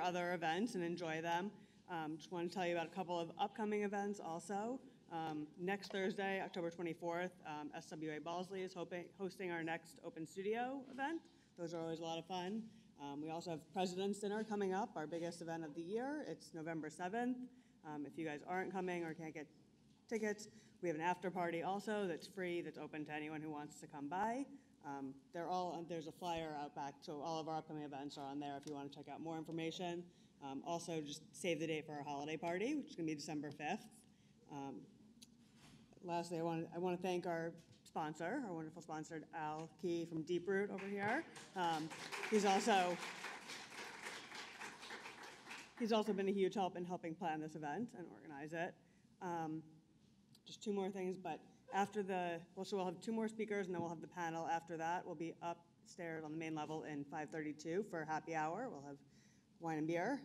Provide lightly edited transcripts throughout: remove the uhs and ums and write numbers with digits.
other events and enjoy them. Just want to tell you about a couple of upcoming events also. Next Thursday, October 24th, SWA Balsley is hosting our next Open Studio event. Those are always a lot of fun. We also have President's Dinner coming up, our biggest event of the year. It's November 7th. If you guys aren't coming or can't get tickets, we have an after party also that's free, that's open to anyone who wants to come by. There's a flyer out back, so all of our upcoming events are on there if you want to check out more information. Also, just save the date for our holiday party, which is going to be December 5th. Lastly, I want to thank our sponsor, our wonderful sponsor, Al Key from Deep Root over here. He's also been a huge help in helping plan this event and organize it. Just two more things, but so we'll have two more speakers, and then we'll have the panel after that. We'll be upstairs on the main level in 532 for happy hour. We'll have wine and beer.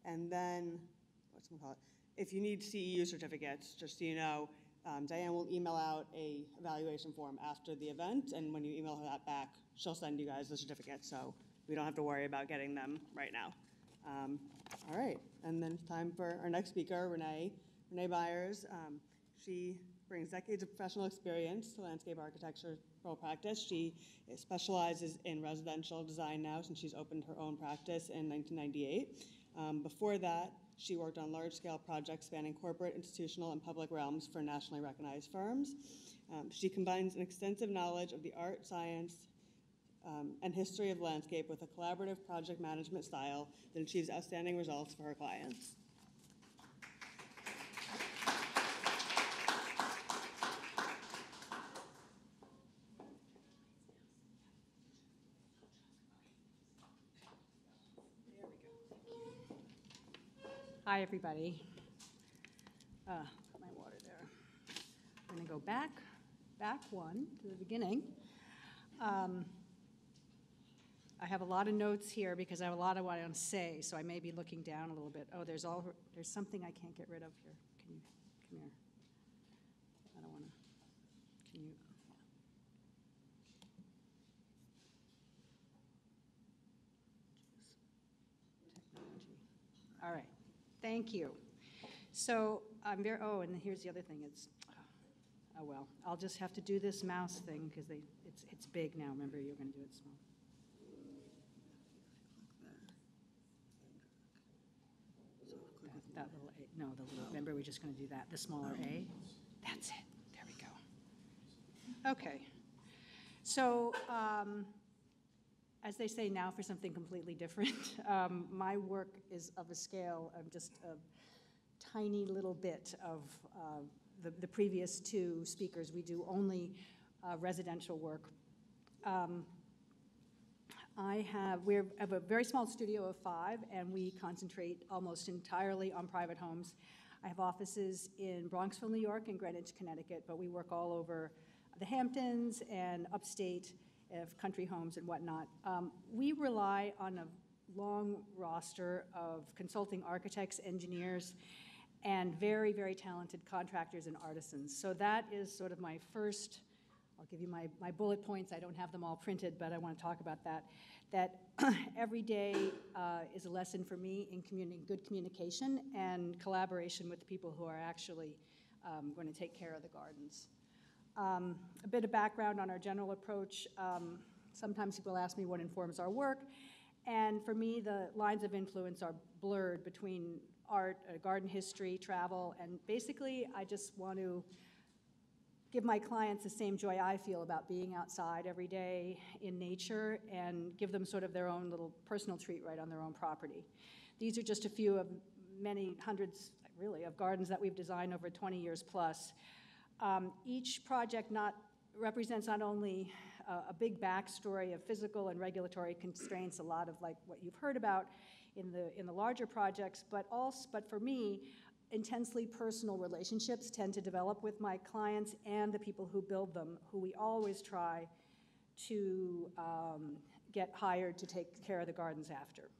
And then, if you need CEU certificates, just so you know, Diane will email out a evaluation form after the event, and when you email her that back, she'll send you guys the certificates, so we don't have to worry about getting them right now. All right, and then it's time for our next speaker, Renee Byers. She brings decades of professional experience to landscape architecture practice. She specializes in residential design now since she's opened her own practice in 1998. Before that, she worked on large-scale projects spanning corporate, institutional, and public realms for nationally recognized firms. She combines an extensive knowledge of the art, science, and history of landscape with a collaborative project management style that achieves outstanding results for her clients. Hi, everybody. Put my water there. I'm going to go back one to the beginning. I have a lot of notes here because I have a lot of what I want to say, so I may be looking down a little bit. Oh, there's something I can't get rid of here. Can you come here? I don't want to. Can you? Technology. All right. Thank you. So I'm and here's the other thing. Oh well, I'll just have to do this mouse thing because it's big now. Remember, you're going to do it small. That little A. No, the little. Remember, we're just going to do that. The smaller A. That's it. There we go. Okay. So. As they say now, for something completely different, my work is of a scale of just a tiny little bit of the previous two speakers. We do only residential work. We have a very small studio of 5, and we concentrate almost entirely on private homes. I have offices in Bronxville, New York, and Greenwich, Connecticut, but we work all over the Hamptons and upstate, of country homes and whatnot. We rely on a long roster of consulting architects, engineers, and very, very talented contractors and artisans. So that is sort of my first, I'll give you my bullet points. I don't have them all printed, but I want to talk about that every day is a lesson for me in good communication and collaboration with the people who are actually going to take care of the gardens. A bit of background on our general approach. Sometimes people ask me what informs our work, and for me, the lines of influence are blurred between art, garden history, travel, and basically, I just want to give my clients the same joy I feel about being outside every day in nature and give them sort of their own little personal treat right on their own property. These are just a few of many hundreds, really, of gardens that we've designed over 20 years plus. Each project represents not only a big backstory of physical and regulatory constraints, a lot of like what you've heard about in the larger projects, but for me, intensely personal relationships tend to develop with my clients and the people who build them, who we always try to get hired to take care of the gardens after.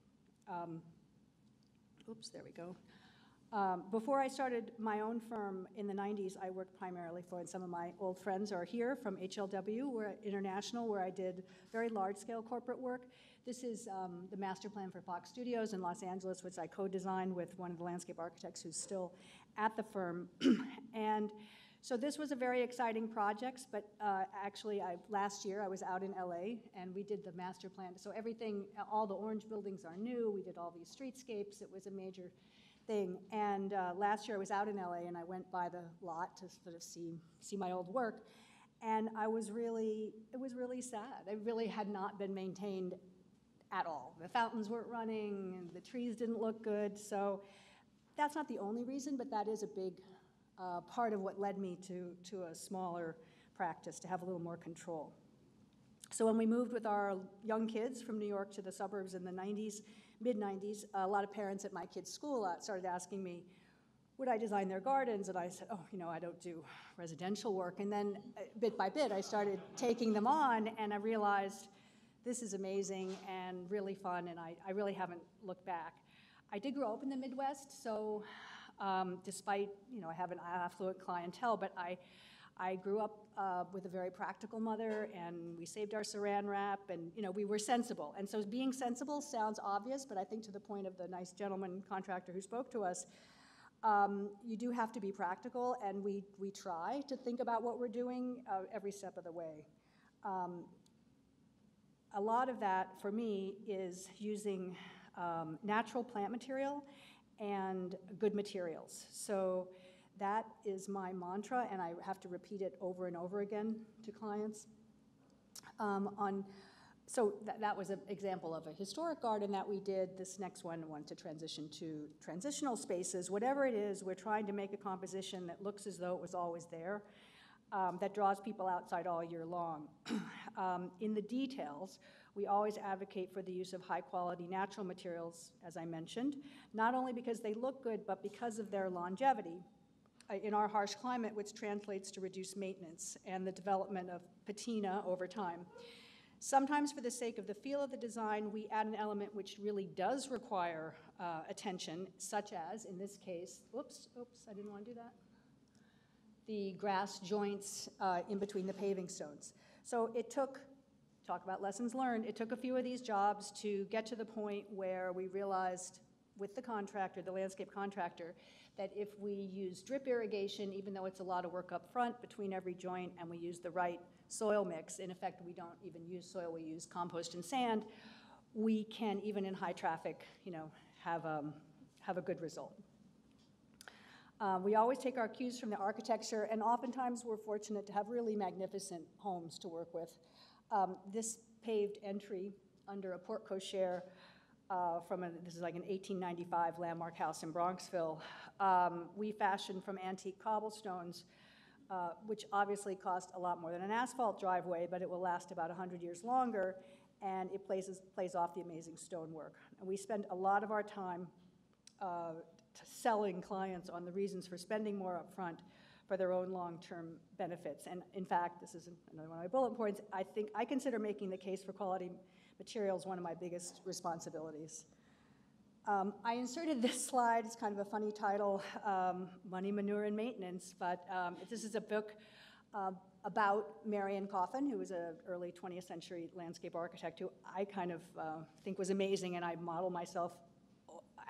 Oops, there we go. Before I started my own firm in the 90s, I worked primarily for, and some of my old friends are here from HLW, International, where I did very large-scale corporate work. This is the master plan for Focht Studios in Los Angeles, which I co-designed with one of the landscape architects who's still at the firm. And so this was a very exciting project, but actually last year I was out in LA and we did the master plan. So everything, all the orange buildings are new. We did all these streetscapes. It was a major thing. And last year I was out in LA and I went by the lot to sort of see my old work. And it was really sad. It really had not been maintained at all. The fountains weren't running and the trees didn't look good. So that's not the only reason, but that is a big part of what led me to a smaller practice, to have a little more control. So when we moved with our young kids from New York to the suburbs in the 90s, mid-90s, a lot of parents at my kids' school started asking me, would I design their gardens? And I said, oh, I don't do residential work. And then bit by bit, I started taking them on, and I realized this is amazing and really fun, and I really haven't looked back. I did grow up in the Midwest, so despite, I have an affluent clientele, but I grew up with a very practical mother, and we saved our saran wrap, and we were sensible. And so being sensible sounds obvious, but I think to the point of the nice gentleman contractor who spoke to us, you do have to be practical, and we try to think about what we're doing every step of the way. A lot of that, for me, is using natural plant material and good materials. So that is my mantra, and I have to repeat it over and over again to clients. So that was an example of a historic garden that we did. This next one, I want to transition to transitional spaces. Whatever it is, we're trying to make a composition that looks as though it was always there, that draws people outside all year long. In the details, we always advocate for the use of high-quality natural materials, as I mentioned, not only because they look good, but because of their longevity in our harsh climate, which translates to reduced maintenance and the development of patina over time. Sometimes for the sake of the feel of the design, we add an element which really does require attention, such as, in this case, oops, I didn't want to do that, the grass joints in between the paving stones. So it took, talk about lessons learned, it took a few of these jobs to get to the point where we realized with the contractor, the landscape contractor, that if we use drip irrigation, even though it's a lot of work up front between every joint, and we use the right soil mix, in effect we don't even use soil, we use compost and sand, we can, even in high traffic, have a good result. We always take our cues from the architecture, and oftentimes we're fortunate to have really magnificent homes to work with. This paved entry under a porte cochere this is like an 1895 landmark house in Bronxville, we fashioned from antique cobblestones, which obviously cost a lot more than an asphalt driveway, but it will last about 100 years longer, and it plays off the amazing stonework. And we spend a lot of our time selling clients on the reasons for spending more up front for their own long-term benefits. And in fact, this is another one of my bullet points, I consider making the case for quality materials one of my biggest responsibilities. I inserted this slide, it's kind of a funny title, Money, Manure, and Maintenance, but this is a book about Marion Coffin, who was an early 20th century landscape architect who I kind of think was amazing, and I model myself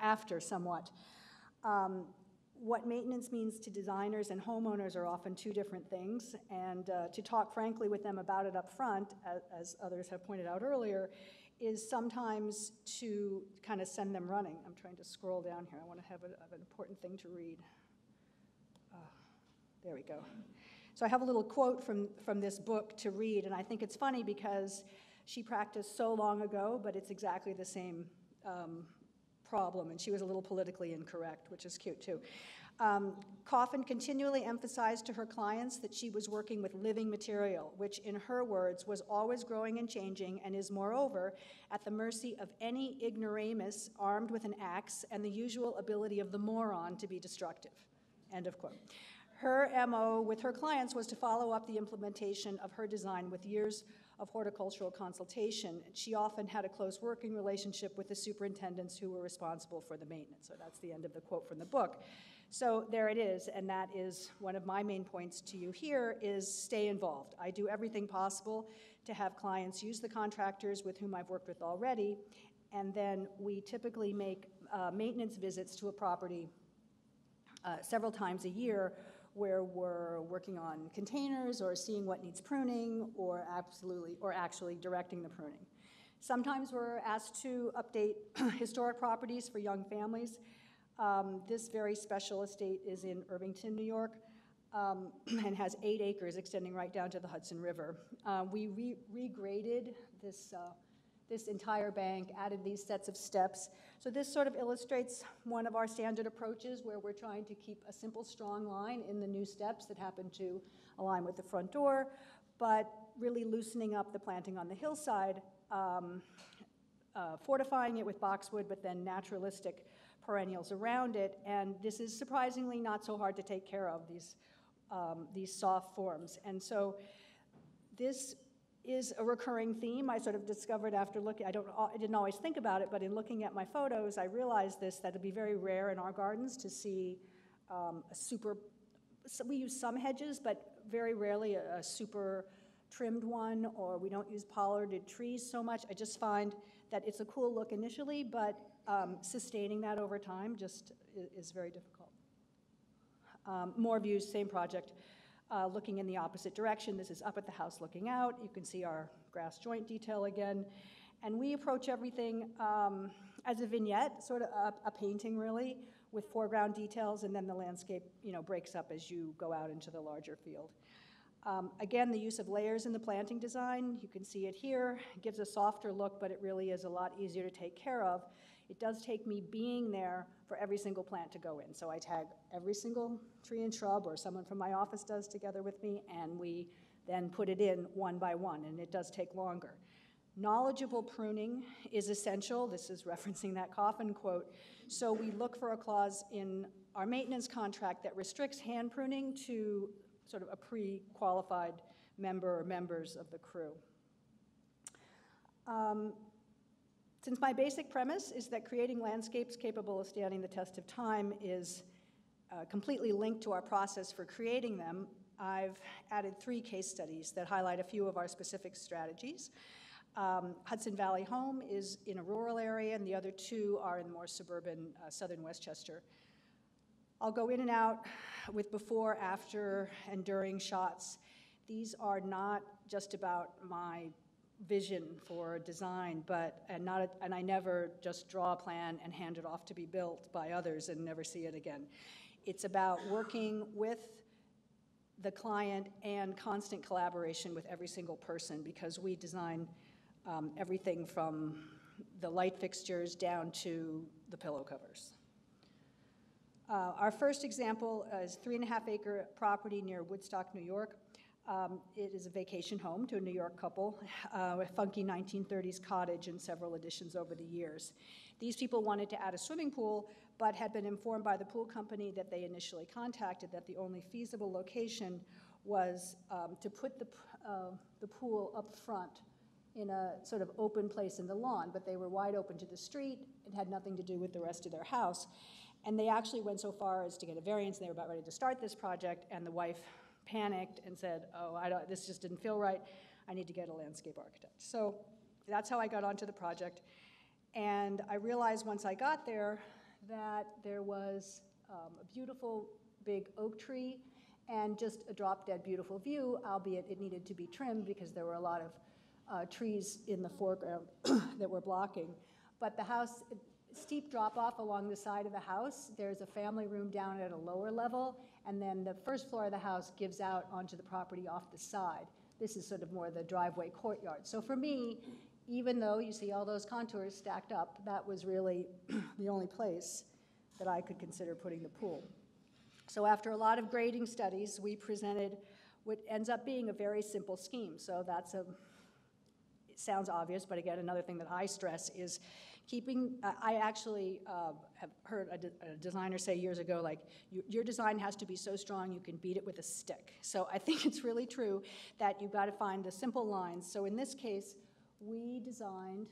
after somewhat. What maintenance means to designers and homeowners are often two different things, and to talk frankly with them about it up front, as others have pointed out earlier, is sometimes to kind of send them running. I'm trying to scroll down here. I want to have an important thing to read. There we go. So I have a little quote from this book to read, and I think it's funny because she practiced so long ago, but it's exactly the same problem, and she was a little politically incorrect, which is cute too. Coffin continually emphasized to her clients that she was working with living material, which in her words was always growing and changing and is moreover at the mercy of any ignoramus armed with an axe and the usual ability of the moron to be destructive. End of quote. Her MO with her clients was to follow up the implementation of her design with years of horticultural consultation. She often had a close working relationship with the superintendents who were responsible for the maintenance. So that's the end of the quote from the book. So there it is, and that is one of my main points to you here is stay involved. I do everything possible to have clients use the contractors with whom I've worked with already, and then we typically make maintenance visits to a property several times a year where we're working on containers or seeing what needs pruning or actually directing the pruning. Sometimes we're asked to update historic properties for young families. This very special estate is in Irvington, New York, and has 8 acres extending right down to the Hudson River. We regraded this entire bank, added these sets of steps. So this sort of illustrates one of our standard approaches where we're trying to keep a simple, strong line in the new steps that happen to align with the front door, but really loosening up the planting on the hillside, fortifying it with boxwood, but then naturalistic perennials around it. And this is surprisingly not so hard to take care of, these soft forms. And so this is a recurring theme I sort of discovered after looking. I didn't always think about it, but in looking at my photos, I realized that it'd be very rare in our gardens to see we use some hedges, but very rarely a super trimmed one, or we don't use pollarded trees so much. I just find that it's a cool look initially, but sustaining that over time just is very difficult. More views, same project. Looking in the opposite direction. This is up at the house looking out. You can see our grass joint detail again. And we approach everything as a vignette, sort of a painting really, with foreground details, and then the landscape breaks up as you go out into the larger field. Again, the use of layers in the planting design, you can see it here. It gives a softer look, but it really is a lot easier to take care of. It does take me being there for every single plant to go in. So I tag every single tree and shrub, or someone from my office does together with me, and we then put it in one by one, and it does take longer. Knowledgeable pruning is essential. This is referencing that Coffin quote. So we look for a clause in our maintenance contract that restricts hand pruning to sort of a pre-qualified member or members of the crew. Since my basic premise is that creating landscapes capable of standing the test of time is completely linked to our process for creating them, I've added 3 case studies that highlight a few of our specific strategies. Hudson Valley Home is in a rural area, and the other 2 are in more suburban southern Westchester. I'll go in and out with before, after, and during shots. These are not just about my vision for design, and I never just draw a plan and hand it off to be built by others and never see it again. It's about working with the client and constant collaboration with every single person, because we design everything from the light fixtures down to the pillow covers. Our first example is a 3.5-acre property near Woodstock, New York. It is a vacation home to a New York couple, a funky 1930s cottage and several additions over the years. These people wanted to add a swimming pool, but had been informed by the pool company that they initially contacted that the only feasible location was to put the pool up front in a sort of open place in the lawn, but they were wide open to the street. It had nothing to do with the rest of their house. And they actually went so far as to get a variance, and they were about ready to start this project, and the wife panicked and said, oh, this just didn't feel right. I need to get a landscape architect. So that's how I got onto the project. And I realized once I got there that there was a beautiful big oak tree and just a drop-dead beautiful view, albeit it needed to be trimmed because there were a lot of trees in the foreground that were blocking. But the house, steep drop-off along the side of the house. There's a family room down at a lower level, and then the first floor of the house gives out onto the property off the side. This is sort of more the driveway courtyard. So for me, even though you see all those contours stacked up, that was really the only place that I could consider putting the pool. So after a lot of grading studies, we presented what ends up being a very simple scheme. So it sounds obvious, but again, another thing that I stress is I actually have heard a designer say years ago, like, your design has to be so strong you can beat it with a stick. So I think it's really true that you've got to find the simple lines. So in this case, we designed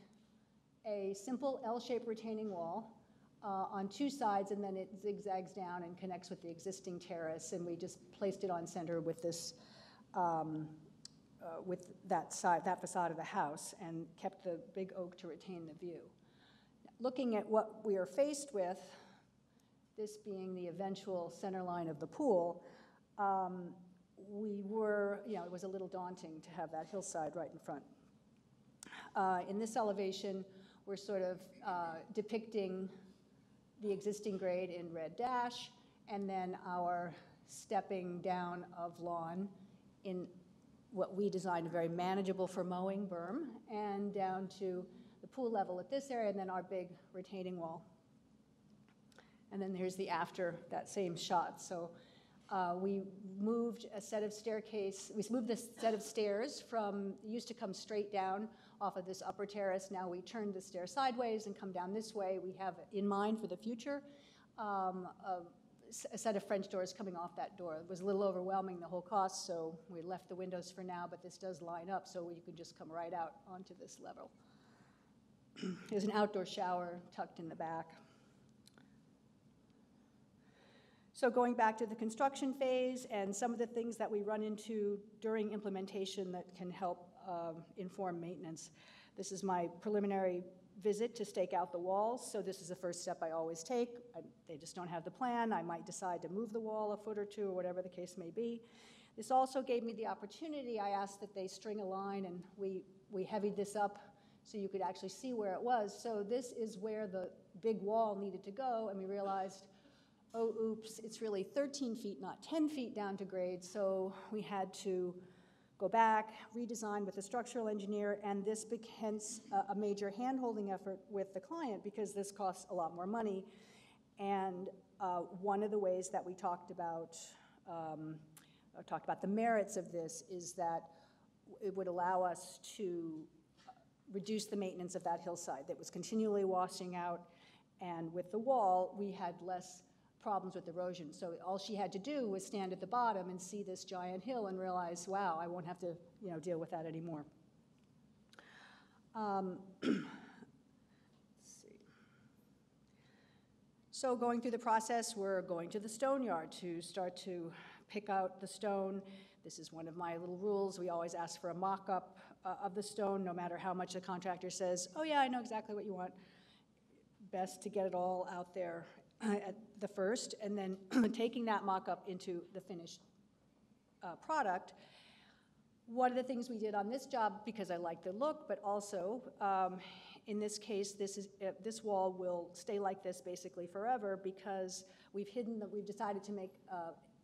a simple L-shaped retaining wall on two sides, and then it zigzags down and connects with the existing terrace, and we just placed it on center with this, with that facade of the house, and kept the big oak to retain the view. Looking at what we are faced with, this being the eventual center line of the pool, we were, it was a little daunting to have that hillside right in front. In this elevation, we're sort of depicting the existing grade in red dash, and then our stepping down of lawn in what we designed a very manageable for mowing berm, and down to the pool level at this area, and then our big retaining wall. And then here's the after that same shot. So we moved a set of we moved this set of stairs from, used to come straight down off of this upper terrace. Now we turned the stair sideways and come down this way. We have in mind for the future a set of French doors coming off that door. It was a little overwhelming, the whole cost, so we left the windows for now, but this does line up, so you can just come right out onto this level. There's an outdoor shower tucked in the back. So going back to the construction phase and some of the things that we run into during implementation that can help inform maintenance. This is my preliminary visit to stake out the walls, so this is the first step I always take. They just don't have the plan. I might decide to move the wall a foot or two, or whatever the case may be. This also gave me the opportunity. I asked that they string a line, and we heavied this up so you could actually see where it was. So this is where the big wall needed to go, and we realized, oh, oops, it's really 13 feet, not 10 feet down to grade, so we had to go back, redesign with the structural engineer, and this becomes a major hand-holding effort with the client because this costs a lot more money. And one of the ways that we talked about the merits of this is that it would allow us to reduce the maintenance of that hillside that was continually washing out, and with the wall, we had less problems with erosion. So all she had to do was stand at the bottom and see this giant hill and realize, wow, I won't have to deal with that anymore. Let's see. So going through the process, we're going to the stone yard to start to pick out the stone. This is one of my little rules. We always ask for a mock-up of the stone, no matter how much the contractor says, oh yeah, I know exactly what you want. Best to get it all out there at the first, and then taking that mock-up into the finished product. One of the things we did on this job, because I like the look, but also in this case, this wall will stay like this basically forever because we've decided to make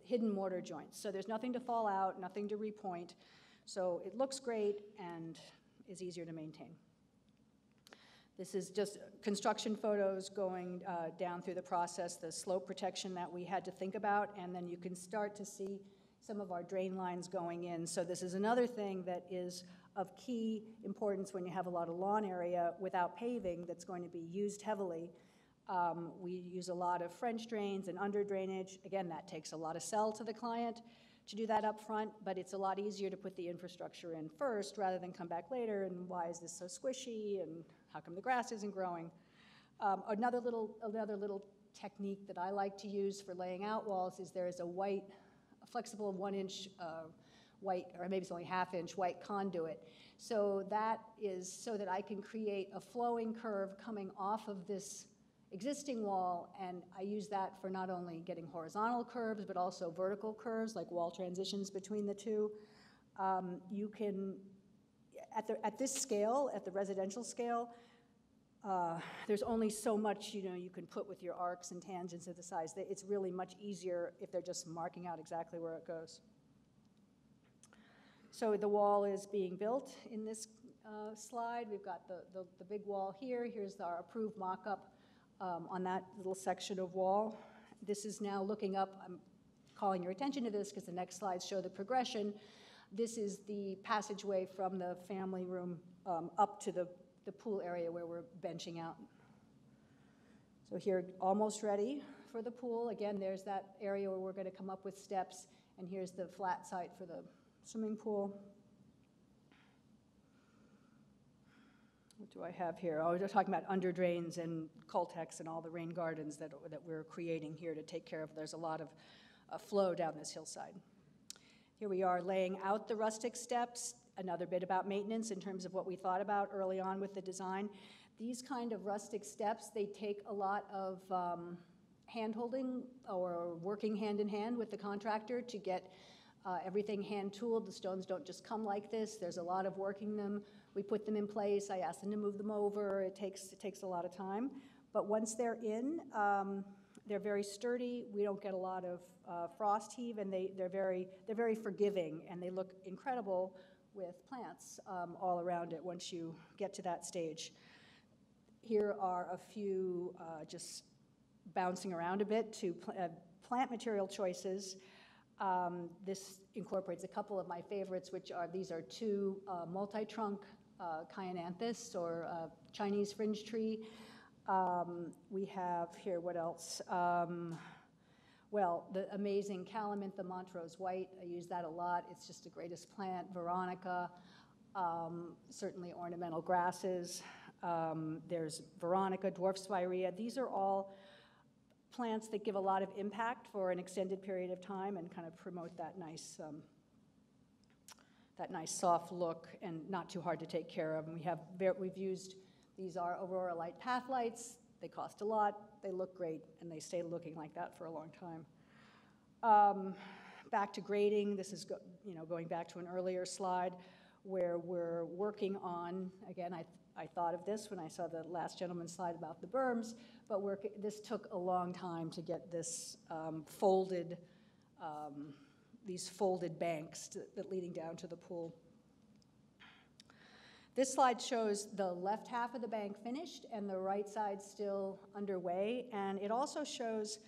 hidden mortar joints. So there's nothing to fall out, nothing to repoint. So it looks great and is easier to maintain. This is just construction photos going down through the process, the slope protection that we had to think about, and then you can start to see some of our drain lines going in. So this is another thing that is of key importance when you have a lot of lawn area without paving that's going to be used heavily. We use a lot of French drains and under drainage. Again, that takes a lot of sell to the client to do that up front, but it's a lot easier to put the infrastructure in first rather than come back later and why is this so squishy and how come the grass isn't growing? Another little technique that I like to use for laying out walls is there is a flexible 1-inch white, or maybe it's only half-inch white conduit. So that is so that I can create a flowing curve coming off of this existing wall, and I use that for not only getting horizontal curves, but also vertical curves, like wall transitions between the two. You can, at this scale, at the residential scale, there's only so much you can put with your arcs and tangents of the size. It's really much easier if they're just marking out exactly where it goes. So the wall is being built in this slide. We've got the big wall here. Here's our approved mock-up on that little section of wall. This is now looking up. I'm calling your attention to this because the next slides show the progression. This is the passageway from the family room up to the pool area where we're benching out So here, almost ready for the pool. Again, there's that area where we're going to come up with steps, and here's the flat site for the swimming pool. What do I have here? Oh, we're talking about under drains and Coltex and all the rain gardens that we're creating here to take care of. There's a lot of flow down this hillside. Here we are laying out the rustic steps, another bit about maintenance in terms of what we thought about early on with the design. These kind of rustic steps, they take a lot of hand-holding or working hand-in-hand with the contractor to get everything hand-tooled. The stones don't just come like this. There's a lot of working them. We put them in place. I ask them to move them over. It takes a lot of time. But once they're in, they're very sturdy. We don't get a lot of frost heave, and they're very forgiving, and they look incredible with plants all around it once you get to that stage. Here are a few just bouncing around a bit to plant material choices. This incorporates a couple of my favorites, which are, these are two multi-trunk Cyananthus or Chinese fringe tree. We have here, what else? Well, the amazing Calamintha Montrose White. I use that a lot. It's just the greatest plant. Veronica, certainly ornamental grasses. There's Veronica, dwarf spirea. These are all plants that give a lot of impact for an extended period of time and kind of promote that nice soft look and not too hard to take care of. And we've used, these are Aurora Light Path lights. They cost a lot, they look great, and they stay looking like that for a long time. Back to grading, this is going back to an earlier slide where we're working on, again, I thought of this when I saw the last gentleman's slide about the berms, but this took a long time to get this these folded banks that leading down to the pool. This slide shows the left half of the bank finished and the right side still underway, and it also shows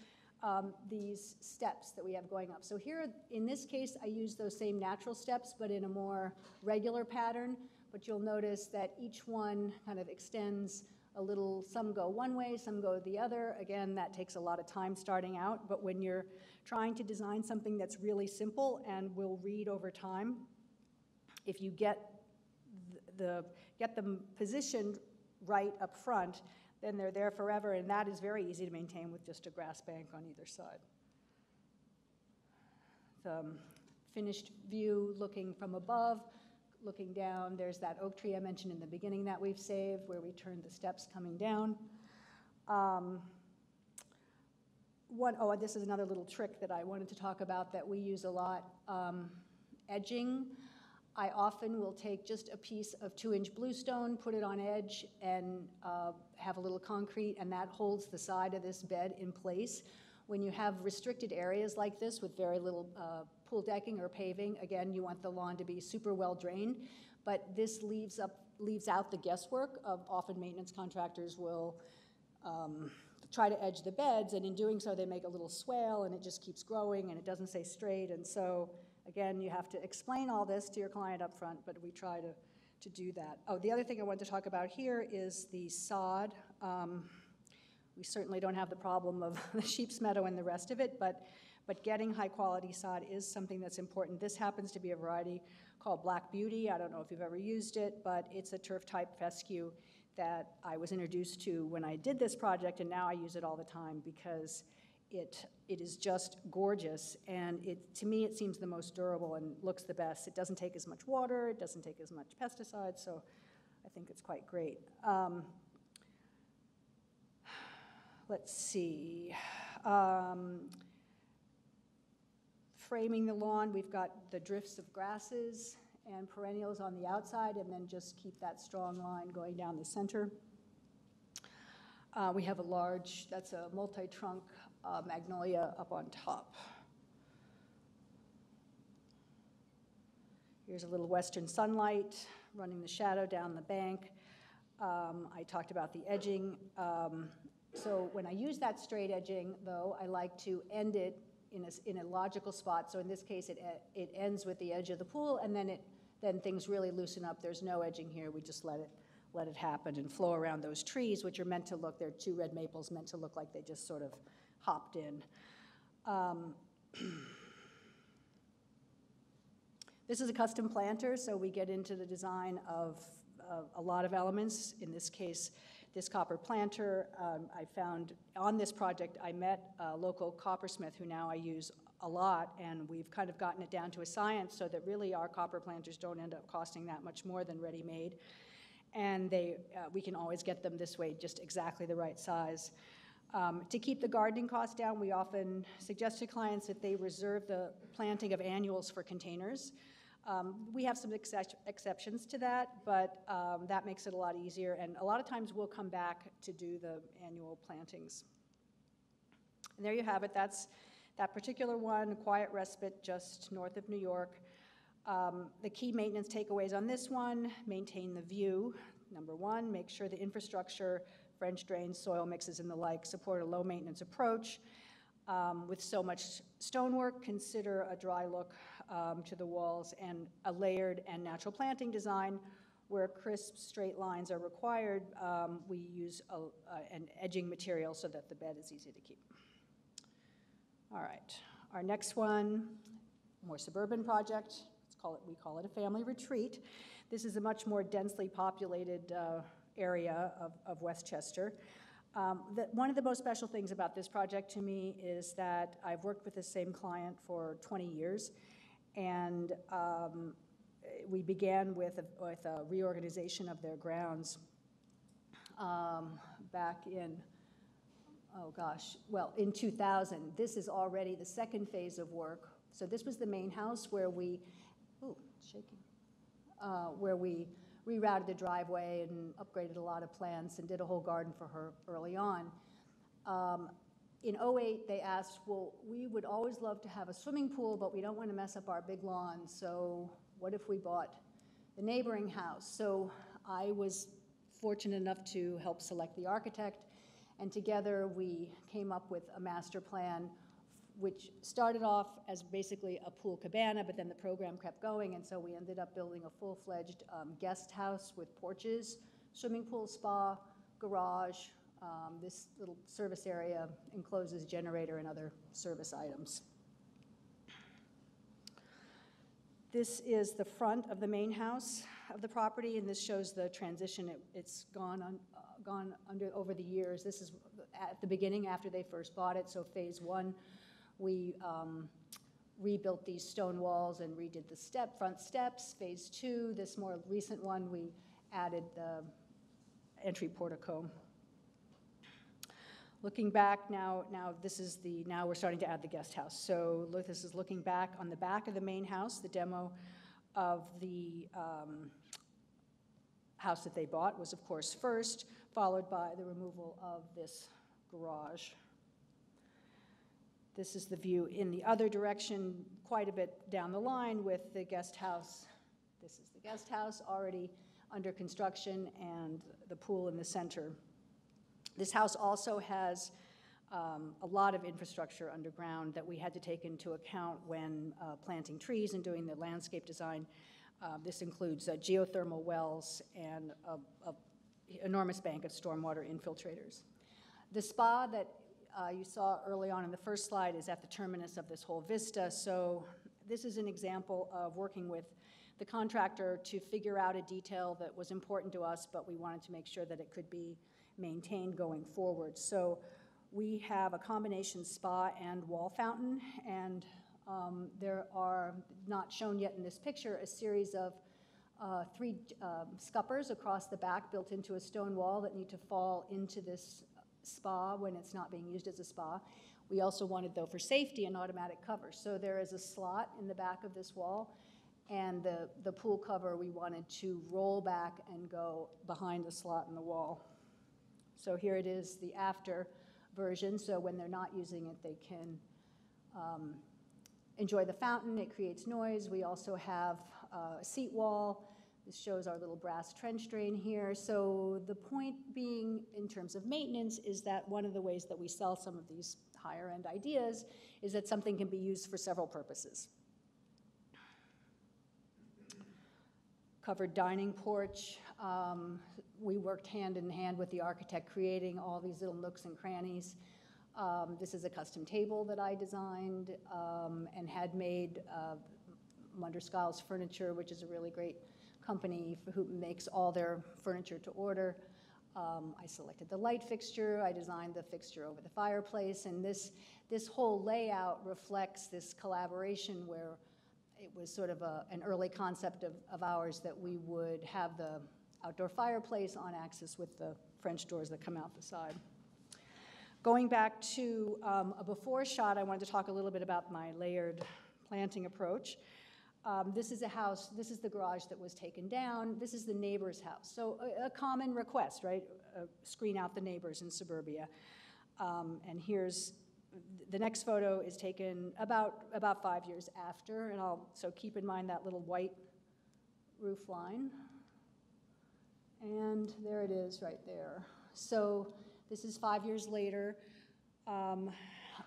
these steps that we have going up. So here, in this case, I use those same natural steps, but in a more regular pattern, but you'll notice that each one kind of extends a little, some go one way, some go the other. Again, that takes a lot of time starting out, but when you're trying to design something that's really simple and will read over time, if you get them positioned right up front, then they're there forever, and that is very easy to maintain with just a grass bank on either side. The finished view looking from above, looking down, there's that oak tree I mentioned in the beginning that we've saved where we turned the steps coming down. This is another little trick that I wanted to talk about that we use a lot, edging. I often will take just a piece of 2-inch bluestone, put it on edge, and have a little concrete, and that holds the side of this bed in place. When you have restricted areas like this with very little pool decking or paving, again, you want the lawn to be super well drained, but this leaves out the guesswork of often maintenance contractors will try to edge the beds, and in doing so, they make a little swale, and it just keeps growing, and it doesn't stay straight, and so again, you have to explain all this to your client up front, but we try to do that. Oh, the other thing I wanted to talk about here is the sod. We certainly don't have the problem of the sheep's meadow and the rest of it, but getting high-quality sod is something that's important. This happens to be a variety called Black Beauty. I don't know if you've ever used it, but it's a turf-type fescue that I was introduced to when I did this project, and now I use it all the time because it is just gorgeous, and to me it seems the most durable and looks the best. It doesn't take as much water, it doesn't take as much pesticides, so I think it's quite great. Let's see. Framing the lawn, we've got the drifts of grasses and perennials on the outside, and then just keep that strong line going down the center. We have that's a multi-trunk magnolia up on top. Here's a little western sunlight running the shadow down the bank. I talked about the edging. So when I use that straight edging, though, I like to end it in a logical spot. So in this case, it ends with the edge of the pool, and then things really loosen up. There's no edging here. We just let let it happen and flow around those trees, which are meant to look, they're 2 red maples meant to look like they just sort of hopped in. This is a custom planter, so we get into the design of a lot of elements. In this case, this copper planter, I found on this project, I met a local coppersmith who now I use a lot, and we've kind of gotten it down to a science so that really our copper planters don't end up costing that much more than ready-made. And we can always get them this way, just exactly the right size. To keep the gardening costs down, we often suggest to clients that they reserve the planting of annuals for containers. We have some exceptions to that, but that makes it a lot easier, and a lot of times we'll come back to do the annual plantings. And there you have it. That's that particular one, Quiet Respite, just north of New York. The key maintenance takeaways on this one: maintain the view. Number 1, make sure the infrastructure, French drains, soil mixes, and the like, support a low-maintenance approach. With so much stonework, consider a dry look to the walls and a layered and natural planting design. Where crisp, straight lines are required, we use an edging material so that the bed is easy to keep. All right, our next one, more suburban project. We call it a family retreat. This is a much more densely populated area of Westchester. One of the most special things about this project to me is that I've worked with the same client for 20 years, and we began with a reorganization of their grounds back in, in 2000. This is already the second phase of work. So this was the main house where we, where we rerouted the driveway and upgraded a lot of plants and did a whole garden for her early on. In '08, they asked, well, we would always love to have a swimming pool, but we don't want to mess up our big lawn, so what if we bought the neighboring house? So I was fortunate enough to help select the architect, and together we came up with a master plan which started off as basically a pool cabana, but then the program kept going, and so we ended up building a full-fledged guest house with porches, swimming pool, spa, garage. This little service area encloses generator and other service items. This is the front of the main house of the property, and this shows the transition. It's gone under over the years. This is at the beginning after they first bought it, so phase 1. We rebuilt these stone walls and redid the front steps. Phase 2, this more recent one, we added the entry portico. Looking back now we're starting to add the guest house. So look, this is looking back on the back of the main house. The demo of the house that they bought was, of course, first, followed by the removal of this garage. This is the view in the other direction, quite a bit down the line with the guest house. This is the guest house already under construction and the pool in the center. This house also has a lot of infrastructure underground that we had to take into account when planting trees and doing the landscape design. This includes geothermal wells and an enormous bank of stormwater infiltrators. The spa that you saw early on in the first slide is at the terminus of this whole vista. So this is an example of working with the contractor to figure out a detail that was important to us, but we wanted to make sure that it could be maintained going forward. So we have a combination spa and wall fountain, and there are, not shown yet in this picture, a series of 3 scuppers across the back built into a stone wall that need to fall into this spa when it's not being used as a spa. We also wanted, though, for safety, an automatic cover. So there is a slot in the back of this wall, and the pool cover we wanted to roll back and go behind the slot in the wall. So here it is, the after version. So when they're not using it, they can enjoy the fountain. It creates noise. We also have a seat wall. This shows our little brass trench drain here. So the point being, in terms of maintenance, is that one of the ways that we sell some of these higher end ideas is that something can be used for several purposes. covered dining porch. We worked hand in hand with the architect creating all these little nooks and crannies. This is a custom table that I designed and had made Munderskjal's Furniture, which is a really great company who makes all their furniture to order. I selected the light fixture, I designed the fixture over the fireplace, and this whole layout reflects this collaboration where it was sort of an early concept of ours that we would have the outdoor fireplace on axis with the French doors that come out the side. Going back to a before shot, I wanted to talk a little bit about my layered planting approach. This is a house, this is the garage that was taken down, this is the neighbor's house. So a common request, right? Screen out the neighbors in suburbia. And here's, the next photo is taken about 5 years after, and so keep in mind that little white roof line. And there it is right there. So this is 5 years later.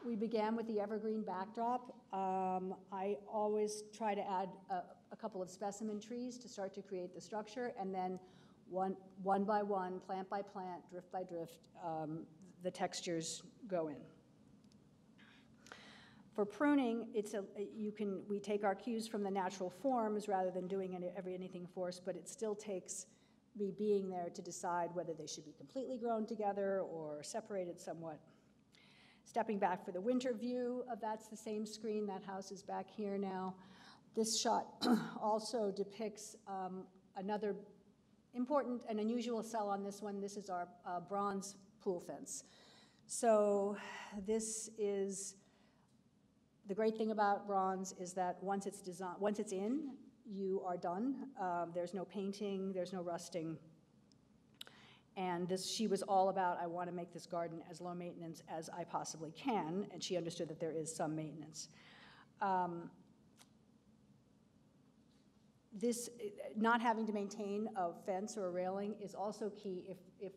We began with the evergreen backdrop. I always try to add a couple of specimen trees to start to create the structure, and then one by one, plant by plant, drift by drift, the textures go in. For pruning, we take our cues from the natural forms rather than doing anything forced, but it still takes me being there to decide whether they should be completely grown together or separated somewhat. Stepping back for the winter view, that's the same screen. That house is back here now. This shot also depicts another important and unusual cell on this one. This is our bronze pool fence. So this is, the great thing about bronze is that once it's in, you are done. There's no painting, there's no rusting. And she was all about, I want to make this garden as low maintenance as I possibly can, and she understood that there is some maintenance. This, not having to maintain a fence or a railing is also key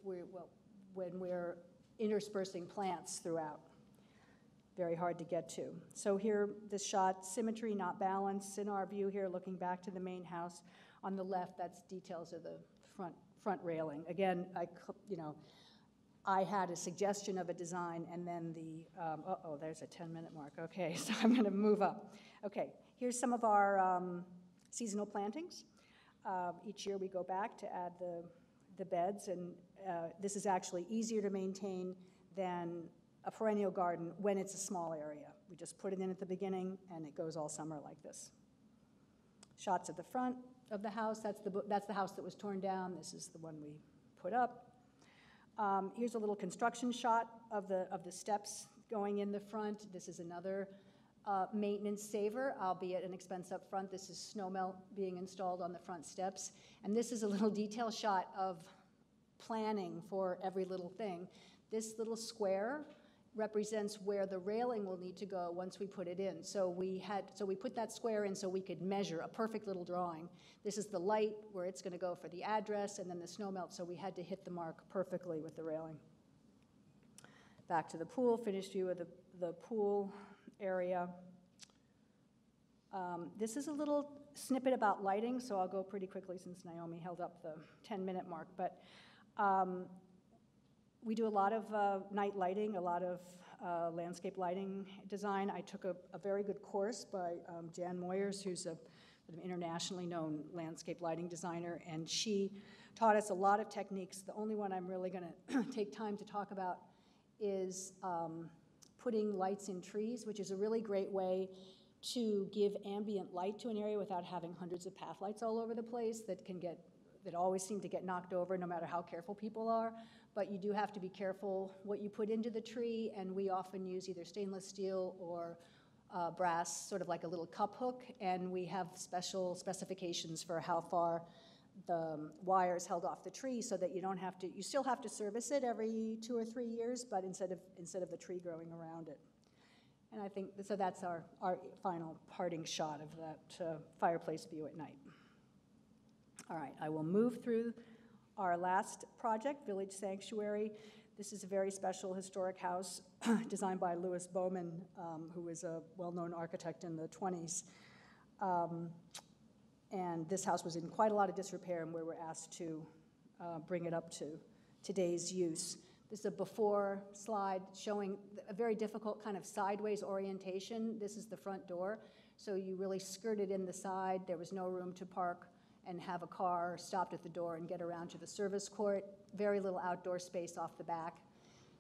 when we're interspersing plants throughout. Very hard to get to. So here, this shot, symmetry, not balance. In our view here, looking back to the main house. On the left, that's details of the front railing. Again, I had a suggestion of a design, and then there's a 10-minute mark. Okay, so I'm going to move up. Okay, here's some of our seasonal plantings. Each year we go back to add the beds, and this is actually easier to maintain than a perennial garden when it's a small area. We just put it in at the beginning, and it goes all summer like this. Shots at the front of the house. That's the house that was torn down. This is the one we put up. Here's a little construction shot of the steps going in the front. This is another maintenance saver, albeit an expense up front. This is snow melt being installed on the front steps. And this is a little detail shot of planning for every little thing. This little square represents where the railing will need to go once we put it in. So we put that square in so we could measure a perfect little drawing. This is the light where it's going to go for the address, and then the snow melt, so we had to hit the mark perfectly with the railing. Back to the pool, finished view of the pool area. This is a little snippet about lighting, so I'll go pretty quickly since Naomi held up the 10-minute mark. But we do a lot of night lighting, a lot of landscape lighting design. I took a very good course by Jan Moyers, who's an internationally known landscape lighting designer, and she taught us a lot of techniques. The only one I'm really going to take time to talk about is putting lights in trees, which is a really great way to give ambient light to an area without having hundreds of path lights all over the place that always seem to get knocked over no matter how careful people are. But you do have to be careful what you put into the tree, and we often use either stainless steel or brass, sort of like a little cup hook, and we have special specifications for how far the wires held off the tree so that you still have to service it every 2 or 3 years, but instead of the tree growing around it. And I think, so that's our final parting shot of that fireplace view at night. All right, I will move through our last project, Village Sanctuary. This is a very special historic house designed by Louis Bowman, who was a well-known architect in the 20s. And this house was in quite a lot of disrepair, and we were asked to bring it up to today's use. This is a before slide showing a very difficult kind of sideways orientation. This is the front door, so you really skirted in the side. There was no room to park and have a car stopped at the door and get around to the service court. Very little outdoor space off the back.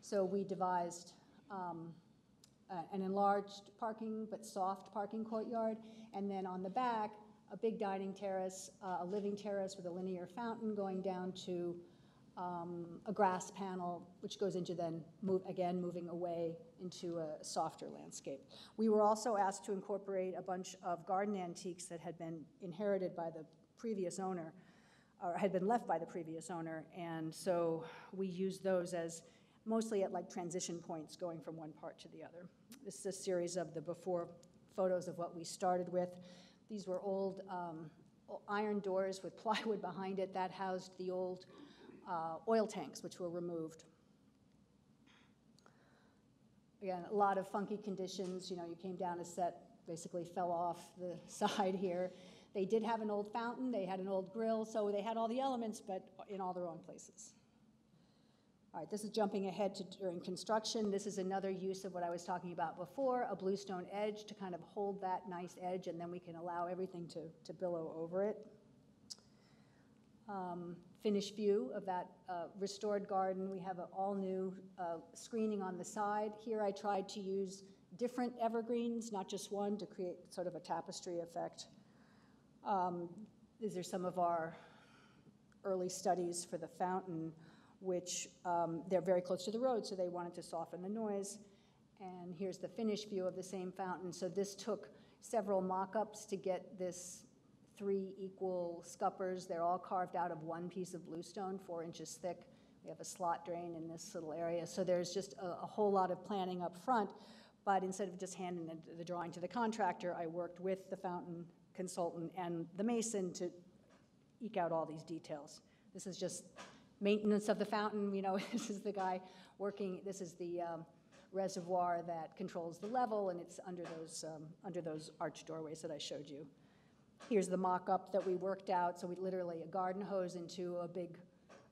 So we devised an enlarged parking but soft parking courtyard, and then on the back, a big dining terrace, a living terrace with a linear fountain going down to a grass panel, which goes into then, moving away into a softer landscape. We were also asked to incorporate a bunch of garden antiques that had been inherited by the previous owner, or had been left by the previous owner, and so we used those as mostly at like transition points going from one part to the other. This is a series of the before photos of what we started with. These were old iron doors with plywood behind it that housed the old oil tanks, which were removed. Again, a lot of funky conditions. You know, you came down a set, basically fell off the side here. They did have an old fountain, they had an old grill, so they had all the elements, but in all the wrong places. All right, this is jumping ahead to during construction. This is another use of what I was talking about before, a bluestone edge to kind of hold that nice edge, and then we can allow everything to billow over it. Finished view of that restored garden. We have an all-new screening on the side. Here I tried to use different evergreens, not just one, to create sort of a tapestry effect. These are some of our early studies for the fountain, which they're very close to the road, so they wanted to soften the noise. And here's the finished view of the same fountain. So this took several mock-ups to get this 3 equal scuppers. They're all carved out of one piece of bluestone, 4 inches thick. We have a slot drain in this little area. So there's just a whole lot of planning up front. But instead of just handing the drawing to the contractor, I worked with the fountain consultant and the mason to eke out all these details. This is just maintenance of the fountain. You know, this is the guy working. This is the reservoir that controls the level, and it's under those arched doorways that I showed you. Here's the mock-up that we worked out. So we literally a garden hose into a big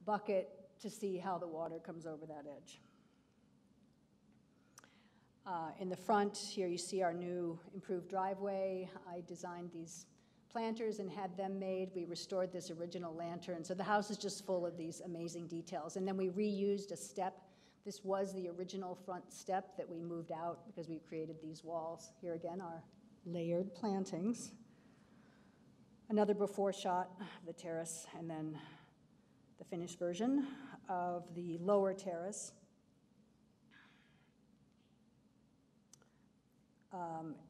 bucket to see how the water comes over that edge. In the front, here you see our new improved driveway. I designed these planters and had them made. We restored this original lantern. So the house is just full of these amazing details. And then we reused a step. This was the original front step that we moved out because we created these walls. Here again are layered plantings. Another before shot of the terrace, and then the finished version of the lower terrace.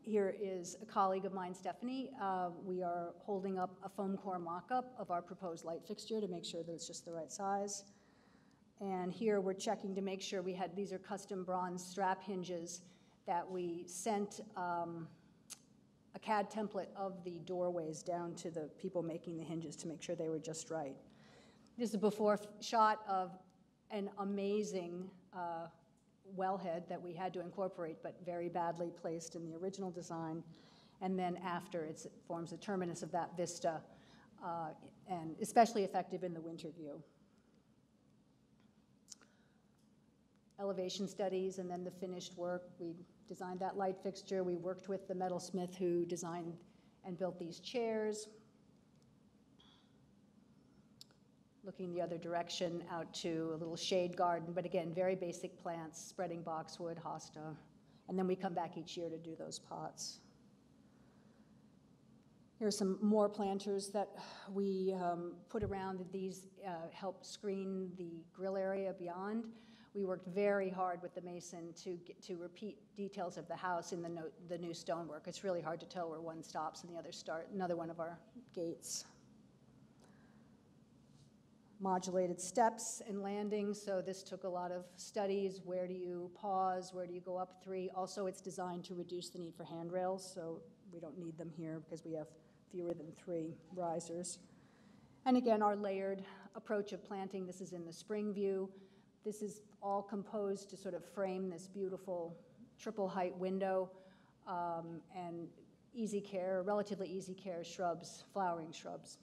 Here is a colleague of mine, Stephanie. We are holding up a foam core mock-up of our proposed light fixture to make sure that it's just the right size. And here we're checking to make sure these are custom bronze strap hinges that we sent a CAD template of the doorways down to the people making the hinges to make sure they were just right. This is a before shot of an amazing wellhead that we had to incorporate, but very badly placed in the original design. And then after, it forms the terminus of that vista, and especially effective in the winter view. Elevation studies, and then the finished work. We designed that light fixture. We worked with the metalsmith who designed and built these chairs. Looking the other direction out to a little shade garden, but again, very basic plants, spreading boxwood, hosta. And then we come back each year to do those pots. Here's some more planters that we put around. These help screen the grill area beyond. We worked very hard with the mason to repeat details of the house in the new stonework. It's really hard to tell where one stops and the other start. Another one of our gates. Modulated steps and landings, so this took a lot of studies. Where do you pause? Where do you go up 3? Also, it's designed to reduce the need for handrails, so we don't need them here because we have fewer than 3 risers. And again, our layered approach of planting. This is in the spring view. This is all composed to sort of frame this beautiful triple height window, and easy care, relatively easy care shrubs, flowering shrubs.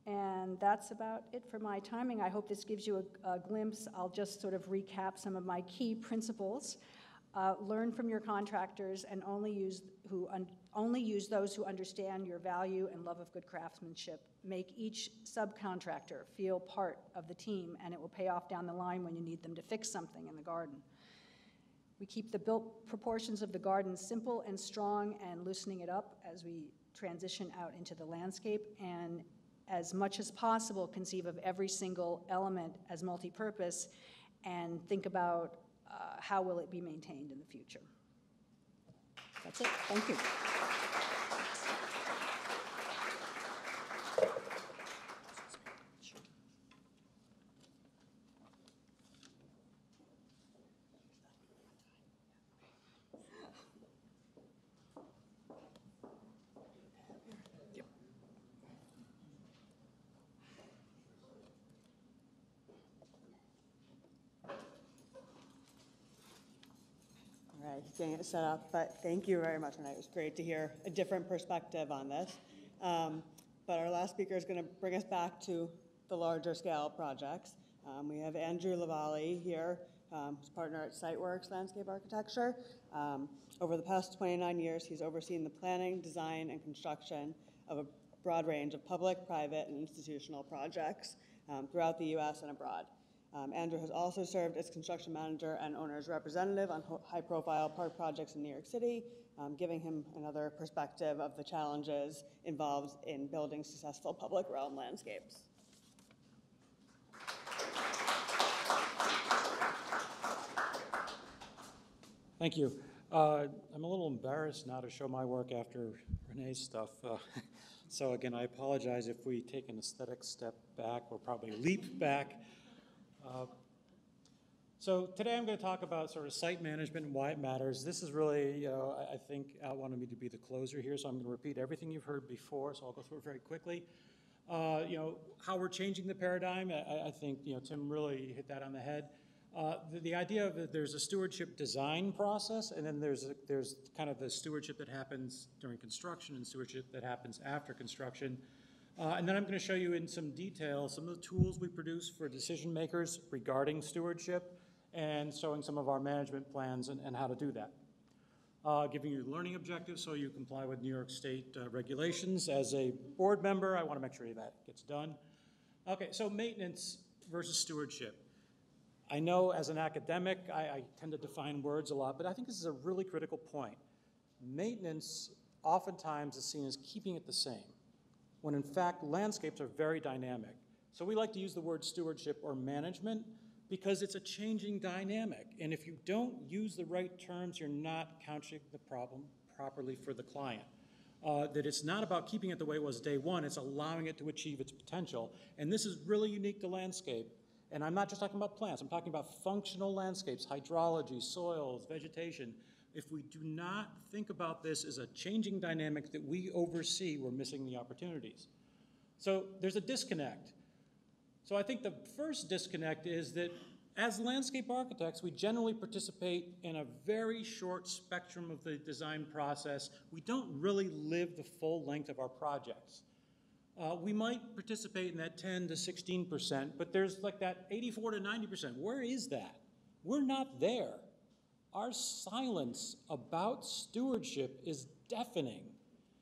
And that's about it for my timing. I hope this gives you a glimpse. I'll just sort of recap some of my key principles. Learn from your contractors and only use those who understand your value and love of good craftsmanship. Make each subcontractor feel part of the team, and it will pay off down the line when you need them to fix something in the garden. We keep the built proportions of the garden simple and strong and loosening it up as we transition out into the landscape, and as much as possible conceive of every single element as multi-purpose and think about how will it be maintained in the future. That's it. Thank you. All right, getting it set up, but thank you very much, Renee. It was great to hear a different perspective on this. But our last speaker is going to bring us back to the larger scale projects. We have Andrew Lavallee here, who's partner at SiteWorks Landscape Architecture. Over the past 29 years, he's overseen the planning, design, and construction of a broad range of public, private, and institutional projects throughout the U.S. and abroad. Andrew has also served as construction manager and owner's representative on high-profile park projects in New York City, giving him another perspective of the challenges involved in building successful public realm landscapes. Thank you. I'm a little embarrassed now to show my work after Renee's stuff. So again, I apologize if we take an aesthetic step back or probably leap back. So today I'm going to talk about sort of site management and why it matters. This is really, I think Al wanted me to be the closer here, so I'm going to repeat everything you've heard before, so I'll go through it very quickly. How we're changing the paradigm, I think Tim really hit that on the head. The idea of that there's a stewardship design process, and then there's kind of the stewardship that happens during construction and stewardship that happens after construction. And then I'm going to show you in some detail some of the tools we produce for decision makers regarding stewardship and showing some of our management plans and how to do that. Giving you learning objectives so you comply with New York State regulations. As a board member, I want to make sure that gets done. Okay, so maintenance versus stewardship. I know as an academic, I tend to define words a lot, but I think this is a really critical point. Maintenance oftentimes is seen as keeping it the same, when in fact landscapes are very dynamic. So we like to use the word stewardship or management because it's a changing dynamic. And if you don't use the right terms, you're not couching the problem properly for the client. That it's not about keeping it the way it was day one, it's allowing it to achieve its potential. And this is really unique to landscape. And I'm not just talking about plants, I'm talking about functional landscapes, hydrology, soils, vegetation. If we do not think about this as a changing dynamic that we oversee, we're missing the opportunities. So there's a disconnect. So I think the first disconnect is that as landscape architects, we generally participate in a very short spectrum of the design process. We don't really live the full length of our projects. We might participate in that 10 to 16%, but there's like that 84 to 90%. Where is that? We're not there. Our silence about stewardship is deafening.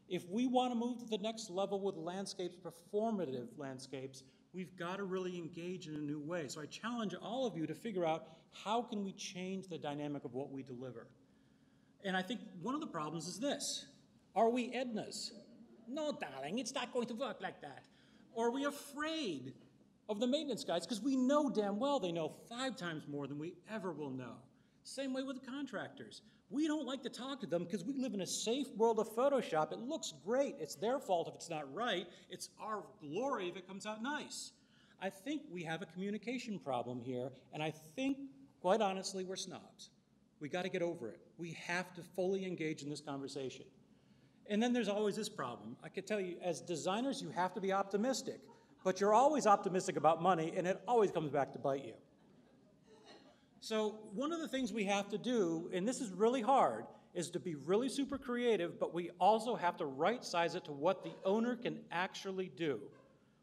If we want to move to the next level with landscapes, performative landscapes, we've got to really engage in a new way. So I challenge all of you to figure out how can we change the dynamic of what we deliver. And I think one of the problems is this. Are we Ednas? No, darling, it's not going to work like that. Or are we afraid of the maintenance guys because we know damn well they know 5 times more than we ever will know. Same way with the contractors. We don't like to talk to them because we live in a safe world of Photoshop. It looks great. It's their fault if it's not right. It's our glory if it comes out nice. I think we have a communication problem here, and I think, quite honestly, we're snobs. We got to get over it. We have to fully engage in this conversation. And then there's always this problem. I can tell you, as designers, you have to be optimistic, but you're always optimistic about money, and it always comes back to bite you. So one of the things we have to do, and this is really hard, is to be really super creative, but we also have to right-size it to what the owner can actually do.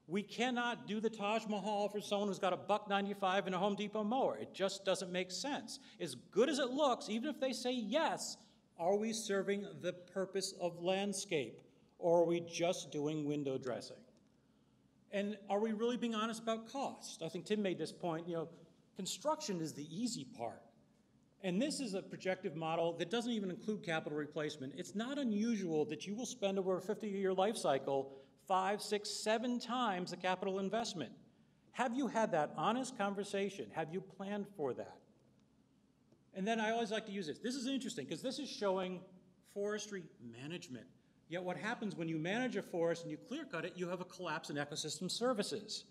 We cannot do the Taj Mahal for someone who's got a $1.95 and a Home Depot mower. It just doesn't make sense. As good as it looks, even if they say yes, are we serving the purpose of landscape, or are we just doing window dressing? And are we really being honest about cost? I think Tim made this point, construction is the easy part. And this is a projective model that doesn't even include capital replacement. It's not unusual that you will spend over a 50-year life cycle 5, 6, 7 times the capital investment. Have you had that honest conversation? Have you planned for that? And then I always like to use this. This is interesting because this is showing forestry management. Yet what happens when you manage a forest and you clear cut it, you have a collapse in ecosystem services.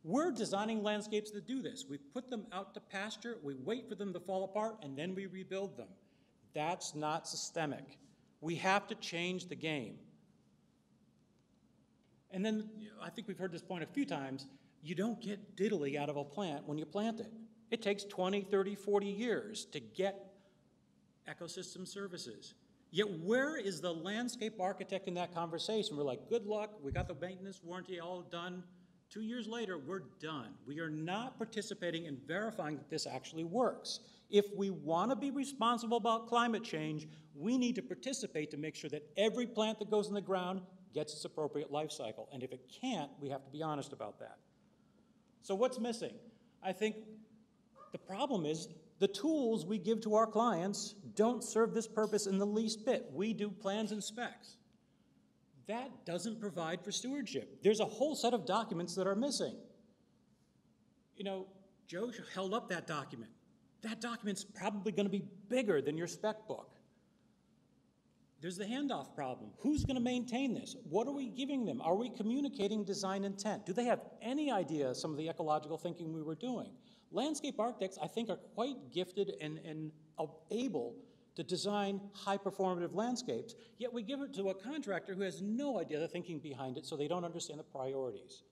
We're designing landscapes that do this. We put them out to pasture, we wait for them to fall apart, and then we rebuild them. That's not systemic. We have to change the game. And then, I think we've heard this point a few times, you don't get diddly out of a plant when you plant it. It takes 20, 30, 40 years to get ecosystem services. Yet where is the landscape architect in that conversation? We're like, good luck, we got the maintenance warranty all done. 2 years later, we're done. We are not participating in verifying that this actually works. If we want to be responsible about climate change, we need to participate to make sure that every plant that goes in the ground gets its appropriate life cycle. And if it can't, we have to be honest about that. So what's missing? I think the problem is the tools we give to our clients don't serve this purpose in the least bit. We do plans and specs. That doesn't provide for stewardship. There's a whole set of documents that are missing. Joe held up that document. That document's probably going to be bigger than your spec book. There's the handoff problem. Who's going to maintain this? What are we giving them? Are we communicating design intent? Do they have any idea of some of the ecological thinking we were doing? Landscape architects, I think, are quite gifted and able to design high-performative landscapes, yet we give it to a contractor who has no idea the thinking behind it, so they don't understand the priorities.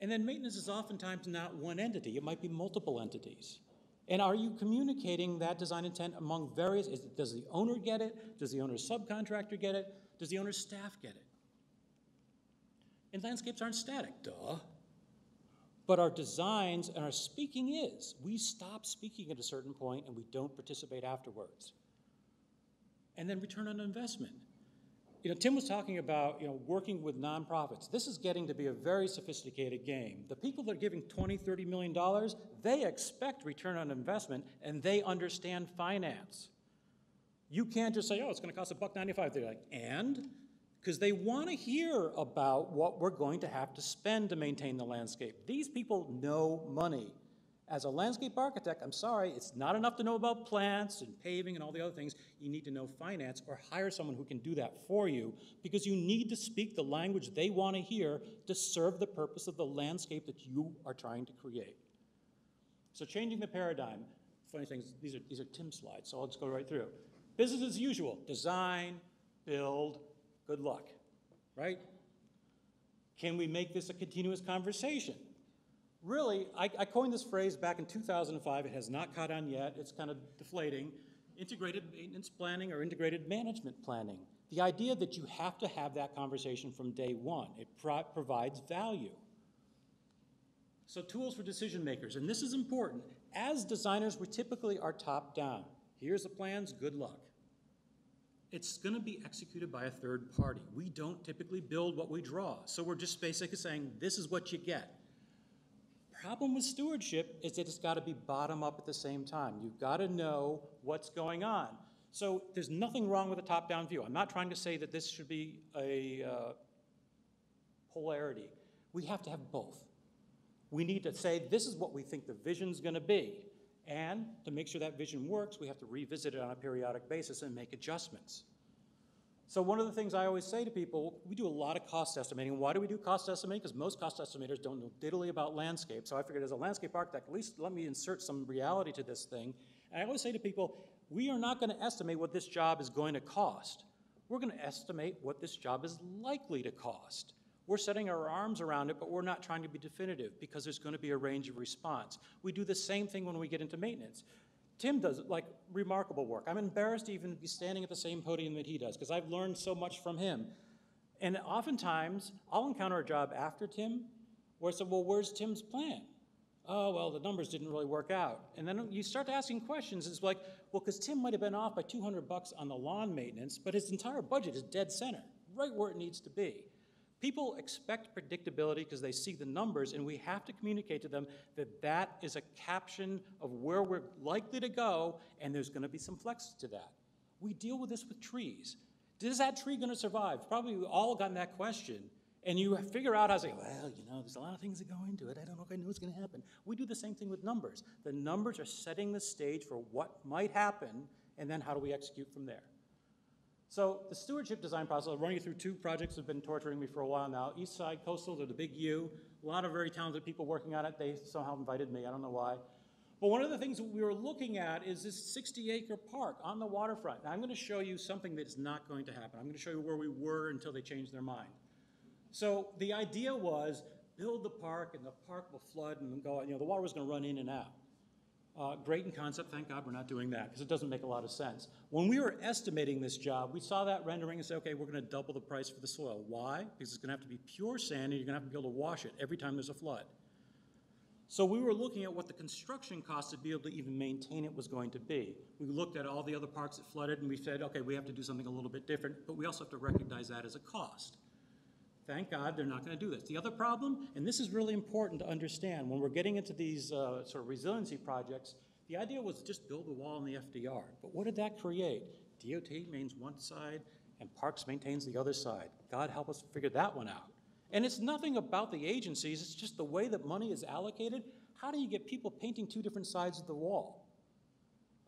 And then maintenance is oftentimes not one entity. It might be multiple entities. And are you communicating that design intent among various, does the owner get it? Does the owner's subcontractor get it? Does the owner's staff get it? And landscapes aren't static, duh. But our designs and our speaking is. We stop speaking at a certain point and we don't participate afterwards. And then return on investment. Tim was talking about working with nonprofits. This is getting to be a very sophisticated game. The people that are giving $20, $30 million, they expect return on investment and they understand finance. You can't just say, oh, it's going to cost $1.95. They're like, and? Because they want to hear about what we're going to have to spend to maintain the landscape. These people know money. As a landscape architect, I'm sorry, it's not enough to know about plants and paving and all the other things. You need to know finance or hire someone who can do that for you because you need to speak the language they want to hear to serve the purpose of the landscape that you are trying to create. So changing the paradigm, funny things, these are Tim's slides, so I'll just go right through. Business as usual, design, build, good luck, right? Can we make this a continuous conversation? Really, I coined this phrase back in 2005. It has not caught on yet. It's kind of deflating. Integrated maintenance planning or integrated management planning. The idea that you have to have that conversation from day one. It provides value. So tools for decision makers, and this is important. As designers, we typically are top down. Here's the plans, good luck. It's going to be executed by a third party. We don't typically build what we draw. So we're just basically saying, this is what you get. Problem with stewardship is that it's got to be bottom up at the same time. You've got to know what's going on. So there's nothing wrong with a top-down view. I'm not trying to say that this should be a polarity. We have to have both. We need to say, this is what we think the vision's going to be. And to make sure that vision works, we have to revisit it on a periodic basis and make adjustments. So one of the things I always say to people, we do a lot of cost estimating. Why do we do cost estimating? Because most cost estimators don't know diddly about landscape. So I figured as a landscape architect, at least let me insert some reality to this thing. And I always say to people, we are not going to estimate what this job is going to cost. We're going to estimate what this job is likely to cost. we're setting our arms around it, but we're not trying to be definitive because there's going to be a range of response. We do the same thing when we get into maintenance. Tim does like remarkable work. I'm embarrassed to even be standing at the same podium that he does because I've learned so much from him. And oftentimes, I'll encounter a job after Tim where I say, well, where's Tim's plan? Oh, well, the numbers didn't really work out. And then you start asking questions. It's like, well, because Tim might have been off by $200 on the lawn maintenance, but his entire budget is dead center, right where it needs to be. People expect predictability because they see the numbers, and we have to communicate to them that that is a caption of where we're likely to go, and there's going to be some flex to that. We deal with this with trees. Is that tree going to survive? Probably we've all gotten that question. And you figure out how to say, well, you know, there's a lot of things that go into it. I don't know if I know what's going to happen. We do the same thing with numbers. The numbers are setting the stage for what might happen, and then how do we execute from there? So the stewardship design process, I'll run you through two projects that have been torturing me for a while now. East Side Coastal, they're the big U. A lot of very talented people working on it. They somehow invited me. I don't know why. But one of the things that we were looking at is this 60-acre park on the waterfront. Now, I'm going to show you something that is not going to happen. I'm going to show you where we were until they changed their mind. So the idea was build the park, and the park will flood and go, you know, the water was going to run in and out. Great in concept, thank God we're not doing that, because it doesn't make a lot of sense. When we were estimating this job, we saw that rendering and said, okay, we're going to double the price for the soil. Why? Because it's going to have to be pure sand, and you're going to have to be able to wash it every time there's a flood. So we were looking at what the construction cost to be able to even maintain it was going to be. We looked at all the other parks that flooded, and we said, okay, we have to do something a little bit different, but we also have to recognize that as a cost. Thank God they're not going to do this. The other problem, and this is really important to understand, when we're getting into these sort of resiliency projects, the idea was just build a wall in the FDR. But what did that create? DOT maintains one side, and Parks maintains the other side. God help us figure that one out. And it's nothing about the agencies, it's just the way that money is allocated. How do you get people painting two different sides of the wall?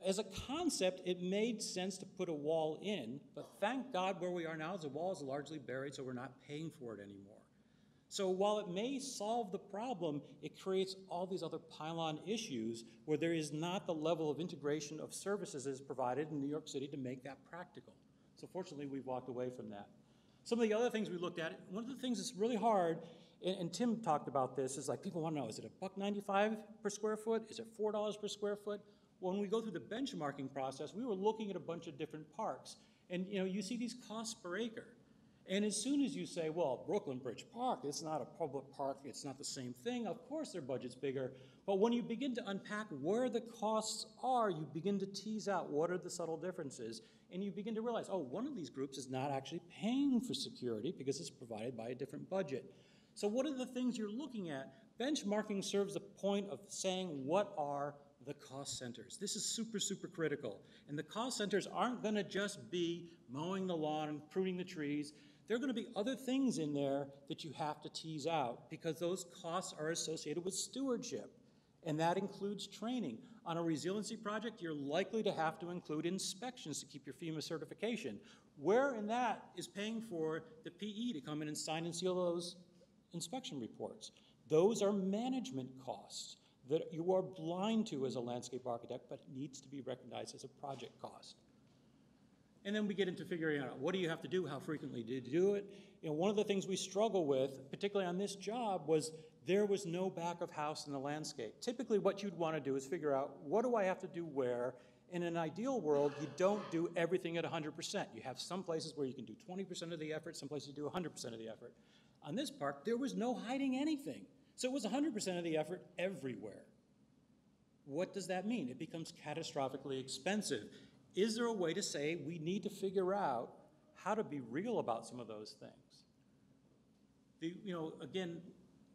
As a concept, it made sense to put a wall in, but thank God where we are now is the wall is largely buried, so we're not paying for it anymore. So while it may solve the problem, it creates all these other pylon issues where there is not the level of integration of services as provided in New York City to make that practical. So fortunately, we've walked away from that. Some of the other things we looked at, one of the things that's really hard, and Tim talked about this, is like people want to know, is it $1.95 per square foot? Is it $4 per square foot? When we go through the benchmarking process, we were looking at a bunch of different parks. And you know, you see these costs per acre. And as soon as you say, well, Brooklyn Bridge Park, it's not a public park, it's not the same thing, of course their budget's bigger. But when you begin to unpack where the costs are, you begin to tease out what are the subtle differences. And you begin to realize, oh, one of these groups is not actually paying for security because it's provided by a different budget. So what are the things you're looking at? Benchmarking serves the point of saying what are the cost centers. This is super, super critical. And the cost centers aren't going to just be mowing the lawn and pruning the trees. There are going to be other things in there that you have to tease out because those costs are associated with stewardship. And that includes training. On a resiliency project, you're likely to have to include inspections to keep your FEMA certification. Where in that is paying for the PE to come in and sign and seal those inspection reports? Those are management costs that you are blind to as a landscape architect, but it needs to be recognized as a project cost. And then we get into figuring out what do you have to do, how frequently do you do it? You know, one of the things we struggle with, particularly on this job, was there was no back of house in the landscape. Typically what you'd want to do is figure out what do I have to do where. In an ideal world, you don't do everything at 100%. You have some places where you can do 20% of the effort, some places you do 100% of the effort. On this park, there was no hiding anything. So it was 100% of the effort everywhere. What does that mean? It becomes catastrophically expensive. Is there a way to say we need to figure out how to be real about some of those things? Again,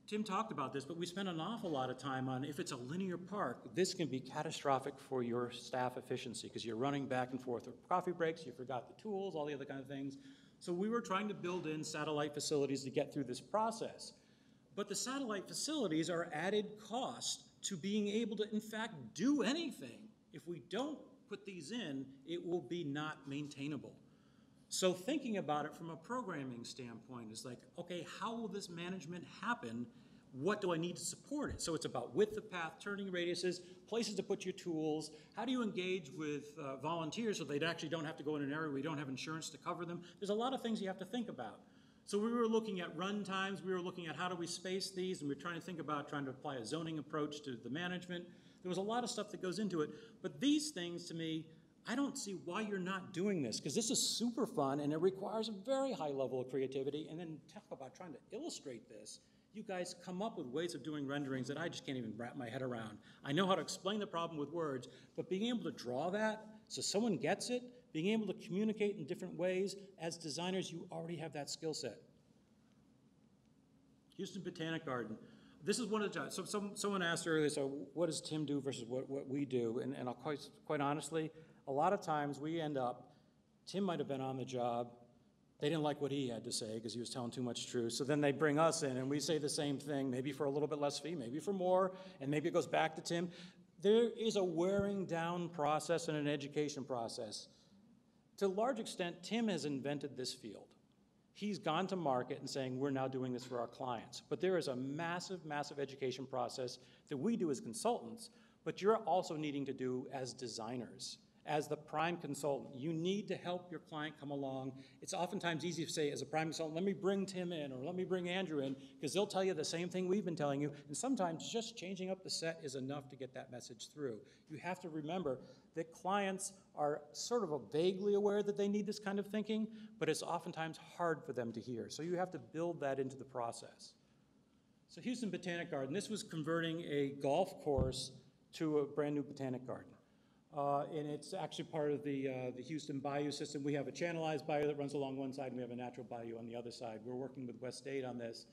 Tim talked about this, but we spend an awful lot of time on if it's a linear park, this can be catastrophic for your staff efficiency because you're running back and forth with coffee breaks, you forgot the tools, all the other kind of things. So we were trying to build in satellite facilities to get through this process. But the satellite facilities are added cost to being able to, in fact, do anything. If we don't put these in, it will be not maintainable. So thinking about it from a programming standpoint is like, okay, how will this management happen? What do I need to support it? So it's about width of path, turning radiuses, places to put your tools. How do you engage with volunteers so they actually don't have to go in an area where you don't have insurance to cover them? There's a lot of things you have to think about. So we were looking at run times, we were looking at how do we space these, and we were trying to think about trying to apply a zoning approach to the management. There was a lot of stuff that goes into it, but these things, to me, I don't see why you're not doing this, because this is super fun and it requires a very high level of creativity. And then talk about trying to illustrate this. You guys come up with ways of doing renderings that I just can't even wrap my head around. I know how to explain the problem with words, but being able to draw that so someone gets it, being able to communicate in different ways, as designers, you already have that skill set. Houston Botanic Garden. This is one of the jobs. So someone asked earlier, so what does Tim do versus what we do? And I'll quite honestly, a lot of times we end up, Tim might have been on the job, they didn't like what he had to say because he was telling too much truth. So then they bring us in and we say the same thing, maybe for a little bit less fee, maybe for more, and maybe it goes back to Tim. There is a wearing down process and an education process. To a large extent, Tim has invented this field. He's gone to market and saying, we're now doing this for our clients. But there is a massive, massive education process that we do as consultants, but you're also needing to do as designers. As the prime consultant, you need to help your client come along. It's oftentimes easy to say, as a prime consultant, let me bring Tim in or let me bring Andrew in, because they'll tell you the same thing we've been telling you. And sometimes just changing up the set is enough to get that message through. You have to remember that clients are sort of vaguely aware that they need this kind of thinking, but it's oftentimes hard for them to hear. So you have to build that into the process. So Houston Botanic Garden, this was converting a golf course to a brand new botanic garden. And it's actually part of the Houston Bayou system. We have a channelized bayou that runs along one side, and we have a natural bayou on the other side. We're working with West State on this.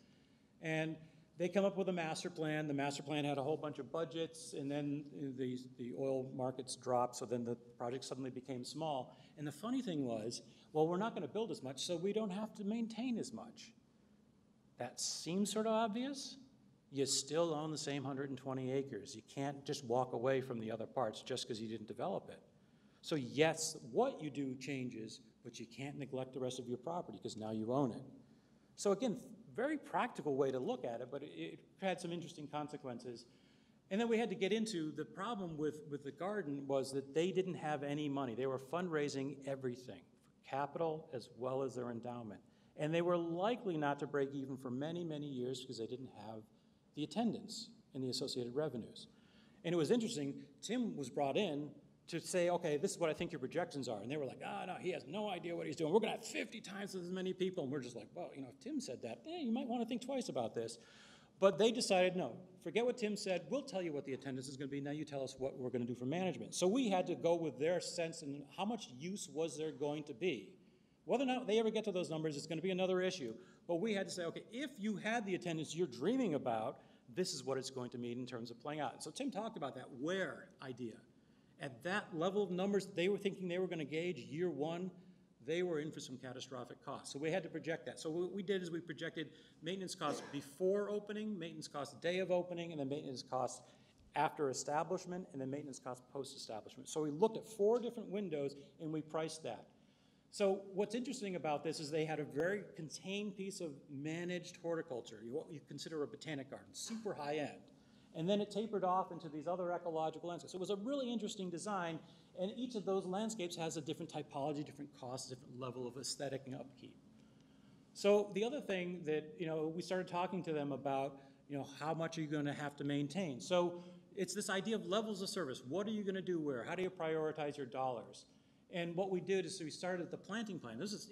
And they come up with a master plan. The master plan had a whole bunch of budgets, and then the oil markets dropped, so then the project suddenly became small. And the funny thing was, well, we're not going to build as much, so we don't have to maintain as much. That seems sort of obvious. You still own the same 120 acres. You can't just walk away from the other parts just because you didn't develop it. So yes, what you do changes, but you can't neglect the rest of your property because now you own it. So again, very practical way to look at it, but it had some interesting consequences. And then we had to get into the problem with the garden was that they didn't have any money. They were fundraising everything, for capital as well as their endowment. And they were likely not to break even for many, many years because they didn't have the attendance and the associated revenues. And it was interesting, Tim was brought in to say, okay, this is what I think your projections are. And they were like, no, he has no idea what he's doing. We're gonna have 50 times as many people. And we're just like, well, you know, if Tim said that, you might wanna think twice about this. But they decided, no, forget what Tim said. We'll tell you what the attendance is gonna be. Now you tell us what we're gonna do for management. So we had to go with their sense and how much use was there going to be. Whether or not they ever get to those numbers is going to be another issue. But we had to say, okay, if you had the attendance you're dreaming about, this is what it's going to mean in terms of playing out. So Tim talked about that where idea. At that level of numbers, they were thinking they were going to gauge year one, they were in for some catastrophic costs. So we had to project that. So what we did is we projected maintenance costs before opening, maintenance costs day of opening, and then maintenance costs after establishment, and then maintenance costs post-establishment. So we looked at 4 different windows, and we priced that. So what's interesting about this is they had a very contained piece of managed horticulture, what you consider a botanic garden, super high end. And then it tapered off into these other ecological landscapes. So it was a really interesting design, and each of those landscapes has a different typology, different cost, different level of aesthetic and upkeep. So the other thing that, we started talking to them about, how much are you going to have to maintain? So it's this idea of levels of service. What are you going to do where? How do you prioritize your dollars? And what we did is we started the planting plan. This is,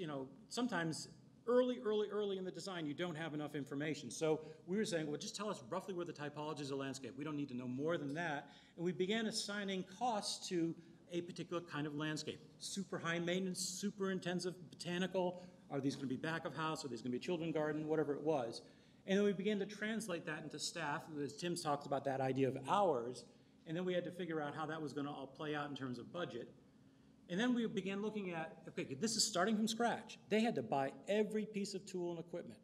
sometimes early in the design, you don't have enough information. So we were saying, well, just tell us roughly where the typology is of the landscape. We don't need to know more than that. And we began assigning costs to a particular kind of landscape. Super high maintenance, super intensive, botanical. Are these going to be back of house? Are these going to be a children's garden? Whatever it was. And then we began to translate that into staff. As Tim's talked about that idea of hours. And then we had to figure out how that was going to all play out in terms of budget. And then we began looking at, okay, this is starting from scratch. They had to buy every piece of tool and equipment.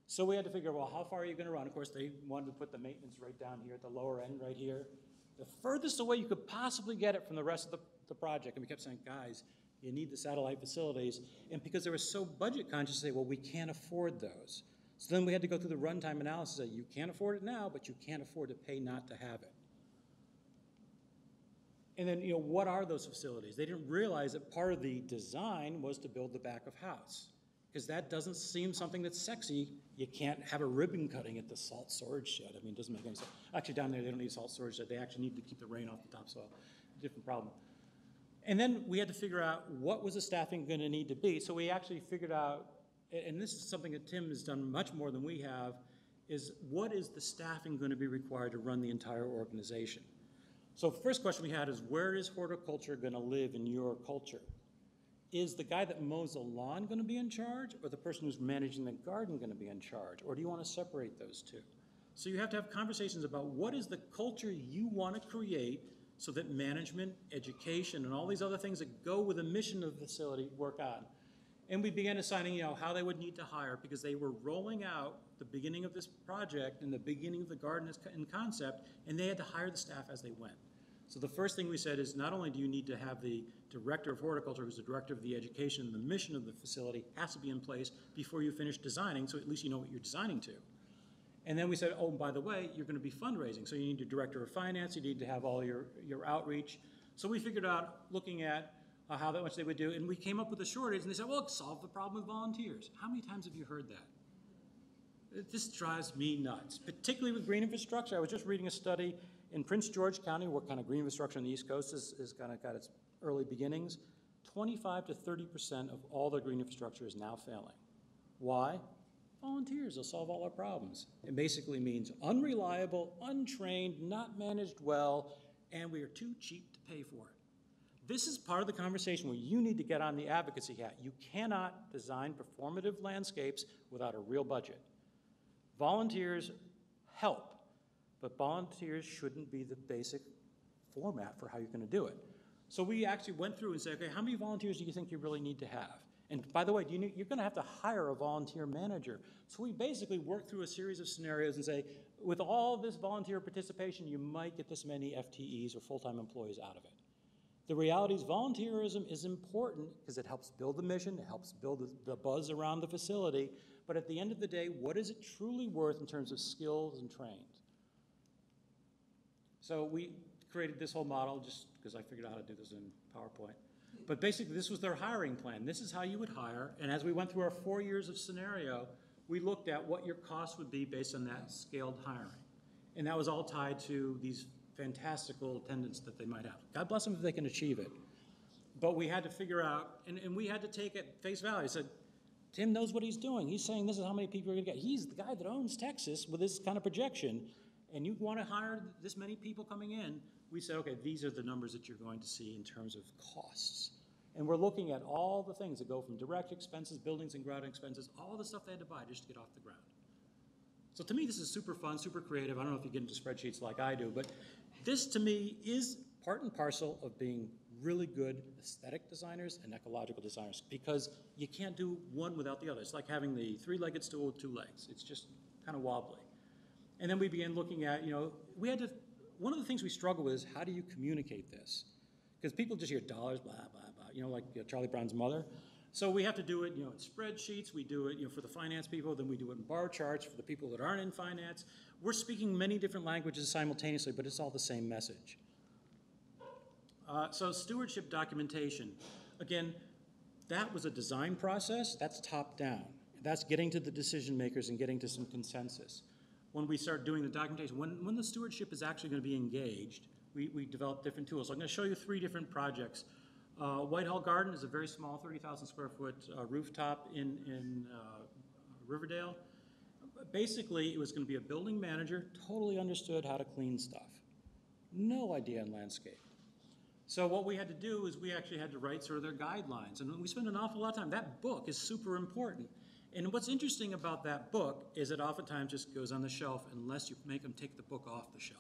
So we had to figure, well, how far are you going to run? Of course, they wanted to put the maintenance right down here at the lower end right here. The furthest away you could possibly get it from the rest of the project. And we kept saying, guys, you need the satellite facilities. And because they were so budget conscious, they say, well, we can't afford those. So then we had to go through the runtime analysis. That you can't afford it now, but you can't afford to pay not to have it. And then, what are those facilities? They didn't realize that part of the design was to build the back of house. because that doesn't seem something that's sexy. You can't have a ribbon cutting at the salt storage shed. I mean, it doesn't make any sense. Actually, down there, they don't need salt storage shed. They actually need to keep the rain off the topsoil. Different problem. And then we had to figure out what was the staffing going to need to be. So we actually figured out, and this is something that Tim has done much more than we have, is what is the staffing going to be required to run the entire organization? So first question we had is, where is horticulture going to live in your culture? Is the guy that mows the lawn going to be in charge, or the person who's managing the garden going to be in charge? Or do you want to separate those two? So you have to have conversations about what is the culture you want to create so that management, education, and all these other things that go with the mission of the facility work on. And we began assigning, how they would need to hire, because they were rolling out the beginning of this project and the beginning of the garden in concept, and they had to hire the staff as they went. So the first thing we said is, not only do you need to have the director of horticulture, who's the director of the education, the mission of the facility has to be in place before you finish designing, so at least you know what you're designing to. And then we said, oh, by the way, you're going to be fundraising, so you need a director of finance, you need to have all your outreach. So we figured out, looking at how much they would do, and we came up with a shortage, and they said, well, solve the problem with volunteers. How many times have you heard that? This drives me nuts, particularly with green infrastructure. I was just reading a study in Prince George County, where kind of green infrastructure on the East Coast is kind of got its early beginnings. 25 to 30% of all the green infrastructure is now failing. Why? Volunteers will solve all our problems. It basically means unreliable, untrained, not managed well, and we are too cheap to pay for it. This is part of the conversation where you need to get on the advocacy hat. You cannot design performative landscapes without a real budget. Volunteers help, but volunteers shouldn't be the basic format for how you're going to do it. So we actually went through and said, okay, how many volunteers do you think you really need to have? And by the way, you're going to have to hire a volunteer manager. So we basically worked through a series of scenarios and say, with all this volunteer participation, you might get this many FTEs or full-time employees out of it. The reality is volunteerism is important because it helps build the mission, it helps build the buzz around the facility, but at the end of the day, what is it truly worth in terms of skills and trained? So we created this whole model just because I figured out how to do this in PowerPoint. But basically, this was their hiring plan. This is how you would hire, and as we went through our 4 years of scenario, we looked at what your cost would be based on that scaled hiring. And that was all tied to these fantastical attendance that they might have. God bless them if they can achieve it. But we had to figure out, and we had to take it face value. I said, Tim knows what he's doing. He's saying this is how many people you're going to get. He's the guy that owns Texas with this kind of projection, and you want to hire this many people coming in. We said, okay, these are the numbers that you're going to see in terms of costs. And we're looking at all the things that go from direct expenses, buildings and ground expenses, all the stuff they had to buy just to get off the ground. So to me, this is super fun, super creative. I don't know if you get into spreadsheets like I do, but this to me is part and parcel of being really good aesthetic designers and ecological designers, because you can't do one without the other. It's like having the three-legged stool with two legs. It's just kind of wobbly. And then we began looking at, we had to, one of the things we struggle with is how do you communicate this? Because people just hear dollars, blah, blah, blah, like Charlie Brown's mother. So we have to do it, in spreadsheets. We do it, for the finance people. Then we do it in bar charts for the people that aren't in finance. We're speaking many different languages simultaneously, but it's all the same message. So stewardship documentation. Again, that was a design process. That's top down. That's getting to the decision makers and getting to some consensus. When we start doing the documentation, when the stewardship is actually going to be engaged, we develop different tools. So I'm going to show you 3 different projects. Whitehall Garden is a very small 30,000 square foot rooftop in Riverdale. Basically, it was going to be a building manager, totally understood how to clean stuff. No idea in landscape. So what we had to do is we actually had to write sort of their guidelines, and we spent an awful lot of time. That book is super important. And what's interesting about that book is it oftentimes just goes on the shelf unless you make them take the book off the shelf.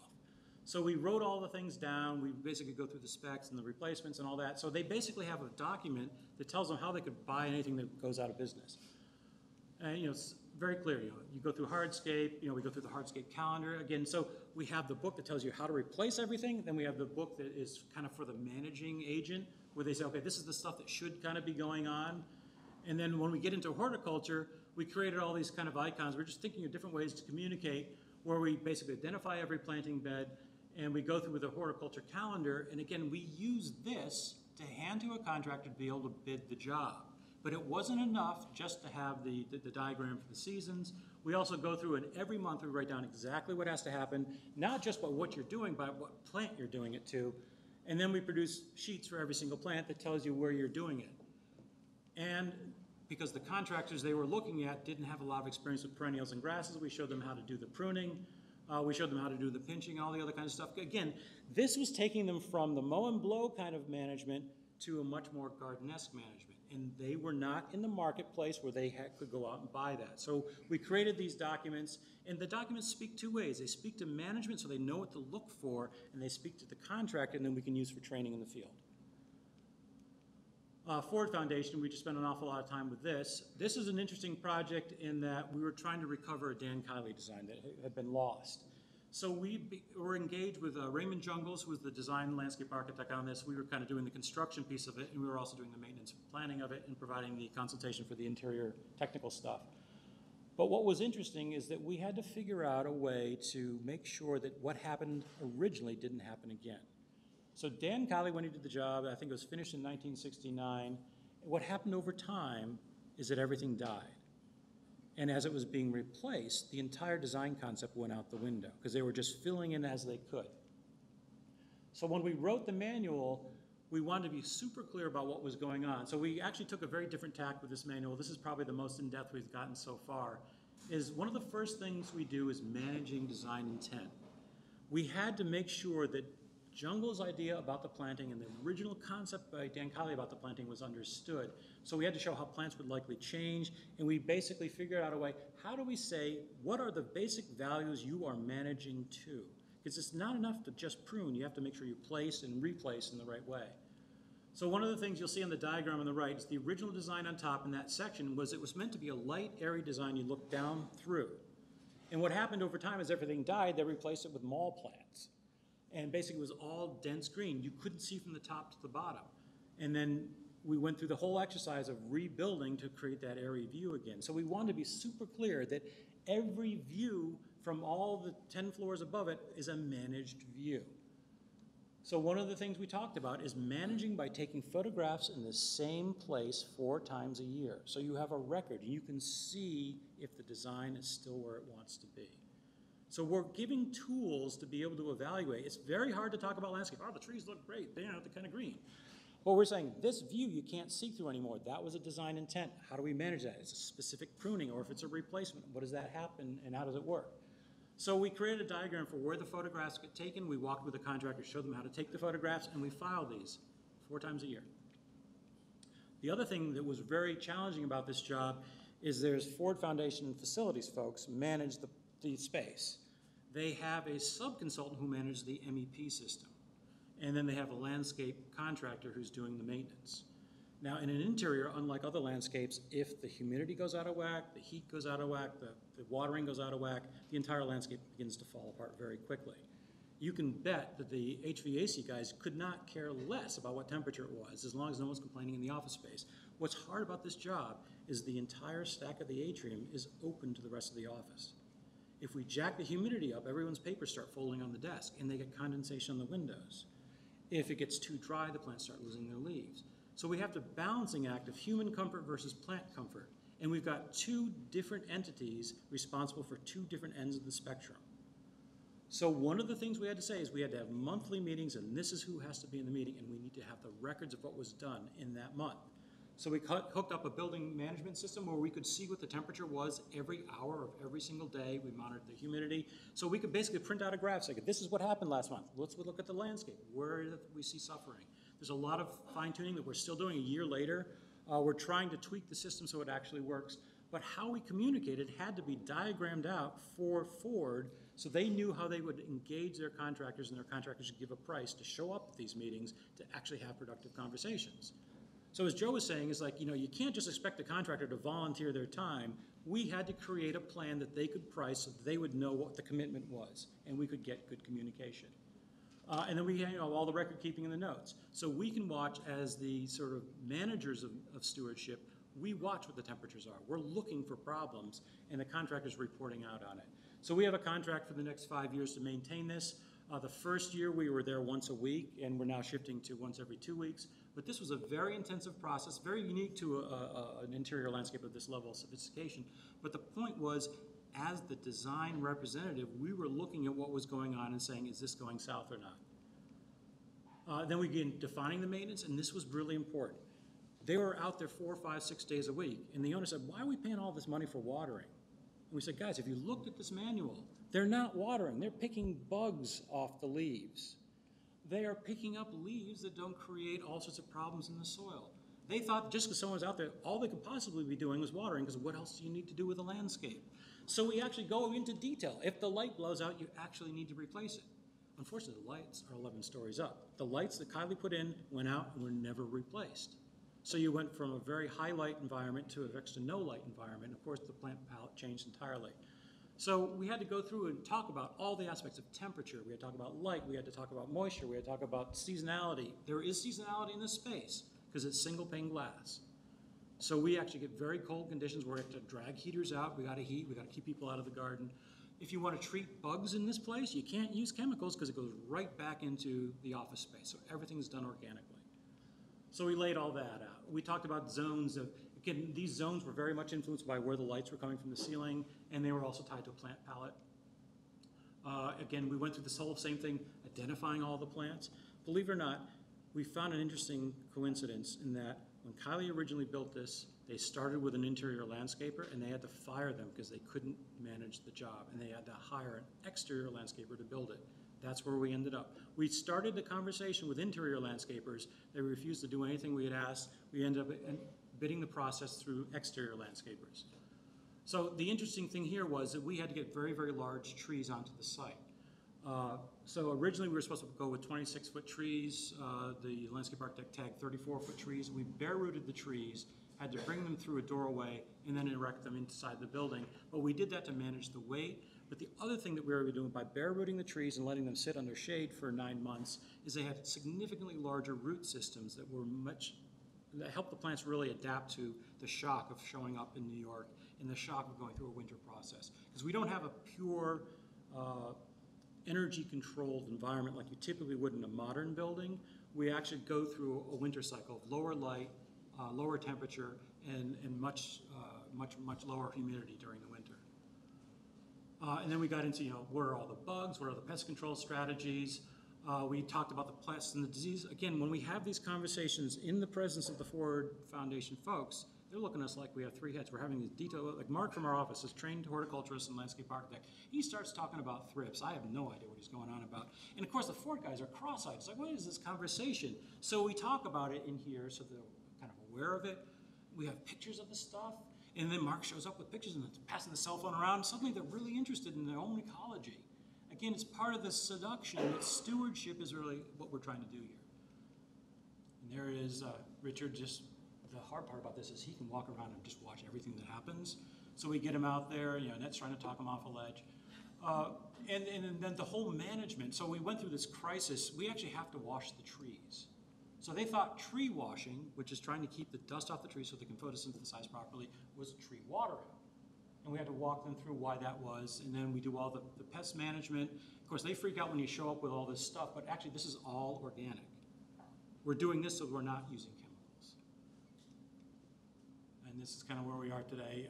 So we wrote all the things down. We basically go through the specs and the replacements and all that. So they basically have a document that tells them how they could buy anything that goes out of business. And it's very clear. You go through hardscape. We go through the hardscape calendar again. So we have the book that tells you how to replace everything. Then we have the book that is kind of for the managing agent, where they say, okay, this is the stuff that should kind of be going on. And then when we get into horticulture, we created all these kind of icons. We're just thinking of different ways to communicate, where we basically identify every planting bed, and we go through the horticulture calendar. And again, we use this to hand to a contractor to be able to bid the job. But it wasn't enough just to have the diagram for the seasons. We also go through, and every month we write down exactly what has to happen, not just by what you're doing, but what plant you're doing it to. And then we produce sheets for every single plant that tells you where you're doing it. And because the contractors they were looking at didn't have a lot of experience with perennials and grasses, we showed them how to do the pruning. We showed them how to do the pinching, all the other kinds of stuff. Again, this was taking them from the mow and blow kind of management to a much more garden-esque management. And they were not in the marketplace where they could go out and buy that. So we created these documents, and the documents speak two ways. They speak to management so they know what to look for, and they speak to the contractor, and then we can use for training in the field. Ford Foundation, we just spent an awful lot of time with this. This is an interesting project in that we were trying to recover a Dan Kiley design that had been lost. So we were engaged with Raymond Jungles, who was the design landscape architect on this. We were kind of doing the construction piece of it, and we were also doing the maintenance and planning of it and providing the consultation for the interior technical stuff. But what was interesting is that we had to figure out a way to make sure that what happened originally didn't happen again. So Dan Kiley, when he did the job, I think it was finished in 1969. What happened over time is that everything died. And as it was being replaced, the entire design concept went out the window because they were just filling in as they could. So when we wrote the manual, we wanted to be super clear about what was going on. So we actually took a very different tack with this manual. This is probably the most in-depth we've gotten so far. Is one of the first things we do is managing design intent. We had to make sure that Jungle's idea about the planting and the original concept by Dan Kiley about the planting was understood. So we had to show how plants would likely change, and we basically figured out a way, how do we say, what are the basic values you are managing to? Because it's not enough to just prune, you have to make sure you place and replace in the right way. So one of the things you'll see on the diagram on the right is the original design on top in that section was it was meant to be a light, airy design you look down through. And what happened over time is everything died, they replaced it with mall plants. And basically it was all dense green. You couldn't see from the top to the bottom. And then we went through the whole exercise of rebuilding to create that airy view again. So we wanted to be super clear that every view from all the 10 floors above it is a managed view. So one of the things we talked about is managing by taking photographs in the same place 4 times a year. So you have a record and you can see if the design is still where it wants to be. So we're giving tools to be able to evaluate. It's very hard to talk about landscape. Oh, the trees look great. They're kind of green. Well, we're saying this view you can't see through anymore. That was a design intent. How do we manage that? It's a specific pruning, or if it's a replacement, what does that happen and how does it work? So we created a diagram for where the photographs get taken. We walked with the contractor, showed them how to take the photographs, and we file these 4 times a year. The other thing that was very challenging about this job is there's Ford Foundation facilities folks manage the space. They have a sub-consultant who manages the MEP system. And then they have a landscape contractor who's doing the maintenance. Now, in an interior, unlike other landscapes, if the humidity goes out of whack, the heat goes out of whack, the watering goes out of whack, the entire landscape begins to fall apart very quickly. You can bet that the HVAC guys could not care less about what temperature it was, as long as no one's complaining in the office space. What's hard about this job is the entire stack of the atrium is open to the rest of the office. If we jack the humidity up, everyone's papers start folding on the desk, and they get condensation on the windows. If it gets too dry, the plants start losing their leaves. So we have to balancing act of human comfort versus plant comfort. And we've got 2 different entities responsible for 2 different ends of the spectrum. So one of the things we had to say is we had to have monthly meetings, and this is who has to be in the meeting, and we need to have the records of what was done in that month. So we hooked up a building management system where we could see what the temperature was every hour of every single day. We monitored the humidity. So we could basically print out a graph saying, this is what happened last month. Let's look at the landscape. Where did we see suffering? There's a lot of fine-tuning that we're still doing a year later. We're trying to tweak the system so it actually works. But how we communicated had to be diagrammed out for Ford so they knew how they would engage their contractors, and their contractors would give a price to show up at these meetings to actually have productive conversations. So as Joe was saying, is like, you can't just expect a contractor to volunteer their time. We had to create a plan that they could price so that they would know what the commitment was, and we could get good communication. And then we had all the record keeping in the notes. So we can watch as the sort of managers of stewardship, we watch what the temperatures are. We're looking for problems, and the contractor's reporting out on it. So we have a contract for the next 5 years to maintain this. The first year we were there once a week, and we're now shifting to once every 2 weeks. But this was a very intensive process, very unique to an interior landscape of this level of sophistication. But the point was, as the design representative, we were looking at what was going on and saying, is this going south or not? Then we began defining the maintenance, and this was really important. They were out there 4, 5, 6 days a week, and the owner said, why are we paying all this money for watering? And we said, guys, if you looked at this manual, they're not watering, they're picking bugs off the leaves. They are picking up leaves that don't create all sorts of problems in the soil. They thought just because someone's out there, all they could possibly be doing was watering, because what else do you need to do with a landscape? So we actually go into detail. If the light blows out, you actually need to replace it. Unfortunately, the lights are 11 stories up. The lights that Kylie put in went out and were never replaced. So you went from a very high light environment to a next to no light environment. Of course, the plant palette changed entirely. So we had to go through and talk about all the aspects of temperature. We had to talk about light. We had to talk about moisture. We had to talk about seasonality. There is seasonality in this space because it's single pane glass. So we actually get very cold conditions where we have to drag heaters out. We got to heat. We got to keep people out of the garden. If you want to treat bugs in this place, you can't use chemicals because it goes right back into the office space. So everything's done organically. So we laid all that out. We talked about zones of, again, these zones were very much influenced by where the lights were coming from the ceiling, and they were also tied to a plant palette. Again, we went through this whole same thing, identifying all the plants. Believe it or not, we found an interesting coincidence in that when Kylie originally built this, they started with an interior landscaper, and they had to fire them because they couldn't manage the job, and they had to hire an exterior landscaper to build it. That's where we ended up. We started the conversation with interior landscapers. They refused to do anything we had asked. We ended up bidding the process through exterior landscapers. So the interesting thing here was that we had to get very, very large trees onto the site. So originally we were supposed to go with 26-foot trees. The landscape architect tagged 34-foot trees. We bare rooted the trees, had to bring them through a doorway and then erect them inside the building. But we did that to manage the weight. But the other thing that we were doing by bare rooting the trees and letting them sit under shade for 9 months is they had significantly larger root systems that were that helped the plants really adapt to the shock of showing up in New York and the shock of going through a winter process. Because we don't have a pure energy-controlled environment like you typically would in a modern building. We actually go through a winter cycle of lower light, lower temperature, and much lower humidity during the winter. And then we got into, what are all the bugs, what are the pest control strategies? We talked about the pests and the disease. Again, when we have these conversations in the presence of the Ford Foundation folks, they're looking at us like we have 3 heads. We're having these detailed, like Mark from our office is trained horticulturist and landscape architect. He starts talking about thrips. I have no idea what he's going on about. And of course, the Ford guys are cross-eyed. It's like, what is this conversation? So we talk about it in here so they're kind of aware of it. We have pictures of the stuff. And then Mark shows up with pictures and passing the cell phone around. Suddenly they're really interested in their own ecology. Again, it's part of the seduction that stewardship is really what we're trying to do here. And there is Richard. Just the hard part about this is he can walk around and just watch everything that happens. So we get him out there, Ned's trying to talk him off a ledge. And then the whole management. So we went through this crisis. We actually have to wash the trees. So they thought tree washing, which is trying to keep the dust off the tree so they can photosynthesize properly, was tree watering. And we had to walk them through why that was, and then we do all the pest management. Of course, they freak out when you show up with all this stuff, but actually this is all organic. We're doing this so we're not using chemicals. And this is kind of where we are today.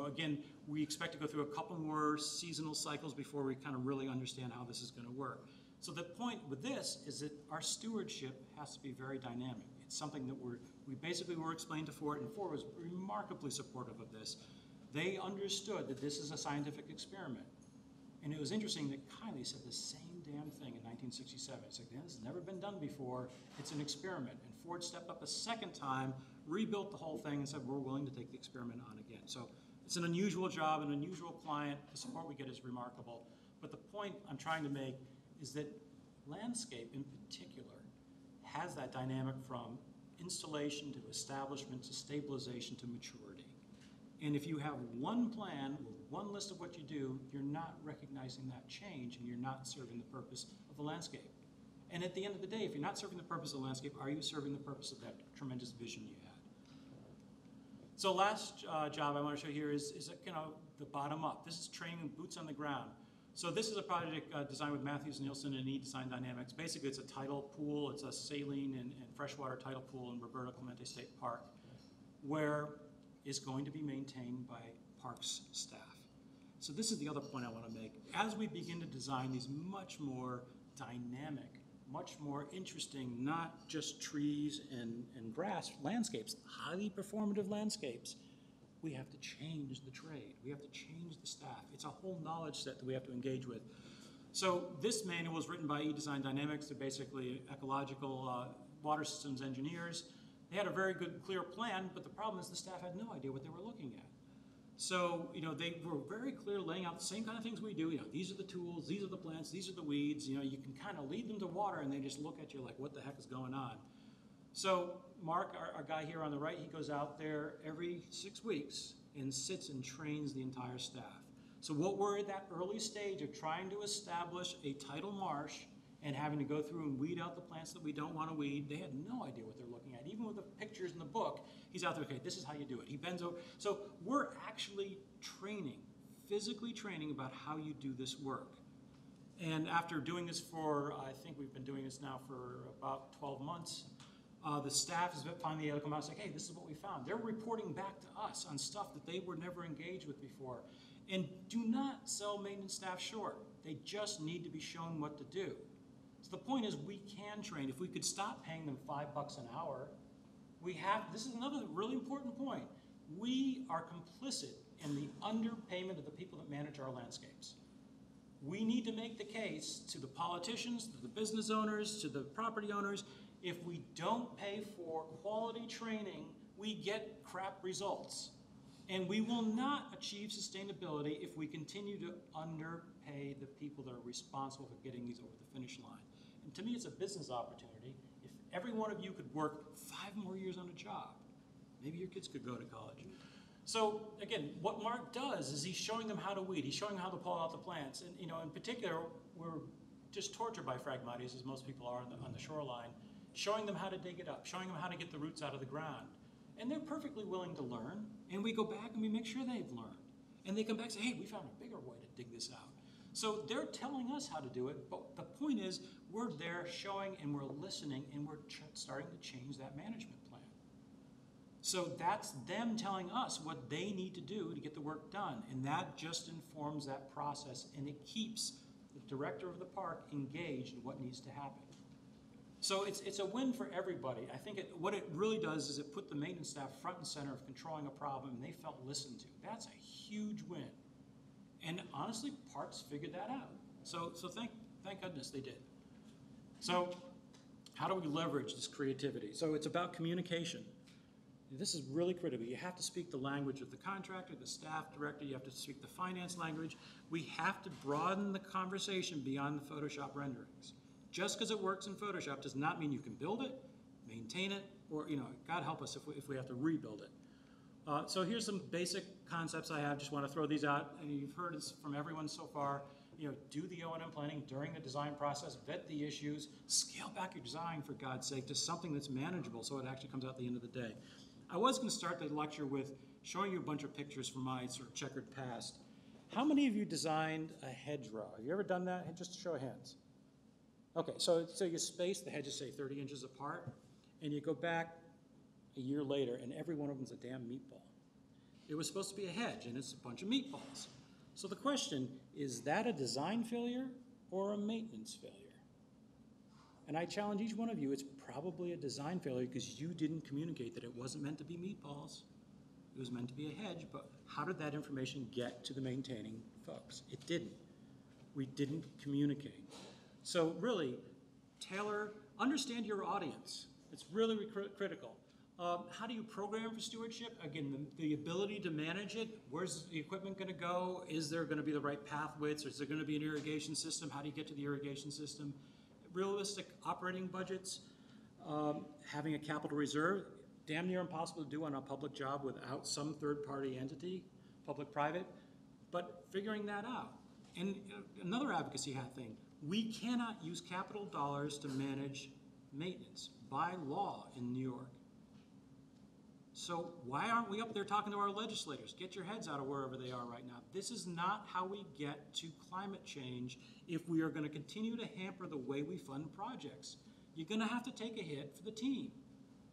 Again, we expect to go through a couple more seasonal cycles before we kind of really understand how this is going to work. So the point with this is that our stewardship has to be very dynamic. It's something that we basically were explained to Ford, and Ford was remarkably supportive of this. They understood that this is a scientific experiment. And it was interesting that Kylie said the same damn thing in 1967. It's like, this has never been done before. It's an experiment. And Ford stepped up a second time, rebuilt the whole thing, and said, we're willing to take the experiment on again. So it's an unusual job, an unusual client. The support we get is remarkable. But the point I'm trying to make is that landscape in particular has that dynamic from installation to establishment to stabilization to maturity. And if you have one plan with one list of what you do, you're not recognizing that change and you're not serving the purpose of the landscape. And at the end of the day, if you're not serving the purpose of the landscape, are you serving the purpose of that tremendous vision you had? So last job I want to show here is the bottom up. This is training boots on the ground. So this is a project designed with Matthews Nielsen and E-Design Dynamics. Basically, it's a tidal pool. It's a saline and freshwater tidal pool in Roberto Clemente State Park, where it's going to be maintained by Parks staff. So this is the other point I want to make. As we begin to design these much more dynamic, much more interesting, not just trees and grass landscapes, highly performative landscapes, we have to change the trade. We have to change the staff. It's a whole knowledge set that we have to engage with. So this manual was written by E-Design Dynamics. They're basically ecological water systems engineers. They had a very good, clear plan, but the problem is the staff had no idea what they were looking at. So, they were very clear, laying out the same kind of things we do. These are the tools, these are the plants, these are the weeds. You can kind of lead them to water, and they just look at you like, what the heck is going on? So Mark, our guy here on the right, he goes out there every 6 weeks and sits and trains the entire staff. So what we're at that early stage of trying to establish a tidal marsh and having to go through and weed out the plants that we don't want to weed, they had no idea what they're looking at. Even with the pictures in the book, he's out there, okay, this is how you do it. He bends over. So we're actually training, physically training about how you do this work. And after doing this for, I think we've been doing this now for about 12 months, the staff is finally able to come out and say, hey, this is what we found. They're reporting back to us on stuff that they were never engaged with before. And do not sell maintenance staff short. They just need to be shown what to do. So the point is we can train. If we could stop paying them $5 an hour, this is another really important point. We are complicit in the underpayment of the people that manage our landscapes. We need to make the case to the politicians, to the business owners, to the property owners. If we don't pay for quality training, we get crap results. And we will not achieve sustainability if we continue to underpay the people that are responsible for getting these over the finish line. And to me, it's a business opportunity. If every one of you could work 5 more years on a job, maybe your kids could go to college. So again, what Mark does is he's showing them how to weed. He's showing them how to pull out the plants. And in particular, we're just tortured by Phragmites, as most people are on the shoreline, showing them how to dig it up, showing them how to get the roots out of the ground. And they're perfectly willing to learn. And we go back and we make sure they've learned. And they come back and say, hey, we found a bigger way to dig this out. So they're telling us how to do it, but the point is we're there showing and we're listening and we're starting to change that management plan. So that's them telling us what they need to do to get the work done. And that just informs that process and it keeps the director of the park engaged in what needs to happen. So it's a win for everybody. I think what it really does is it put the maintenance staff front and center of controlling a problem, and they felt listened to. That's a huge win. And honestly, parks figured that out. So thank goodness they did. So how do we leverage this creativity? So it's about communication. This is really critical. You have to speak the language of the contractor, the staff director. You have to speak the finance language. We have to broaden the conversation beyond the Photoshop renderings. Just because it works in Photoshop does not mean you can build it, maintain it, or, God help us if we have to rebuild it. So here's some basic concepts I have. Just want to throw these out. And you've heard this from everyone so far. Do the O&M planning during the design process, vet the issues, scale back your design, for God's sake, to something that's manageable so it actually comes out at the end of the day. I was going to start the lecture with showing you a bunch of pictures from my sort of checkered past. How many of you designed a hedgerow? Have you ever done that? Just show of hands. Okay, so you space the hedges, say 30 inches apart, and you go back a year later, and every one of them's a damn meatball. It was supposed to be a hedge, and it's a bunch of meatballs. So the question, is that a design failure or a maintenance failure? And I challenge each one of you, it's probably a design failure because you didn't communicate that it wasn't meant to be meatballs. It was meant to be a hedge, but how did that information get to the maintaining folks? It didn't. We didn't communicate. So really, understand your audience. It's really critical. How do you program for stewardship? Again, the ability to manage it. Where's the equipment going to go? Is there going to be the right path widths? Is there going to be an irrigation system? How do you get to the irrigation system? Realistic operating budgets. Having a capital reserve. Damn near impossible to do on a public job without some third-party entity, public-private. But figuring that out. And another advocacy thing. We cannot use capital dollars to manage maintenance by law in New York. So why aren't we up there talking to our legislators? Get your heads out of wherever they are right now. This is not how we get to climate change if we are going to continue to hamper the way we fund projects. You're going to have to take a hit for the team.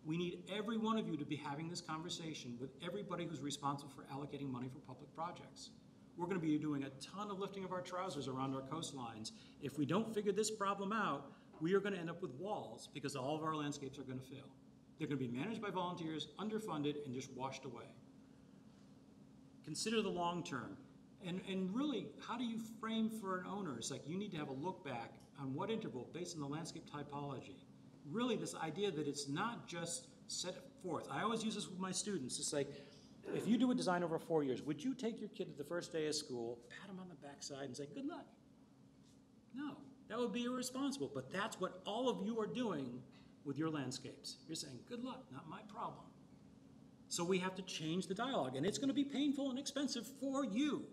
We need every one of you to be having this conversation with everybody who's responsible for allocating money for public projects. We're going to be doing a ton of lifting of our trousers around our coastlines. If we don't figure this problem out, we are going to end up with walls because all of our landscapes are going to fail. They're going to be managed by volunteers, underfunded, and just washed away. Consider the long term. And really, how do you frame for an owner? It's like you need to have a look back on what interval based on the landscape typology. Really, this idea that it's not just set forth. I always use this with my students. It's like, if you do a design over 4 years, would you take your kid to the first day of school, pat him on the backside, and say, good luck? No, that would be irresponsible. But that's what all of you are doing with your landscapes. You're saying, good luck, not my problem. So we have to change the dialogue, and it's going to be painful and expensive for you.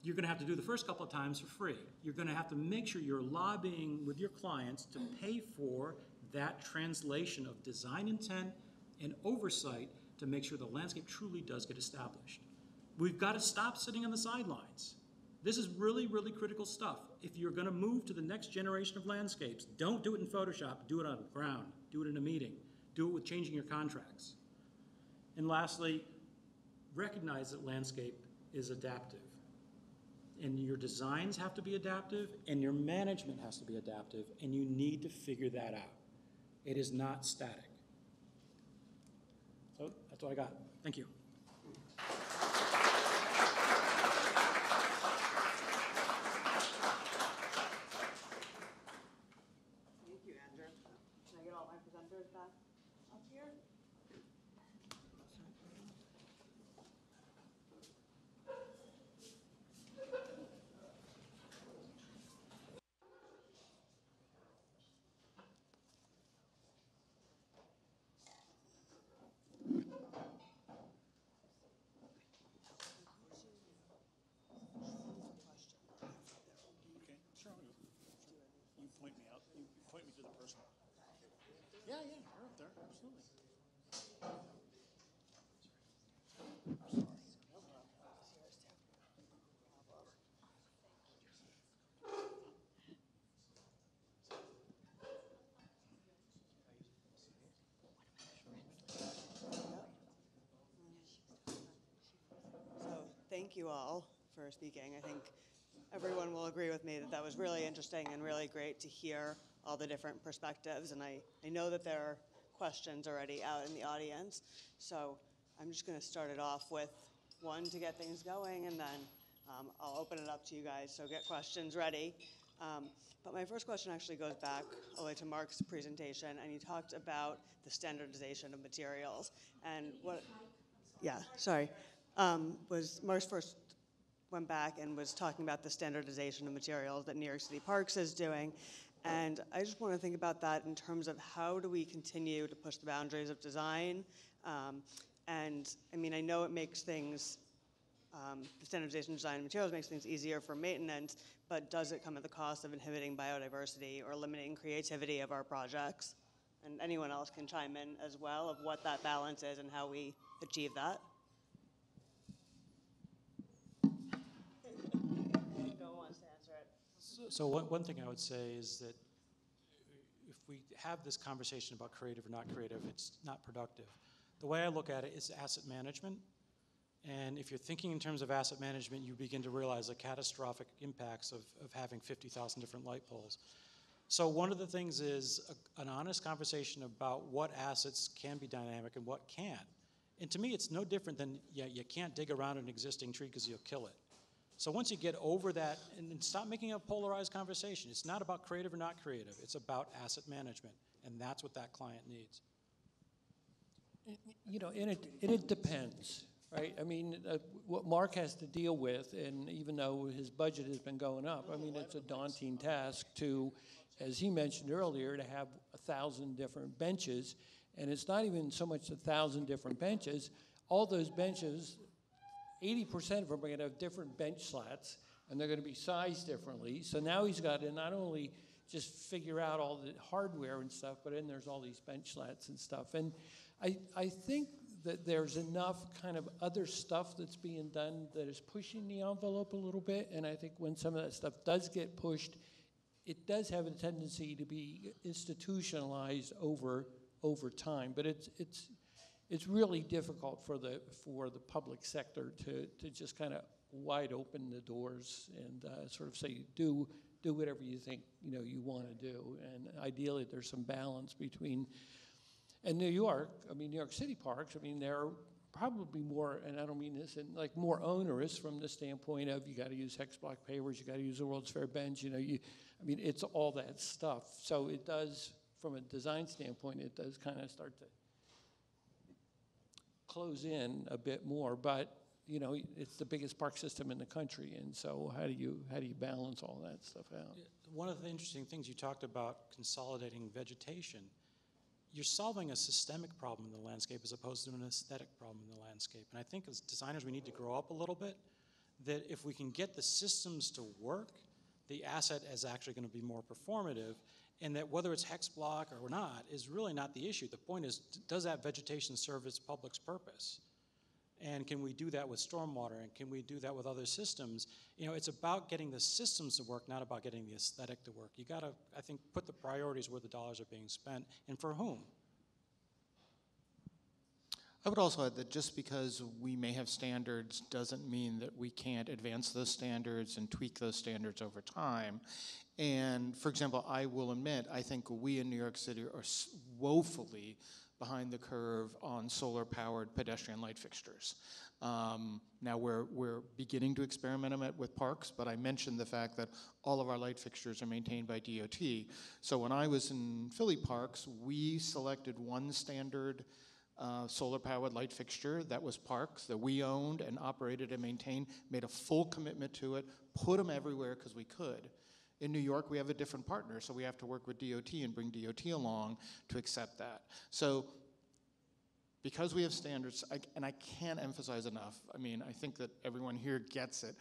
You're going to have to do the first couple of times for free. You're going to have to make sure you're lobbying with your clients to pay for that translation of design intent and oversight to make sure the landscape truly does get established. We've got to stop sitting on the sidelines. This is really, really critical stuff. If you're going to move to the next generation of landscapes, don't do it in Photoshop, do it on the ground, do it in a meeting, do it with changing your contracts. And lastly, recognize that landscape is adaptive. And your designs have to be adaptive, and your management has to be adaptive, and you need to figure that out. It is not static. So that's what I got. Thank you. Thank you, Andrew. Can I get all my presenters back up here? Okay, sure. You point me out. You point me to the person. Yeah, you're up there. Absolutely. So thank you all for speaking. I think everyone will agree with me that that was really interesting and really great to hear all the different perspectives. And I know that there are questions already out in the audience. So I'm just going to start it off with one to get things going, and then I'll open it up to you guys, so get questions ready. But my first question actually goes back all the way to Mark's presentation, and he talked about the standardization of materials. And what, yeah, sorry, was Mark's first went back and was talking about the standardization of materials that New York City Parks is doing. And I just want to think about that in terms of how do we continue to push the boundaries of design. And I mean, I know it makes things, the standardization of design and materials makes things easier for maintenance, but does it come at the cost of inhibiting biodiversity or limiting creativity of our projects? And anyone else can chime in as well of what that balance is and how we achieve that. So one thing I would say is that if we have this conversation about creative or not creative, it's not productive. The way I look at it is asset management. And if you're thinking in terms of asset management, you begin to realize the catastrophic impacts of having 50,000 different light poles. So one of the things is an honest conversation about what assets can be dynamic and what can't. And to me, it's no different than, yeah, you can't dig around an existing tree because you'll kill it. So once you get over that, and stop making a polarized conversation. It's not about creative or not creative. It's about asset management, and that's what that client needs. You know, and it depends, right? I mean, what Mark has to deal with, and even though his budget has been going up, I mean, it's a daunting task to, as he mentioned earlier, to have 1,000 different benches, and it's not even so much 1,000 different benches. All those benches, 80% of them are going to have different bench slats, and they're going to be sized differently. So now he's got to not only just figure out all the hardware and stuff, but then there's all these bench slats and stuff. And I think that there's enough kind of other stuff that's being done that is pushing the envelope a little bit, and I think when some of that stuff does get pushed, it does have a tendency to be institutionalized over time. But it's really difficult for the public sector to just kind of wide open the doors and sort of say do whatever you think you want to do. And ideally, there's some balance between. And New York City parks, they're probably more, and I don't mean this, in like more onerous from the standpoint of you got to use hex block pavers, you got to use the World's Fair bench, it's all that stuff. So it does, from a design standpoint, it does kind of start to close in a bit more, but it's the biggest park system in the country, and so how do you balance all that stuff out? One of the interesting things you talked about, consolidating vegetation. You're solving a systemic problem in the landscape as opposed to an aesthetic problem in the landscape. And I think as designers, we need to grow up a little bit, that if we can get the systems to work, the asset is actually going to be more performative, and that whether it's hex block or not is really not the issue. The point is, does that vegetation serve its public's purpose? And can we do that with stormwater, and can we do that with other systems? It's about getting the systems to work, not about getting the aesthetic to work. You got to, I think, put the priorities where the dollars are being spent, and for whom. I would also add that just because we may have standards doesn't mean that we can't advance those standards and tweak those standards over time. And for example, I will admit, I think we in New York City are woefully behind the curve on solar-powered pedestrian light fixtures. Now we're beginning to experiment with parks, but I mentioned the fact that all of our light fixtures are maintained by DOT. So when I was in Philly parks, we selected one standard solar-powered light fixture that was parks that we owned and operated and maintained, made a full commitment to it, put them everywhere because we could. In New York, we have a different partner, so we have to work with DOT and bring DOT along to accept that. So because we have standards, and I can't emphasize enough, I think that everyone here gets it,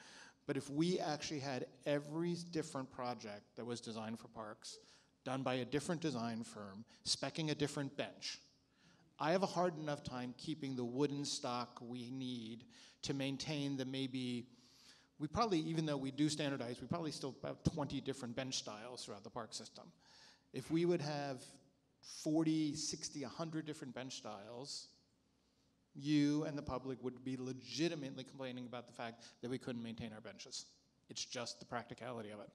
but if we actually had every different project that was designed for parks, done by a different design firm, speccing a different bench, I have a hard enough time keeping the wooden stock we need to maintain the maybe. We probably, even though we do standardize, we probably still have about 20 different bench styles throughout the park system. If we would have 40, 60, 100 different bench styles, you and the public would be legitimately complaining about the fact that we couldn't maintain our benches. It's just the practicality of it.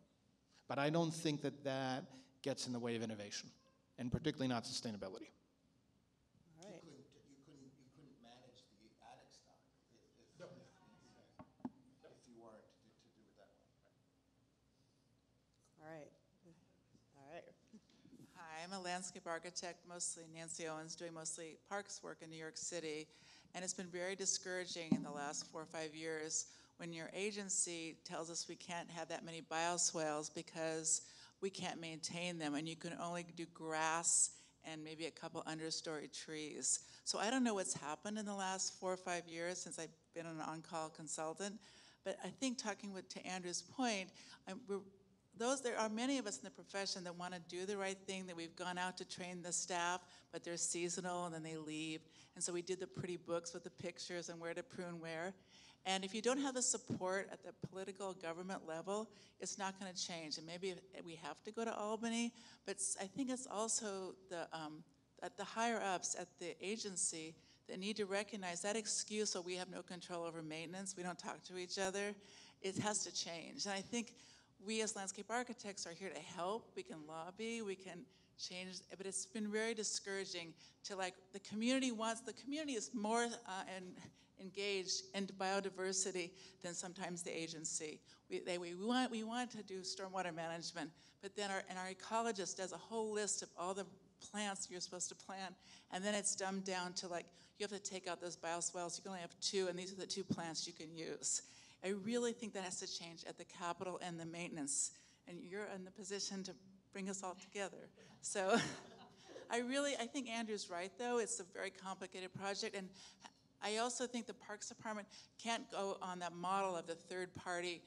But I don't think that that gets in the way of innovation, and particularly not sustainability. All right. You couldn't manage the attic stock if you weren't to do it that way. All right. All right. Hi, I'm a landscape architect, mostly Nancy Owens, doing mostly parks work in New York City. And it's been very discouraging in the last 4 or 5 years when your agency tells us we can't have that many bioswales because we can't maintain them, and you can only do grass and maybe a couple understory trees. So I don't know what's happened in the last 4 or 5 years since I've been an on-call consultant, but I think talking to Andrew's point, there are many of us in the profession that want to do the right thing, that we've gone out to train the staff, but they're seasonal and then they leave. And so we did the pretty books with the pictures and where to prune where. And if you don't have the support at the political government level, it's not going to change. And maybe we have to go to Albany, but I think it's also at the higher ups at the agency that need to recognize that excuse, so we have no control over maintenance, we don't talk to each other, it has to change. And I think we as landscape architects are here to help. We can lobby, we can change, but it's been very discouraging to the community is more engaged in biodiversity than sometimes the agency. We want to do stormwater management, but then our ecologist does a whole list of all the plants you're supposed to plant, and then it's dumbed down to you have to take out those bioswales, you can only have 2, and these are the 2 plants you can use. I really think that has to change at the capital and the maintenance, and you're in the position to bring us all together. So I think Andrew's right, though. It's a very complicated project, and I also think the Parks Department can't go on that model of the third party,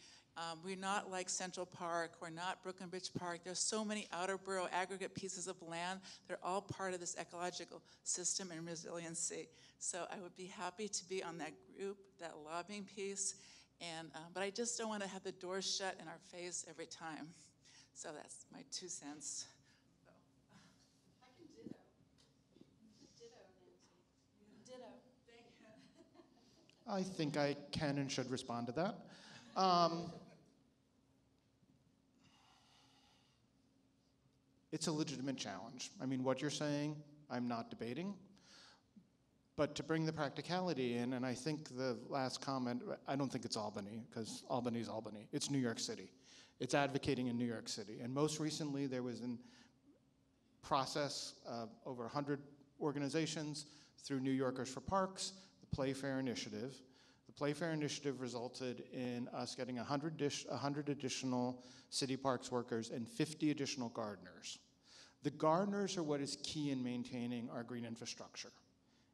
We're not like Central Park, we're not Brooklyn Bridge Park. There's so many outer borough aggregate pieces of land. They're all part of this ecological system and resiliency. So I would be happy to be on that group, that lobbying piece. And, but I just don't want to have the doors shut in our face every time. So that's my 2 cents. I can ditto. Ditto, Nancy. Ditto. Thank you. I think I can and should respond to that. It's a legitimate challenge. I mean, what you're saying, I'm not debating. But to bring the practicality in, and I think the last comment, I don't think it's Albany, because Albany's Albany. It's New York City. It's advocating in New York City. And most recently, there was a process of over 100 organizations through New Yorkers for Parks, the Playfair Initiative. The Playfair Initiative resulted in us getting 100 additional city parks workers and 50 additional gardeners. The gardeners are what is key in maintaining our green infrastructure.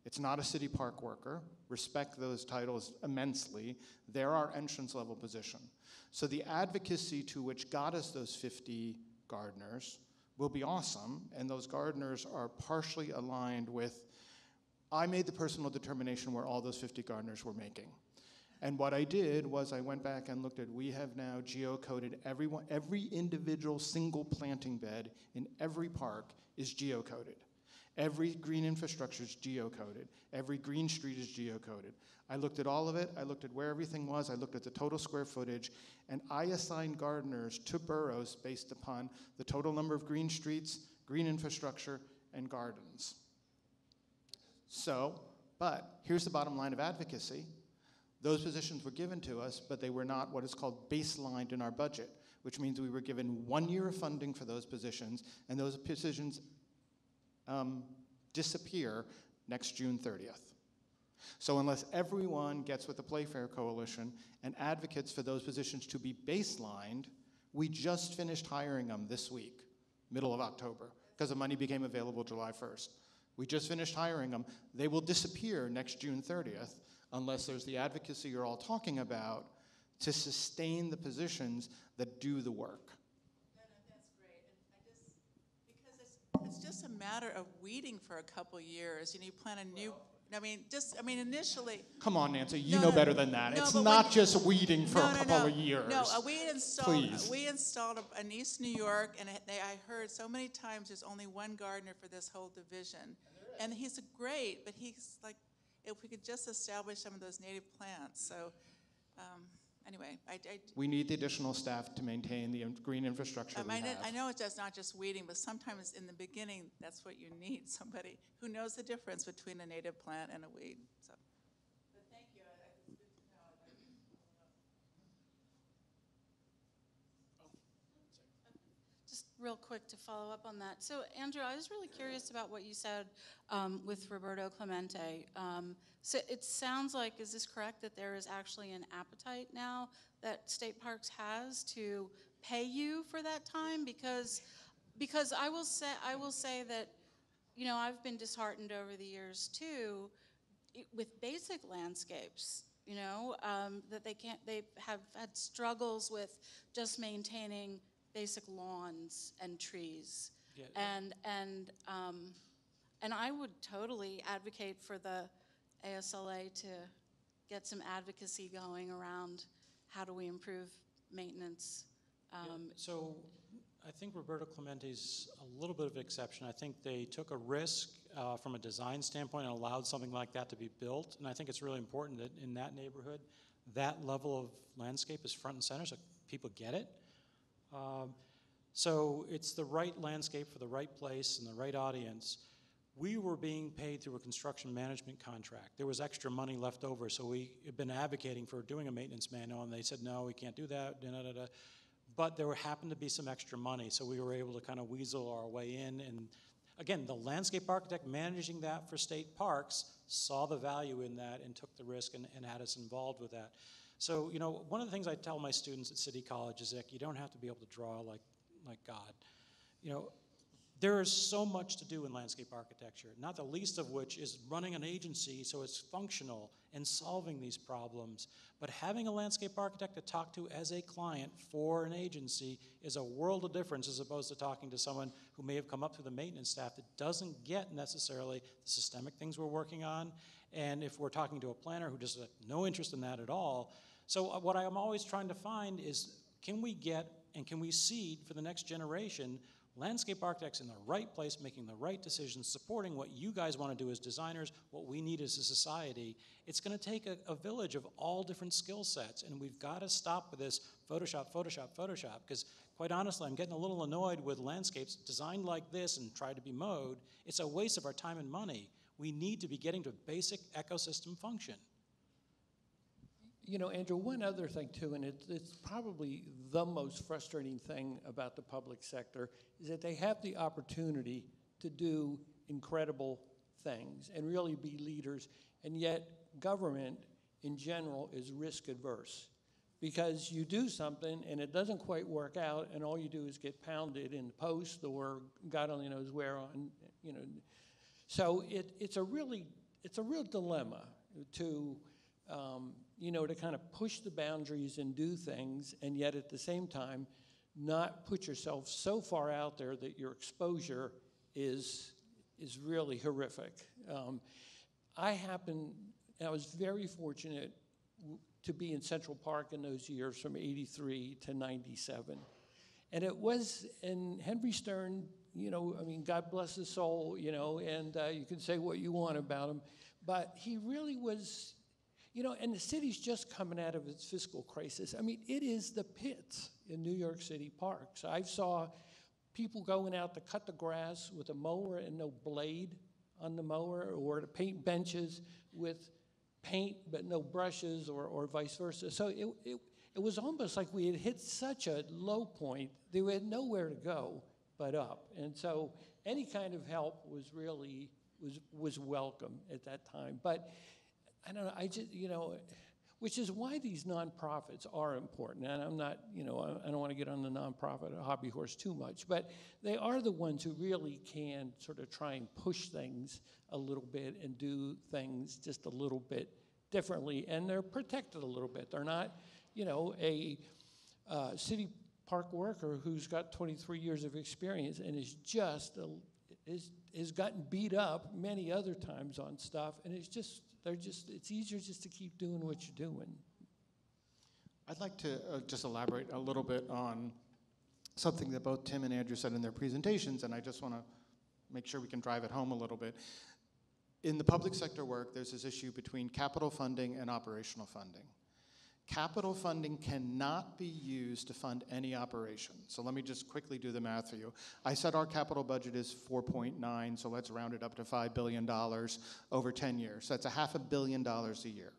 It's not a city park worker. Respect those titles immensely. They're our entrance level position. So the advocacy to which got us those 50 gardeners will be awesome, and those gardeners are partially aligned with, I made the personal determination where all those 50 gardeners were making. And what I did was I went back and looked at, we have now geocoded every individual single planting bed in every park is geocoded. Every green infrastructure is geocoded. Every green street is geocoded. I looked at all of it. I looked at where everything was. I looked at the total square footage. And I assigned gardeners to boroughs based upon the total number of green streets, green infrastructure, and gardens. So, but here's the bottom line of advocacy. Those positions were given to us, but they were not what is called baselined in our budget, which means we were given 1 year of funding for those positions, and those positions disappear next June 30th. So unless everyone gets with the Playfair Coalition and advocates for those positions to be baselined, we just finished hiring them this week, middle of October, because the money became available July 1st. We just finished hiring them. They will disappear next June 30th unless there's the advocacy you're all talking about to sustain the positions that do the work. That's great. And because it's just a matter of weeding for a couple years. You know, you plant a new, initially. Come on, Nancy, you No, know no, better than that. no, It's but not when- just weeding for a couple of years. No, we Please. installed in East New York, and I heard so many times there's only one gardener for this whole division. And he's great, but he's like, if we could just establish some of those native plants. So anyway, We need the additional staff to maintain the green infrastructure we have. I know it's just not just weeding, but sometimes in the beginning, that's what you need, somebody who knows the difference between a native plant and a weed. So, but thank you. It's good to know. Just real quick to follow up on that. So, Andrew, I was really curious about what you said with Roberto Clemente. So it sounds like, is this correct, that there is actually an appetite now that State Parks has to pay you for that time? Because I will say that, you know, I've been disheartened over the years too with basic landscapes. You know, that they have had struggles with just maintaining basic lawns and trees. Yeah. And I would totally advocate for the ASLA to get some advocacy going around how do we improve maintenance. So I think Roberto Clemente's a little bit of an exception. I think they took a risk from a design standpoint and allowed something like that to be built. And I think it's really important that in that neighborhood, that level of landscape is front and center so people get it. So it's the right landscape for the right place and the right audience. We were being paid through a construction management contract. There was extra money left over, so we had been advocating for doing a maintenance manual, and they said, no, we can't do that, da-da-da-da. But there happened to be some extra money, so we were able to kind of weasel our way in. And again, the landscape architect managing that for state parks saw the value in that and took the risk and had us involved with that. So, you know, one of the things I tell my students at City College is that you don't have to be able to draw like God. You know, There is so much to do in landscape architecture, not the least of which is running an agency so it's functional and solving these problems. But having a landscape architect to talk to as a client for an agency is a world of difference as opposed to talking to someone who may have come up through the maintenance staff that doesn't get necessarily the systemic things we're working on. And if we're talking to a planner who just has no interest in that at all. So what I'm always trying to find is, can we get and can we seed for the next generation landscape architects in the right place, making the right decisions, supporting what you guys want to do as designers, what we need as a society. It's going to take a village of all different skill sets, and we've got to stop with this Photoshop, Photoshop, Photoshop, because quite honestly, I'm getting a little annoyed with landscapes designed like this and try to be mowed. It's a waste of our time and money. We need to be getting to basic ecosystem function. You know, Andrew, one other thing too, and it's probably the most frustrating thing about the public sector, is that they have the opportunity to do incredible things and really be leaders, and yet government in general is risk adverse. Because you do something and it doesn't quite work out, and all you do is get pounded in the post or God only knows where on, you know. So it's a real dilemma to you know, to kind of push the boundaries and do things, and yet at the same time, not put yourself so far out there that your exposure is really horrific. I was very fortunate to be in Central Park in those years from '83 to '97. And it was, and Henry Stern, you know, I mean, God bless his soul, you know, and you can say what you want about him, but he really was, you know, and the city's just coming out of its fiscal crisis. I mean, it is the pits in New York City parks. I saw people going out to cut the grass with a mower and no blade on the mower, or to paint benches with paint but no brushes, or vice versa. So it was almost like we had hit such a low point that we had nowhere to go but up. And so any kind of help was really, was welcome at that time. But I don't know, I just, you know, which is why these nonprofits are important. And I'm not, you know, I don't want to get on the nonprofit hobby horse too much, but they are the ones who really can sort of try and push things a little bit and do things just a little bit differently. And they're protected a little bit. They're not, you know, a city park worker who's got 23 years of experience and is just, has gotten beat up many other times on stuff, and it's just, it's easier just to keep doing what you're doing. I'd like to just elaborate a little bit on something that both Tim and Andrew said in their presentations, and I just want to make sure we can drive it home a little bit. In the public sector work, there's this issue between capital funding and operational funding. Capital funding cannot be used to fund any operation. So let me just quickly do the math for you. I said our capital budget is 4.9, so let's round it up to $5 billion over 10 years. That's $500 million a year.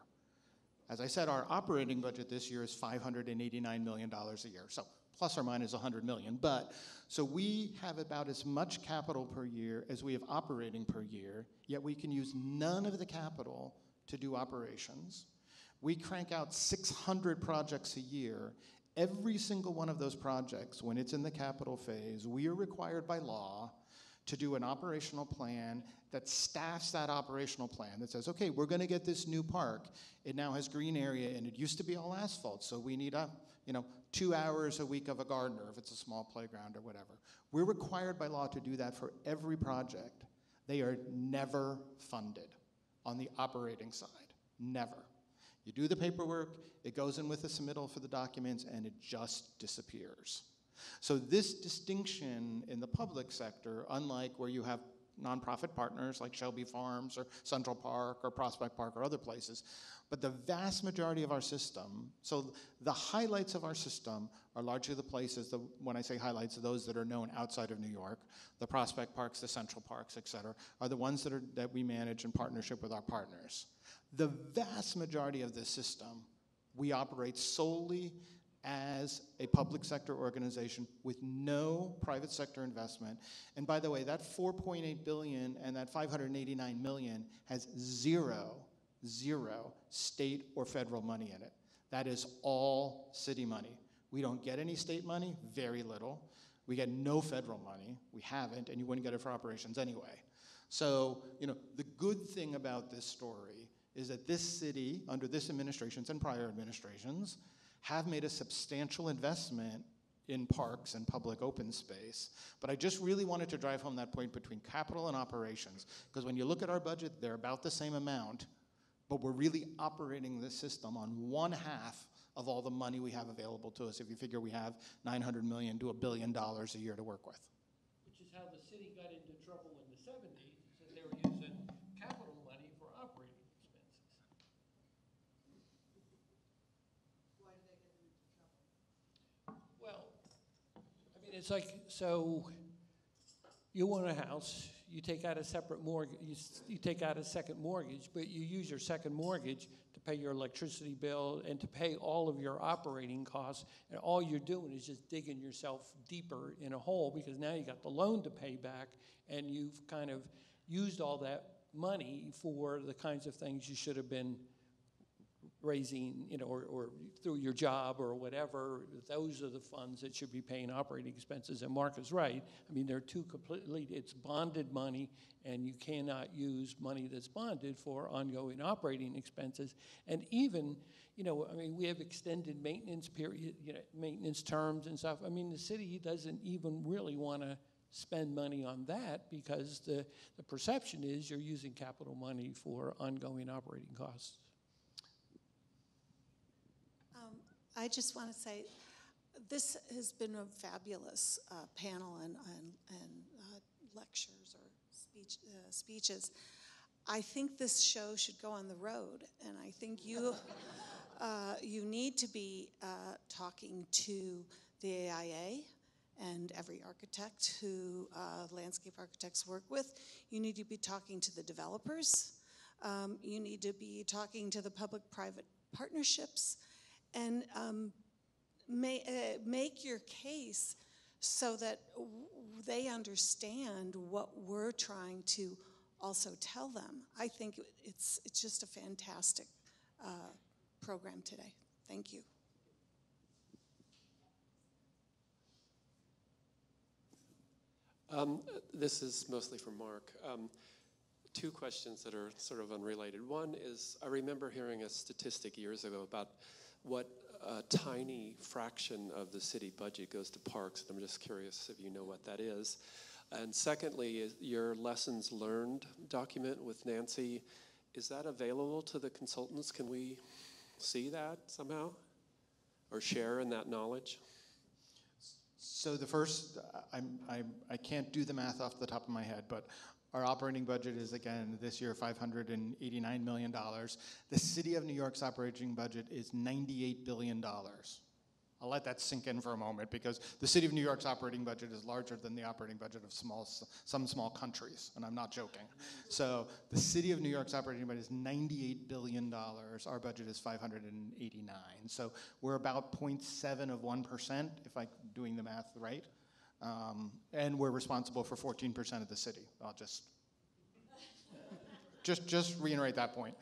As I said, our operating budget this year is $589 million a year, so plus or minus 100 million. But so we have about as much capital per year as we have operating per year, yet we can use none of the capital to do operations. We crank out 600 projects a year. Every single one of those projects, when it's in the capital phase, we are required by law to do an operational plan that staffs that operational plan that says, okay, we're going to get this new park. It now has green area, and it used to be all asphalt, so we need 2 hours a week of a gardener if it's a small playground or whatever. We're required by law to do that for every project. They are never funded on the operating side, never. You do the paperwork, it goes in with the submittal for the documents, and it just disappears. So this distinction in the public sector, unlike where you have nonprofit partners like Shelby Farms or Central Park or Prospect Park or other places, but the vast majority of our system, so the highlights of our system are largely the places, when I say highlights, those that are known outside of New York, the Prospect Parks, the Central Parks, et cetera, are the ones that we manage in partnership with our partners. The vast majority of this system, we operate solely as a public sector organization with no private sector investment. And by the way, that $4.8 billion and that $589 million has zero state or federal money in it. That is all city money. We don't get any state money, very little. We get no federal money. We haven't, and you wouldn't get it for operations anyway. So, the good thing about this story is that this city, under this administrations and prior administrations, have made a substantial investment in parks and public open space. But I just really wanted to drive home that point between capital and operations, because when you look at our budget, they're about the same amount, but we're really operating this system on 1/2 of all the money we have available to us. If you figure we have $900 million to $1 billion a year to work with. Which is how the city got into trouble in the 70s, that they were using capital money for operating expenses. Why did they get into trouble? Well, I mean, it's like, so you own a house, you take out a separate mortgage, you take out a second mortgage, but you use your second mortgage to pay your electricity bill and to pay all of your operating costs, and all you're doing is just digging yourself deeper in a hole, because now you got the loan to pay back, and you've kind of used all that money for the kinds of things you should have been raising, or through your job or whatever. Those are the funds that should be paying operating expenses. And Mark is right. I mean, they're two completely, it's bonded money, and you cannot use money that's bonded for ongoing operating expenses. And even, I mean, we have extended maintenance period, maintenance terms and stuff. I mean, the city doesn't even really want to spend money on that, because the perception is you're using capital money for ongoing operating costs. I just want to say, this has been a fabulous panel and lectures or speeches. I think this show should go on the road, and I think you you need to be talking to the AIA and every architect who landscape architects work with. You need to be talking to the developers. You need to be talking to the public-private partnerships, and make your case so that they understand what we're trying to also tell them. I think it's just a fantastic program today. Thank you. This is mostly for Mark. Two questions that are sort of unrelated. One is, I remember hearing a statistic years ago about what a tiny fraction of the city budget goes to parks, and I'm just curious if you know what that is. And secondly, is your lessons learned document with Nancy, is that available to the consultants? Can we see that somehow, or share in that knowledge? So the first, I can't do the math off the top of my head, but our operating budget is, again, this year, $589 million. The City of New York's operating budget is $98 billion. I'll let that sink in for a moment, because the City of New York's operating budget is larger than the operating budget of some small countries, and I'm not joking. So the City of New York's operating budget is $98 billion. Our budget is $589. So we're about 0.7 of 1%, if I'm doing the math right. And we're responsible for 14% of the city. I'll just reiterate that point.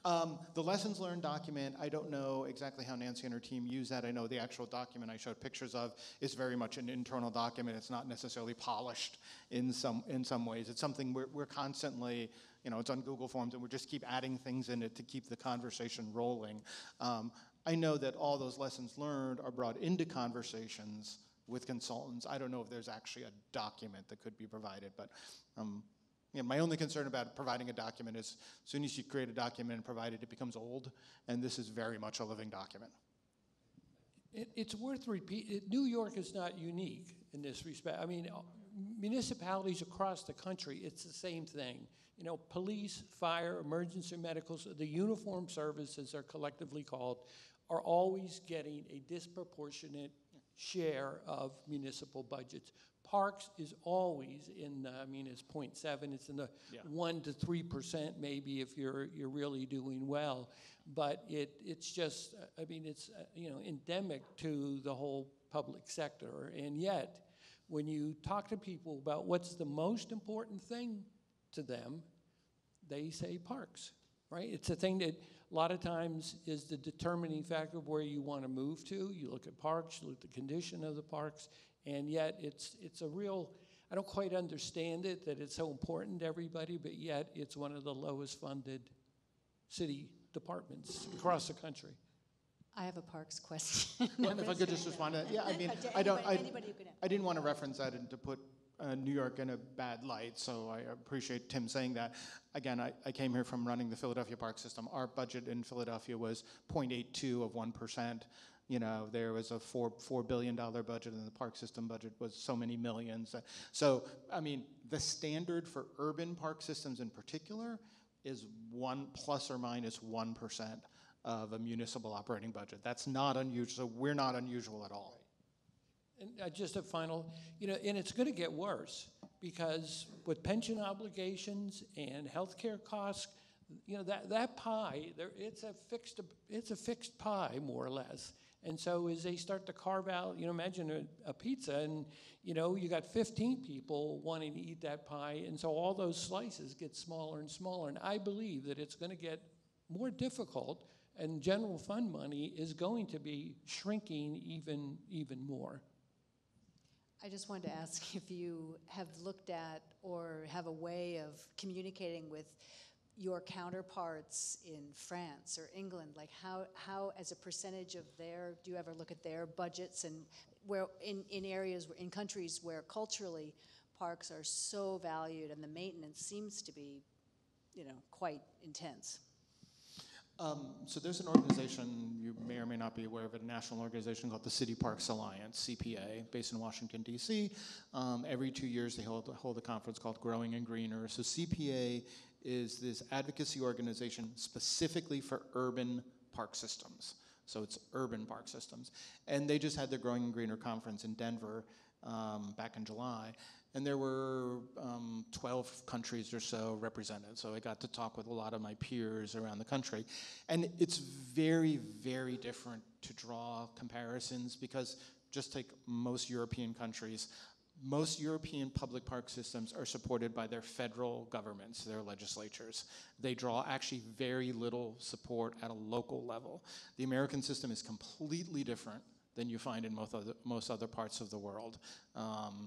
The lessons learned document, I don't know exactly how Nancy and her team use that. I know the actual document I showed pictures of is very much an internal document. It's not necessarily polished in some ways. It's something we're constantly, it's on Google Forms, and we just keep adding things in it to keep the conversation rolling. I know that all those lessons learned are brought into conversations with consultants. I don't know if there's actually a document that could be provided, but my only concern about providing a document is as soon as you create a document and provide it, it becomes old, and this is very much a living document. It's worth repeating. New York is not unique in this respect. I mean, municipalities across the country, it's the same thing. Police, fire, emergency medicals, the uniformed services are collectively called, are always getting a disproportionate share of municipal budgets. Parks is always in the, it's 0.7, it's in the 1 to 3% maybe if you're really doing well. But it's just, it's endemic to the whole public sector. And yet, when you talk to people about what's the most important thing to them, they say parks, right? It's a thing that a lot of times is the determining factor of where you want to move to. You look at parks, you look at the condition of the parks, And yet it's a real, I don't quite understand it, that it's so important to everybody, but yet it's one of the lowest funded city departments across the country. I have a parks question. Well, if I could just respond to that. Yeah, I mean, Anybody who can answer. I didn't want to reference that and to put New York in a bad light, so I appreciate Tim saying that. Again, I came here from running the Philadelphia park system. Our budget in Philadelphia was 0.82 of 1%. You know, there was a $4 billion budget, and the park system budget was so many millions. So, I mean, the standard for urban park systems in particular is plus or minus 1% of a municipal operating budget. That's not unusual. So we're not unusual at all. And just a final, you know, and it's going to get worse because with pension obligations and healthcare costs, you know, that pie, it's a fixed pie more or less. And so as they start to carve out, you know, imagine a pizza and, you know, you got 15 people wanting to eat that pie. And so all those slices get smaller and smaller. And I believe that it's going to get more difficult, and general fund money is going to be shrinking even more. I just wanted to ask if you have looked at or have a way of communicating with your counterparts in France or England, like how as a percentage of do you ever look at their budgets, and where in areas, in countries where culturally parks are so valued and the maintenance seems to be, you know, quite intense? So there's an organization, you may or may not be aware of it, a national organization called the City Parks Alliance, CPA, based in Washington, D.C. Every 2 years they hold a conference called Growing and Greener. So CPA is this advocacy organization specifically for urban park systems. So it's urban park systems. And they just had their Growing and Greener conference in Denver back in July. And there were 12 countries or so represented. So I got to talk with a lot of my peers around the country. And it's very, very different to draw comparisons because just take most European countries. Most European public park systems are supported by their federal governments, their legislatures. They draw actually very little support at a local level. The American system is completely different than you find in most other parts of the world.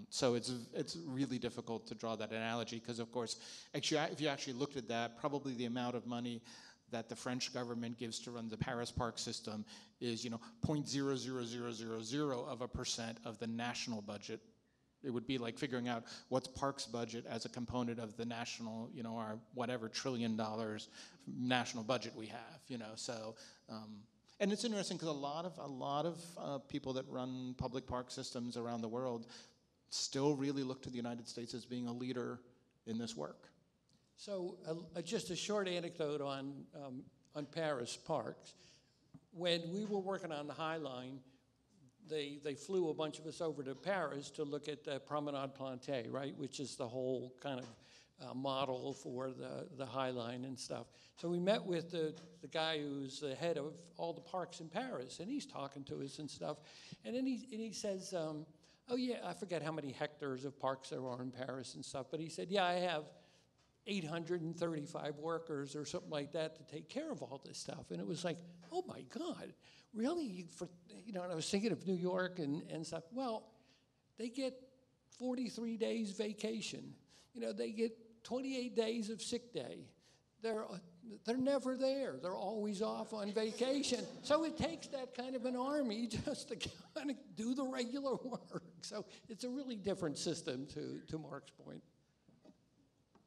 So it's really difficult to draw that analogy because, of course, actually, if you actually looked at that, probably the amount of money that the French government gives to run the Paris park system is, you know, 0.00000% of the national budget. It would be like figuring out what's parks budget as a component of the national, you know, our whatever $1 trillion national budget we have, you know. So. And it's interesting because a lot of people that run public park systems around the world still really look to the United States as being a leader in this work. So just a short anecdote on Paris parks. When we were working on the High Line, they flew a bunch of us over to Paris to look at the Promenade Plantée, right, which is the whole kind of model for the High Line and stuff. So we met with the guy who's the head of all the parks in Paris, and he's talking to us and stuff. And then he says, oh yeah, I forget how many hectares of parks there are in Paris and stuff, but he said, yeah, I have 835 workers or something like that to take care of all this stuff. And it was like, oh my God, really? And I was thinking of New York and stuff. Well, they get 43 days vacation. You know, they get 28 days of sick day. They're never there. They're always off on vacation. So it takes that kind of an army just to kind of do the regular work. So it's a really different system, to Mark's point.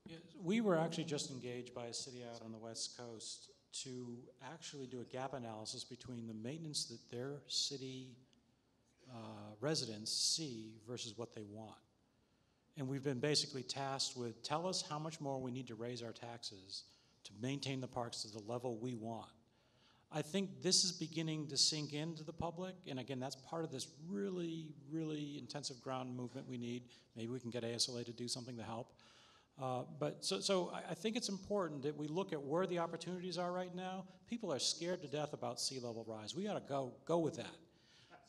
Yeah, we were actually just engaged by a city out on the West Coast to actually do a gap analysis between the maintenance that their city residents see versus what they want. And we've been basically tasked with, tell us how much more we need to raise our taxes to maintain the parks to the level we want. I think this is beginning to sink into the public, and again, that's part of this really, really intensive ground movement we need. Maybe we can get ASLA to do something to help. So I think it's important that we look at where the opportunities are right now. People are scared to death about sea level rise. We ought to go with that.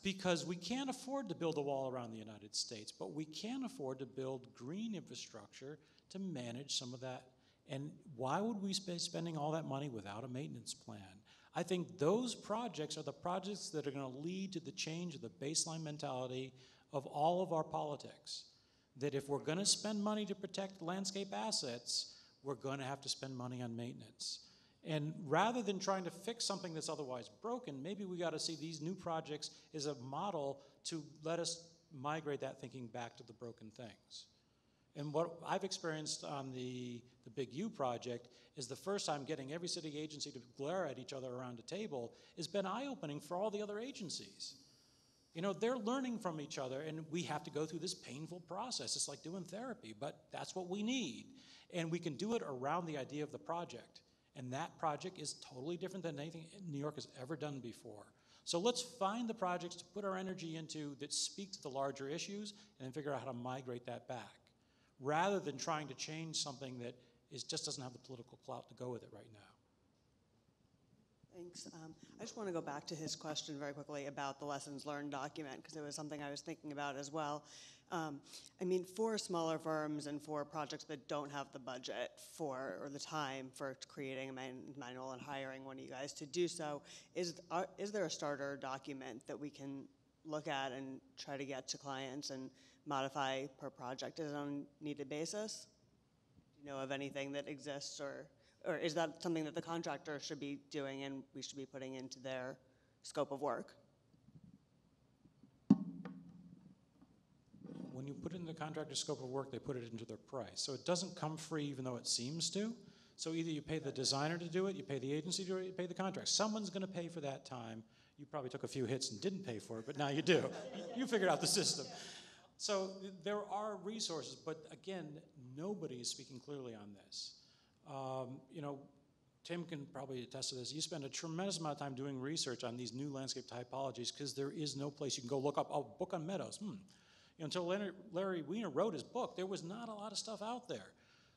Because we can't afford to build a wall around the United States, but we can afford to build green infrastructure to manage some of that. And why would we be spending all that money without a maintenance plan? I think those projects are the projects that are going to lead to the change of the baseline mentality of all of our politics. That if we're going to spend money to protect landscape assets, we're going to have to spend money on maintenance. And rather than trying to fix something that's otherwise broken, maybe we got to see these new projects as a model to let us migrate that thinking back to the broken things. And what I've experienced on the Big U project is the first time getting every city agency to glare at each other around a table has been eye-opening for all the other agencies. You know, they're learning from each other, and we have to go through this painful process. It's like doing therapy, but that's what we need. And we can do it around the idea of the project. And that project is totally different than anything New York has ever done before. So let's find the projects to put our energy into that speak to the larger issues and then figure out how to migrate that back, rather than trying to change something that just doesn't have the political clout to go with it right now. Thanks. I just want to go back to his question very quickly about the lessons learned document, because it was something I was thinking about as well. I mean, for smaller firms and for projects that don't have the budget for, or the time for creating a manual and hiring one of you guys to do so, is there a starter document that we can look at and try to get to clients and modify per project as on a needed basis? Do you know of anything that exists, or is that something that the contractor should be doing and we should be putting into their scope of work? When you put it in the contractor's scope of work, they put it into their price. So it doesn't come free even though it seems to. So either you pay the designer to do it, you pay the agency to do it, you pay the contract. Someone's going to pay for that time. You probably took a few hits and didn't pay for it, but now you do. You figured out the system. So there are resources, but again, nobody is speaking clearly on this. You know, Tim can probably attest to this. You spend a tremendous amount of time doing research on these new landscape typologies because there is no place you can go look up, oh, book on meadows. You know, until Larry Wiener wrote his book, there was not a lot of stuff out there.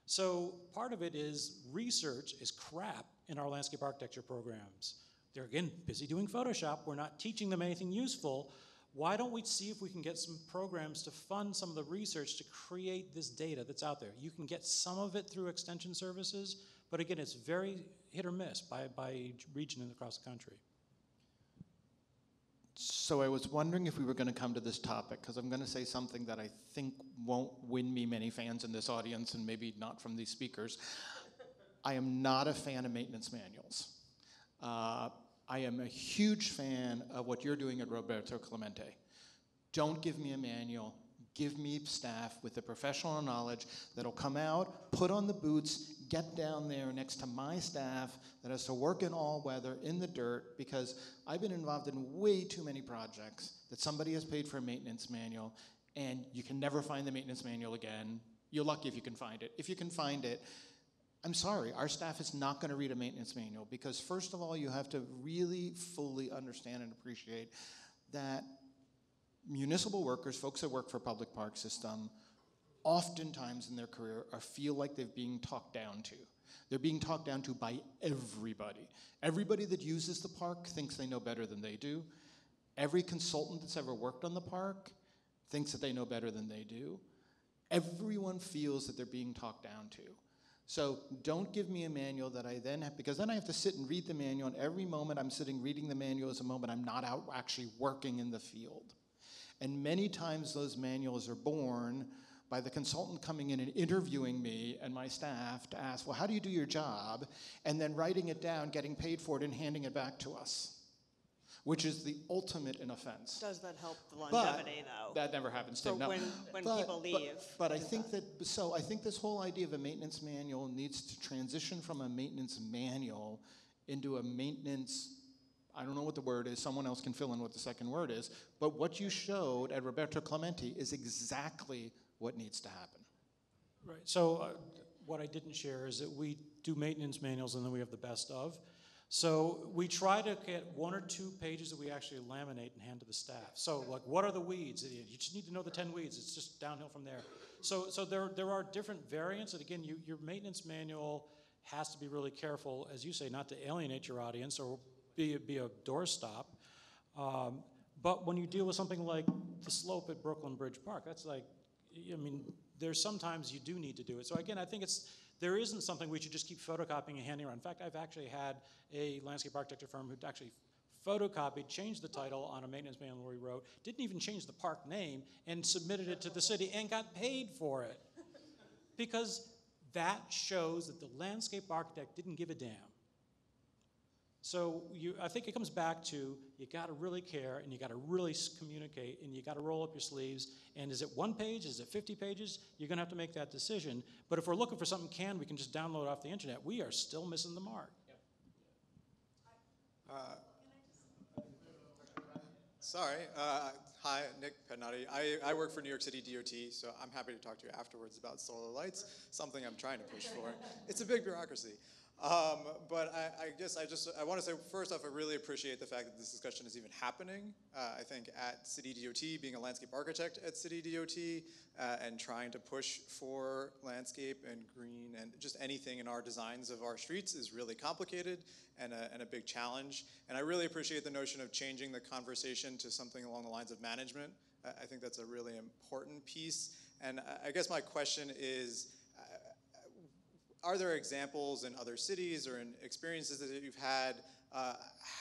So part of it is research is crap in our landscape architecture programs. They're, again, busy doing Photoshop. We're not teaching them anything useful. Why don't we see if we can get some programs to fund some of the research to create this data that's out there? You can get some of it through extension services, but again, it's very hit or miss by region and across the country. So I was wondering if we were going to come to this topic, because I'm going to say something that I think won't win me many fans in this audience, and maybe not from these speakers. I am not a fan of maintenance manuals. I am a huge fan of what you're doing at Roberto Clemente. Don't give me a manual. Give me staff with the professional knowledge that'll come out, put on the boots, get down there next to my staff that has to work in all weather, in the dirt, because I've been involved in way too many projects that somebody has paid for a maintenance manual, and you can never find the maintenance manual again. You're lucky if you can find it. If you can find it, I'm sorry, our staff is not going to read a maintenance manual, because first of all, you have to really fully understand and appreciate that municipal workers, folks that work for a public park system, oftentimes in their career feel like they're being talked down to. They're being talked down to by everybody. Everybody that uses the park thinks they know better than they do. Every consultant that's ever worked on the park thinks that they know better than they do. Everyone feels that they're being talked down to. So don't give me a manual that I then have, because then I have to sit and read the manual, and every moment I'm sitting reading the manual is a moment I'm not out actually working in the field. And many times those manuals are born by the consultant coming in and interviewing me and my staff to ask, well, how do you do your job? And then writing it down, getting paid for it, and handing it back to us, which is the ultimate in offense. Does that help the longevity, though? That never happens, For Tim. No. when people leave. But I think I think this whole idea of a maintenance manual needs to transition from a maintenance manual into a maintenance, I don't know what the word is, someone else can fill in what the second word is, but what you showed at Roberto Clemente is exactly what needs to happen. Right, so what I didn't share is that we do maintenance manuals and then we have the best of. So we try to get 1 or 2 pages that we actually laminate and hand to the staff. So like, what are the weeds? You just need to know the 10 weeds. It's just downhill from there. So there are different variants. And again, your maintenance manual has to be really careful, as you say, not to alienate your audience or be a doorstop. But when you deal with something like the slope at Brooklyn Bridge Park, that's like, I mean, there's sometimes you do need to do it. So again, I think there isn't something we should just keep photocopying and handing around. In fact, I've actually had a landscape architecture firm who actually photocopied, changed the title on a maintenance manual we wrote, didn't even change the park name, and submitted it to the city and got paid for it. Because that shows that the landscape architect didn't give a damn. So I think it comes back to you got to really care and you got to really communicate and you got to roll up your sleeves. And is it 1 page? Is it 50 pages? You're going to have to make that decision. But if we're looking for something canned we can just download off the internet, we are still missing the mark. Sorry. Hi, Nick Pednati. I work for New York City DOT, so I'm happy to talk to you afterwards about solar lights, something I'm trying to push for. It's a big bureaucracy. But I want to say, first off, I really appreciate the fact that this discussion is even happening. I think at City DOT, being a landscape architect at City DOT, and trying to push for landscape and green and just anything in our designs of our streets is really complicated and a big challenge. And I really appreciate the notion of changing the conversation to something along the lines of management. I think that's a really important piece. And I guess my question is, are there examples in other cities or in experiences that you've had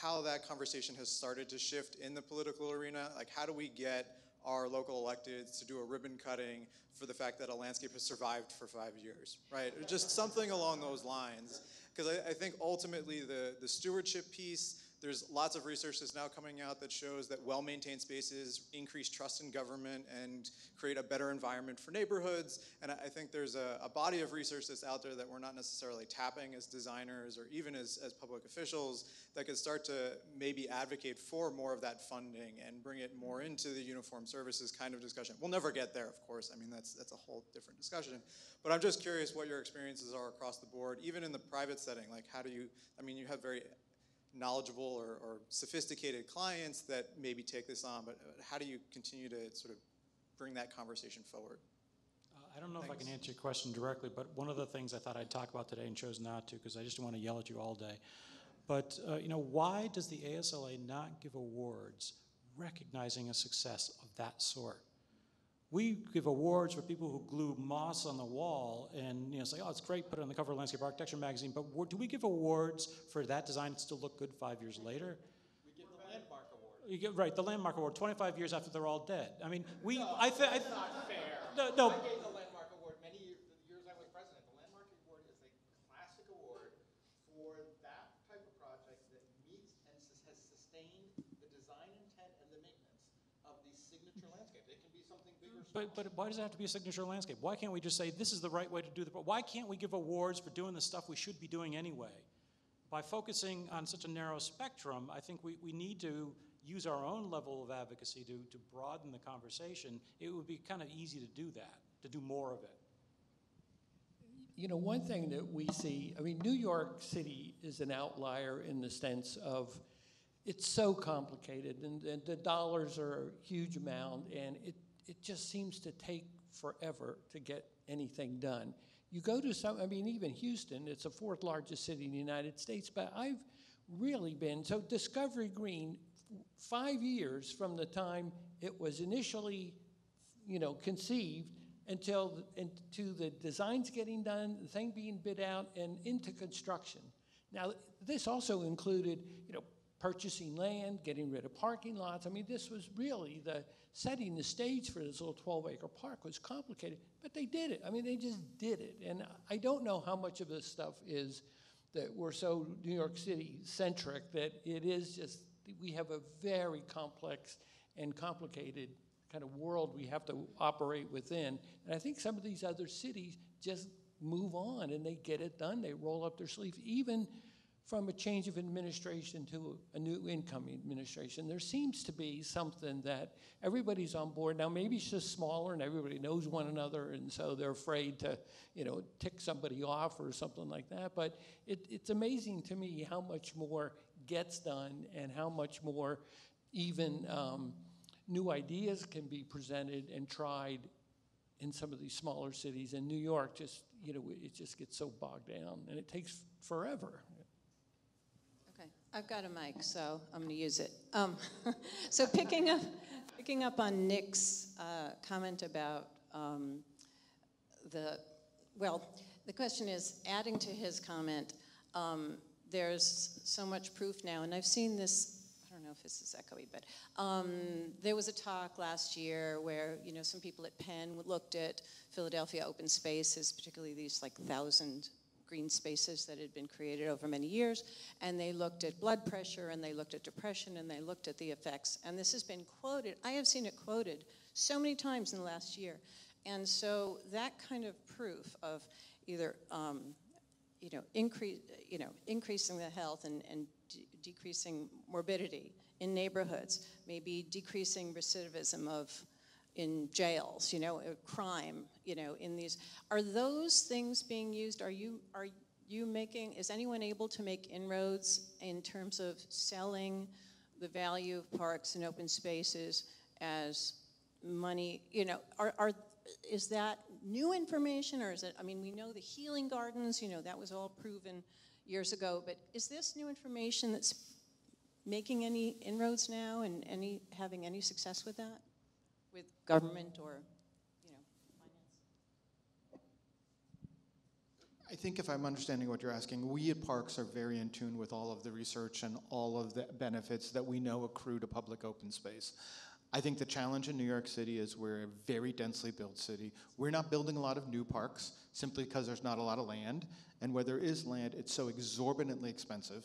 how that conversation has started to shift in the political arena? Like, how do we get our local electeds to do a ribbon cutting for the fact that a landscape has survived for 5 years, right? Just something along those lines. Because I think ultimately the stewardship piece, there's lots of research that's now coming out that shows that well-maintained spaces increase trust in government and create a better environment for neighborhoods. And I think there's a body of research that's out there that we're not necessarily tapping as designers or even as public officials that could start to maybe advocate for more of that funding and bring it more into the uniform services kind of discussion. We'll never get there, of course. I mean, that's a whole different discussion. But I'm just curious what your experiences are across the board, even in the private setting. Like, how do you, I mean, you have very knowledgeable or sophisticated clients that maybe take this on, but how do you continue to sort of bring that conversation forward? I don't know if I can answer your question directly, but one of the things I thought I'd talk about today and chose not to because I just want to yell at you all day. But why does the ASLA not give awards recognizing a success of that sort? We give awards for people who glue moss on the wall and say, oh, it's great, put it on the cover of Landscape Architecture magazine, but do we give awards for that design that still look good 5 years later? We give the Landmark Award. You get, right, the Landmark Award, 25 years after they're all dead. I mean, That's not fair. No. I gave the Landmark Award the years I was president. The Landmark Award is a classic award for that type of project that meets and has sustained the design intent and the maintenance of the signature landscape. It can be something bigger. But why does it have to be a signature landscape? Why can't we just say this is the right way to do the? Why can't we give awards for doing the stuff we should be doing anyway? By focusing on such a narrow spectrum, I think we need to use our own level of advocacy to broaden the conversation. It would be kind of easy to do that, to do more of it. You know, one thing that we see, I mean, New York City is an outlier in the sense of it's so complicated and the dollars are a huge amount and it just seems to take forever to get anything done. You go to some, I mean, even Houston, it's the 4th largest city in the United States, but I've really been, so Discovery Green, 5 years from the time it was initially, conceived to the designs getting done, the thing being bid out, and into construction. Now, this also included, purchasing land, getting rid of parking lots. I mean, this was really setting the stage for this little 12-acre park was complicated, but they did it. I mean, they just did it. And I don't know how much of this stuff is that we're so New York City-centric that it is just, we have a very complex and complicated kind of world we have to operate within. And I think some of these other cities just move on and they get it done. They roll up their sleeves, even from a change of administration to a new incoming administration. There seems to be something that everybody's on board. Now, maybe it's just smaller and everybody knows one another, and so they're afraid to, tick somebody off or something like that. But it's amazing to me how much more gets done and how much more even new ideas can be presented and tried in some of these smaller cities. In New York, just, it just gets so bogged down and it takes forever. I've got a mic, so I'm going to use it. So picking up on Nick's comment about the question is, adding to his comment, there's so much proof now, and I've seen this, I don't don't know if this is echoey, but there was a talk last year where, you know, some people at Penn looked at Philadelphia open spaces, particularly these like 1,000 green spaces that had been created over many years, and they looked at blood pressure, and they looked at depression, and they looked at the effects. And this has been quoted, I have seen it quoted so many times in the last year. And so that kind of proof of either increasing the health and decreasing morbidity in neighborhoods, maybe decreasing recidivism in jails, crime, in these. Are those things being used? Are you making, is anyone able to make inroads in terms of selling the value of parks and open spaces as money, is that new information, or is it, I mean, we know the healing gardens, that was all proven years ago, but is this new information that's making any inroads now and having any success with that? With government or, finance? I think if I'm understanding what you're asking, we at Parks are very in tune with all of the research and all of the benefits that we know accrue to public open space. I think the challenge in New York City is we're a very densely built city. We're not building a lot of new parks simply because there's not a lot of land. And where there is land, it's so exorbitantly expensive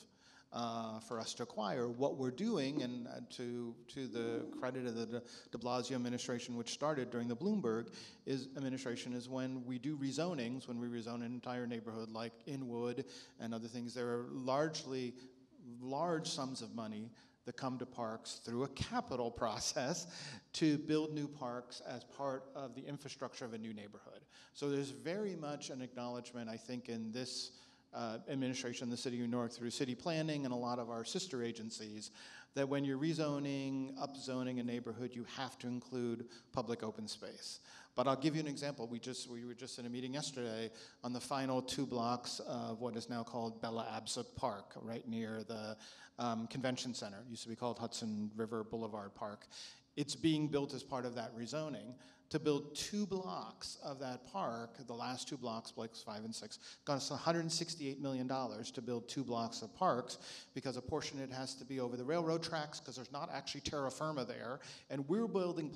for us to acquire. What we're doing, and to the credit of the de Blasio administration, which started during the Bloomberg administration, is when we do rezonings, when we rezone an entire neighborhood like Inwood and other things, there are large sums of money that come to parks through a capital process to build new parks as part of the infrastructure of a new neighborhood. So there's very much an acknowledgement, I think, in this administration, the City of New York, through city planning and a lot of our sister agencies, that when you're rezoning, upzoning a neighborhood, you have to include public open space. But I'll give you an example. We were just in a meeting yesterday on the final 2 blocks of what is now called Bella Abzug Park, right near the Convention Center. It used to be called Hudson River Boulevard Park. It's being built as part of that rezoning. To build 2 blocks of that park, the last 2 blocks, blocks 5 and 6, cost $168 million to build 2 blocks of parks, because a portion of it has to be over the railroad tracks because there's not actually terra firma there. And we're building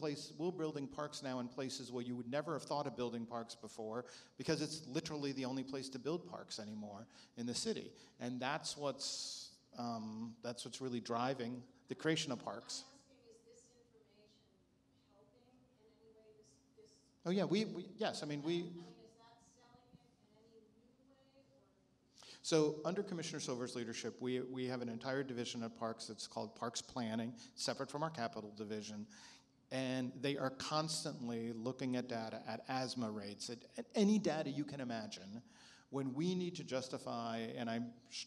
parks now in places where you would never have thought of building parks before, because it's literally the only place to build parks anymore in the city. And that's what's really driving the creation of parks. Oh yeah, yes, I mean, we. Is that selling it in any new way, or? So under Commissioner Silver's leadership, we have an entire division of parks that's called Parks Planning, separate from our capital division. And they are constantly looking at data, at ASMA rates, at any data you can imagine. When we need to justify, and I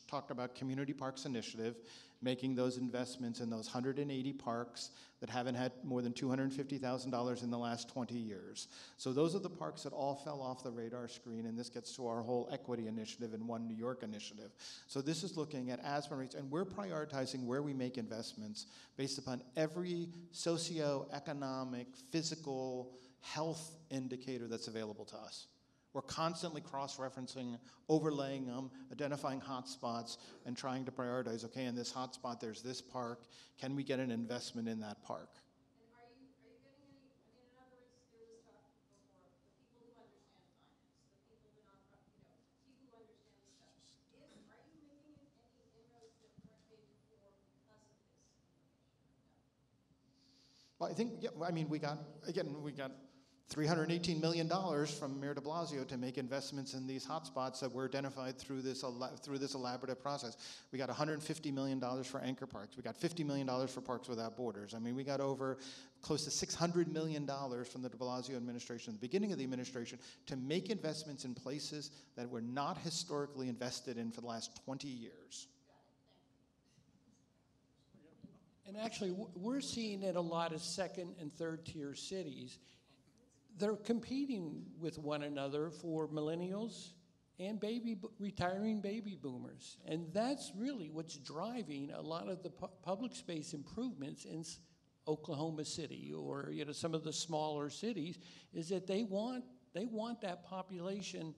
talked about Community Parks Initiative, making those investments in those 180 parks that haven't had more than $250,000 in the last 20 years. So those are the parks that all fell off the radar screen, and this gets to our whole equity initiative and One New York initiative. So this is looking at ASMA rates, and we're prioritizing where we make investments based upon every socioeconomic, physical, health indicator that's available to us. We're constantly cross-referencing, overlaying them, identifying hotspots, and trying to prioritize, okay, in this hotspot, there's this park. Can we get an investment in that park? And are you getting any, I mean, in other words, there was talk before, the people who understand finance, the people who people who understand this stuff. Are you making any inroads that weren't made before because of this information? No. Well, I think, yeah, I mean, we got $318 million from Mayor de Blasio to make investments in these hotspots that were identified through this elaborative process. We got $150 million for anchor parks. We got $50 million for Parks Without Borders. I mean, we got over close to $600 million from the de Blasio administration, the beginning of the administration, to make investments in places that were not historically invested in for the last 20 years. And actually, we're seeing it a lot of second and third tier cities. They're competing with one another for millennials and retiring baby boomers. And that's really what's driving a lot of the public space improvements in Oklahoma City or some of the smaller cities, is that they want that population.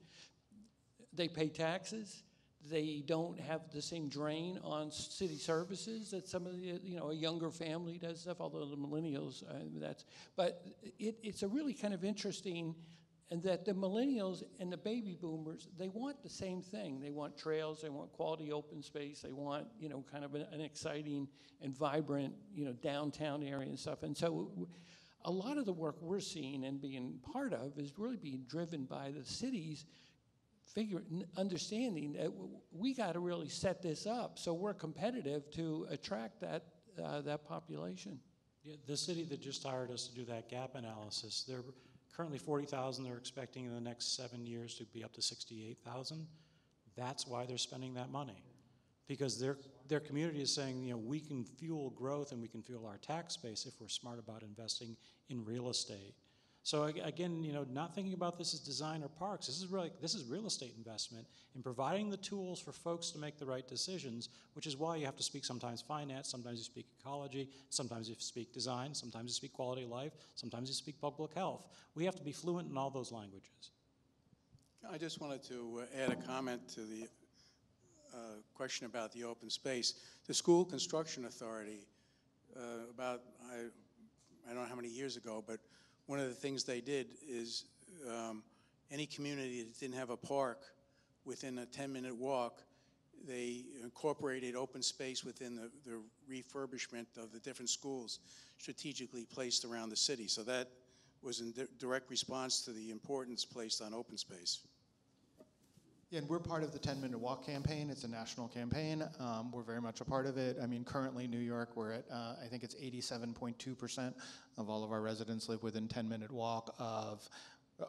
They pay taxes. they don't have the same drain on city services that some of the, a younger family does stuff, although the millennials, but it's a really kind of interesting, and that the millennials and the baby boomers, they want the same thing. They want trails, they want quality open space, they want, kind of an exciting and vibrant, downtown area and stuff. And so a lot of the work we're seeing and being part of is really being driven by the cities understanding that we got to really set this up so we're competitive to attract that population. Yeah, the city that just hired us to do that gap analysis, they're currently 40,000. They're expecting in the next 7 years to be up to 68,000. That's why they're spending that money, because their community is saying, we can fuel growth and we can fuel our tax base if we're smart about investing in real estate. So again, not thinking about this as design or parks. This is real estate investment in providing the tools for folks to make the right decisions, which is why you have to speak sometimes finance, sometimes you speak ecology, sometimes you speak design, sometimes you speak quality of life, sometimes you speak public health. We have to be fluent in all those languages. I just wanted to add a comment to the question about the open space. The School Construction Authority, I don't know how many years ago, but one of the things they did is any community that didn't have a park within a 10-minute walk, they incorporated open space within the refurbishment of the different schools strategically placed around the city. So that was in direct response to the importance placed on open space. Yeah, and we're part of the 10-minute walk campaign. It's a national campaign. We're very much a part of it. I mean, currently New York, we're at, I think it's 87.2% of all of our residents live within 10-minute walk of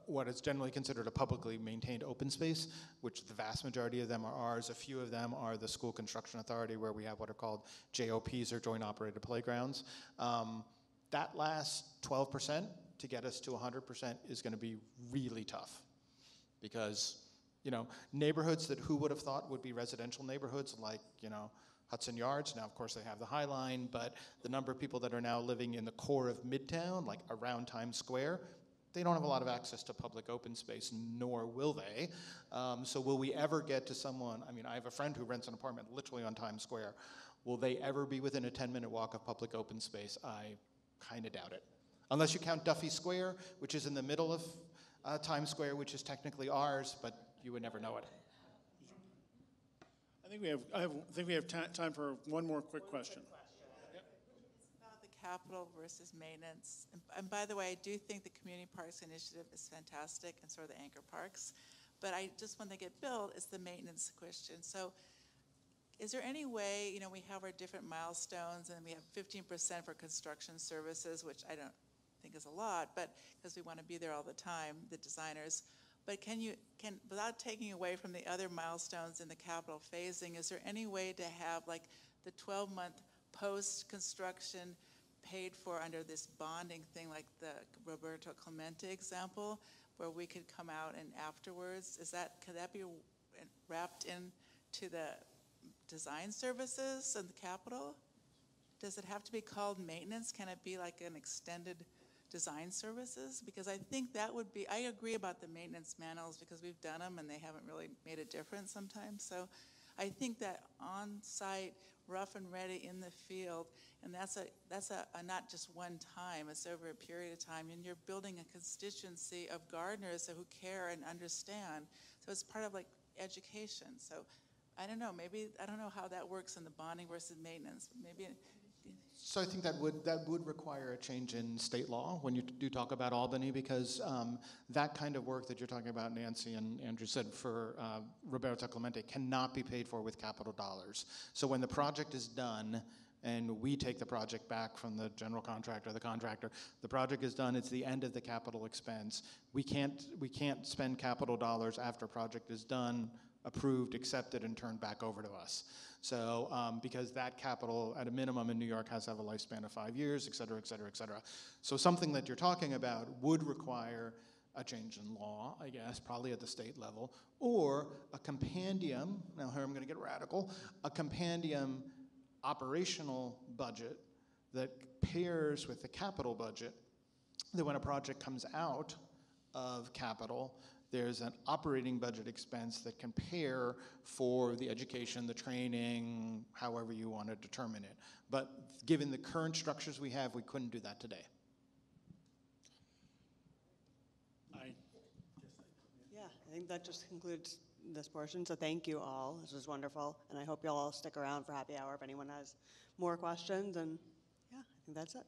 what is generally considered a publicly maintained open space, which the vast majority of them are ours. A few of them are the School Construction Authority, where we have what are called JOPs, or joint operated playgrounds. That last 12% to get us to 100% is going to be really tough, because neighborhoods that who would have thought would be residential neighborhoods like, Hudson Yards, now of course they have the High Line, but the number of people that are now living in the core of Midtown, like around Times Square, they don't have a lot of access to public open space, nor will they. So will we ever get to someone, I have a friend who rents an apartment literally on Times Square. Will they ever be within a 10-minute walk of public open space? I kind of doubt it. Unless you count Duffy Square, which is in the middle of Times Square, which is technically ours, but you would never know it. I think we have time for one more quick question. It's about the capital versus maintenance. And by the way, I do think the Community Parks Initiative is fantastic, and so are the anchor parks. But when they get built, it's the maintenance question. So is there any way, we have our different milestones, and we have 15% for construction services, which I don't think is a lot, but because we want to be there all the time, the designers. But without taking away from the other milestones in the capital phasing, is there any way to have like the 12-month post-construction paid for under this bonding thing, like the Roberto Clemente example, where we could come out and afterwards, could that be wrapped into the design services and the capital? Does it have to be called maintenance? Can it be like an extended design services? Because I think that would be, I agree about the maintenance manuals because we've done them and they haven't really made a difference sometimes. So I think that on-site, rough and ready in the field, and that's a not just one time, it's over a period of time, and you're building a constituency of gardeners who care and understand. So it's part of like education. So I don't know, I don't know how that works in the bonding versus maintenance. Maybe. So I think that would require a change in state law when you do talk about Albany, because that kind of work that you're talking about, Nancy and Andrew said, for Roberto Clemente cannot be paid for with capital dollars. So when the project is done and we take the project back from the general contractor, the contractor, the project is done, it's the end of the capital expense. We can't spend capital dollars after a project is done, approved, accepted, and turned back over to us. So because that capital, at a minimum in New York, has to have a lifespan of 5 years, et cetera, et cetera, et cetera. So something that you're talking about would require a change in law, I guess, probably at the state level, or a compendium, now here I'm gonna get radical, a compendium operational budget that pairs with the capital budget, that when a project comes out of capital, there's an operating budget expense that can pair for the education, the training, however you want to determine it. But given the current structures we have, we couldn't do that today. Yeah, I think that just concludes this portion, so thank you all. This was wonderful, and I hope you'll all stick around for happy hour if anyone has more questions, and yeah, I think that's it.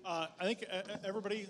I think everybody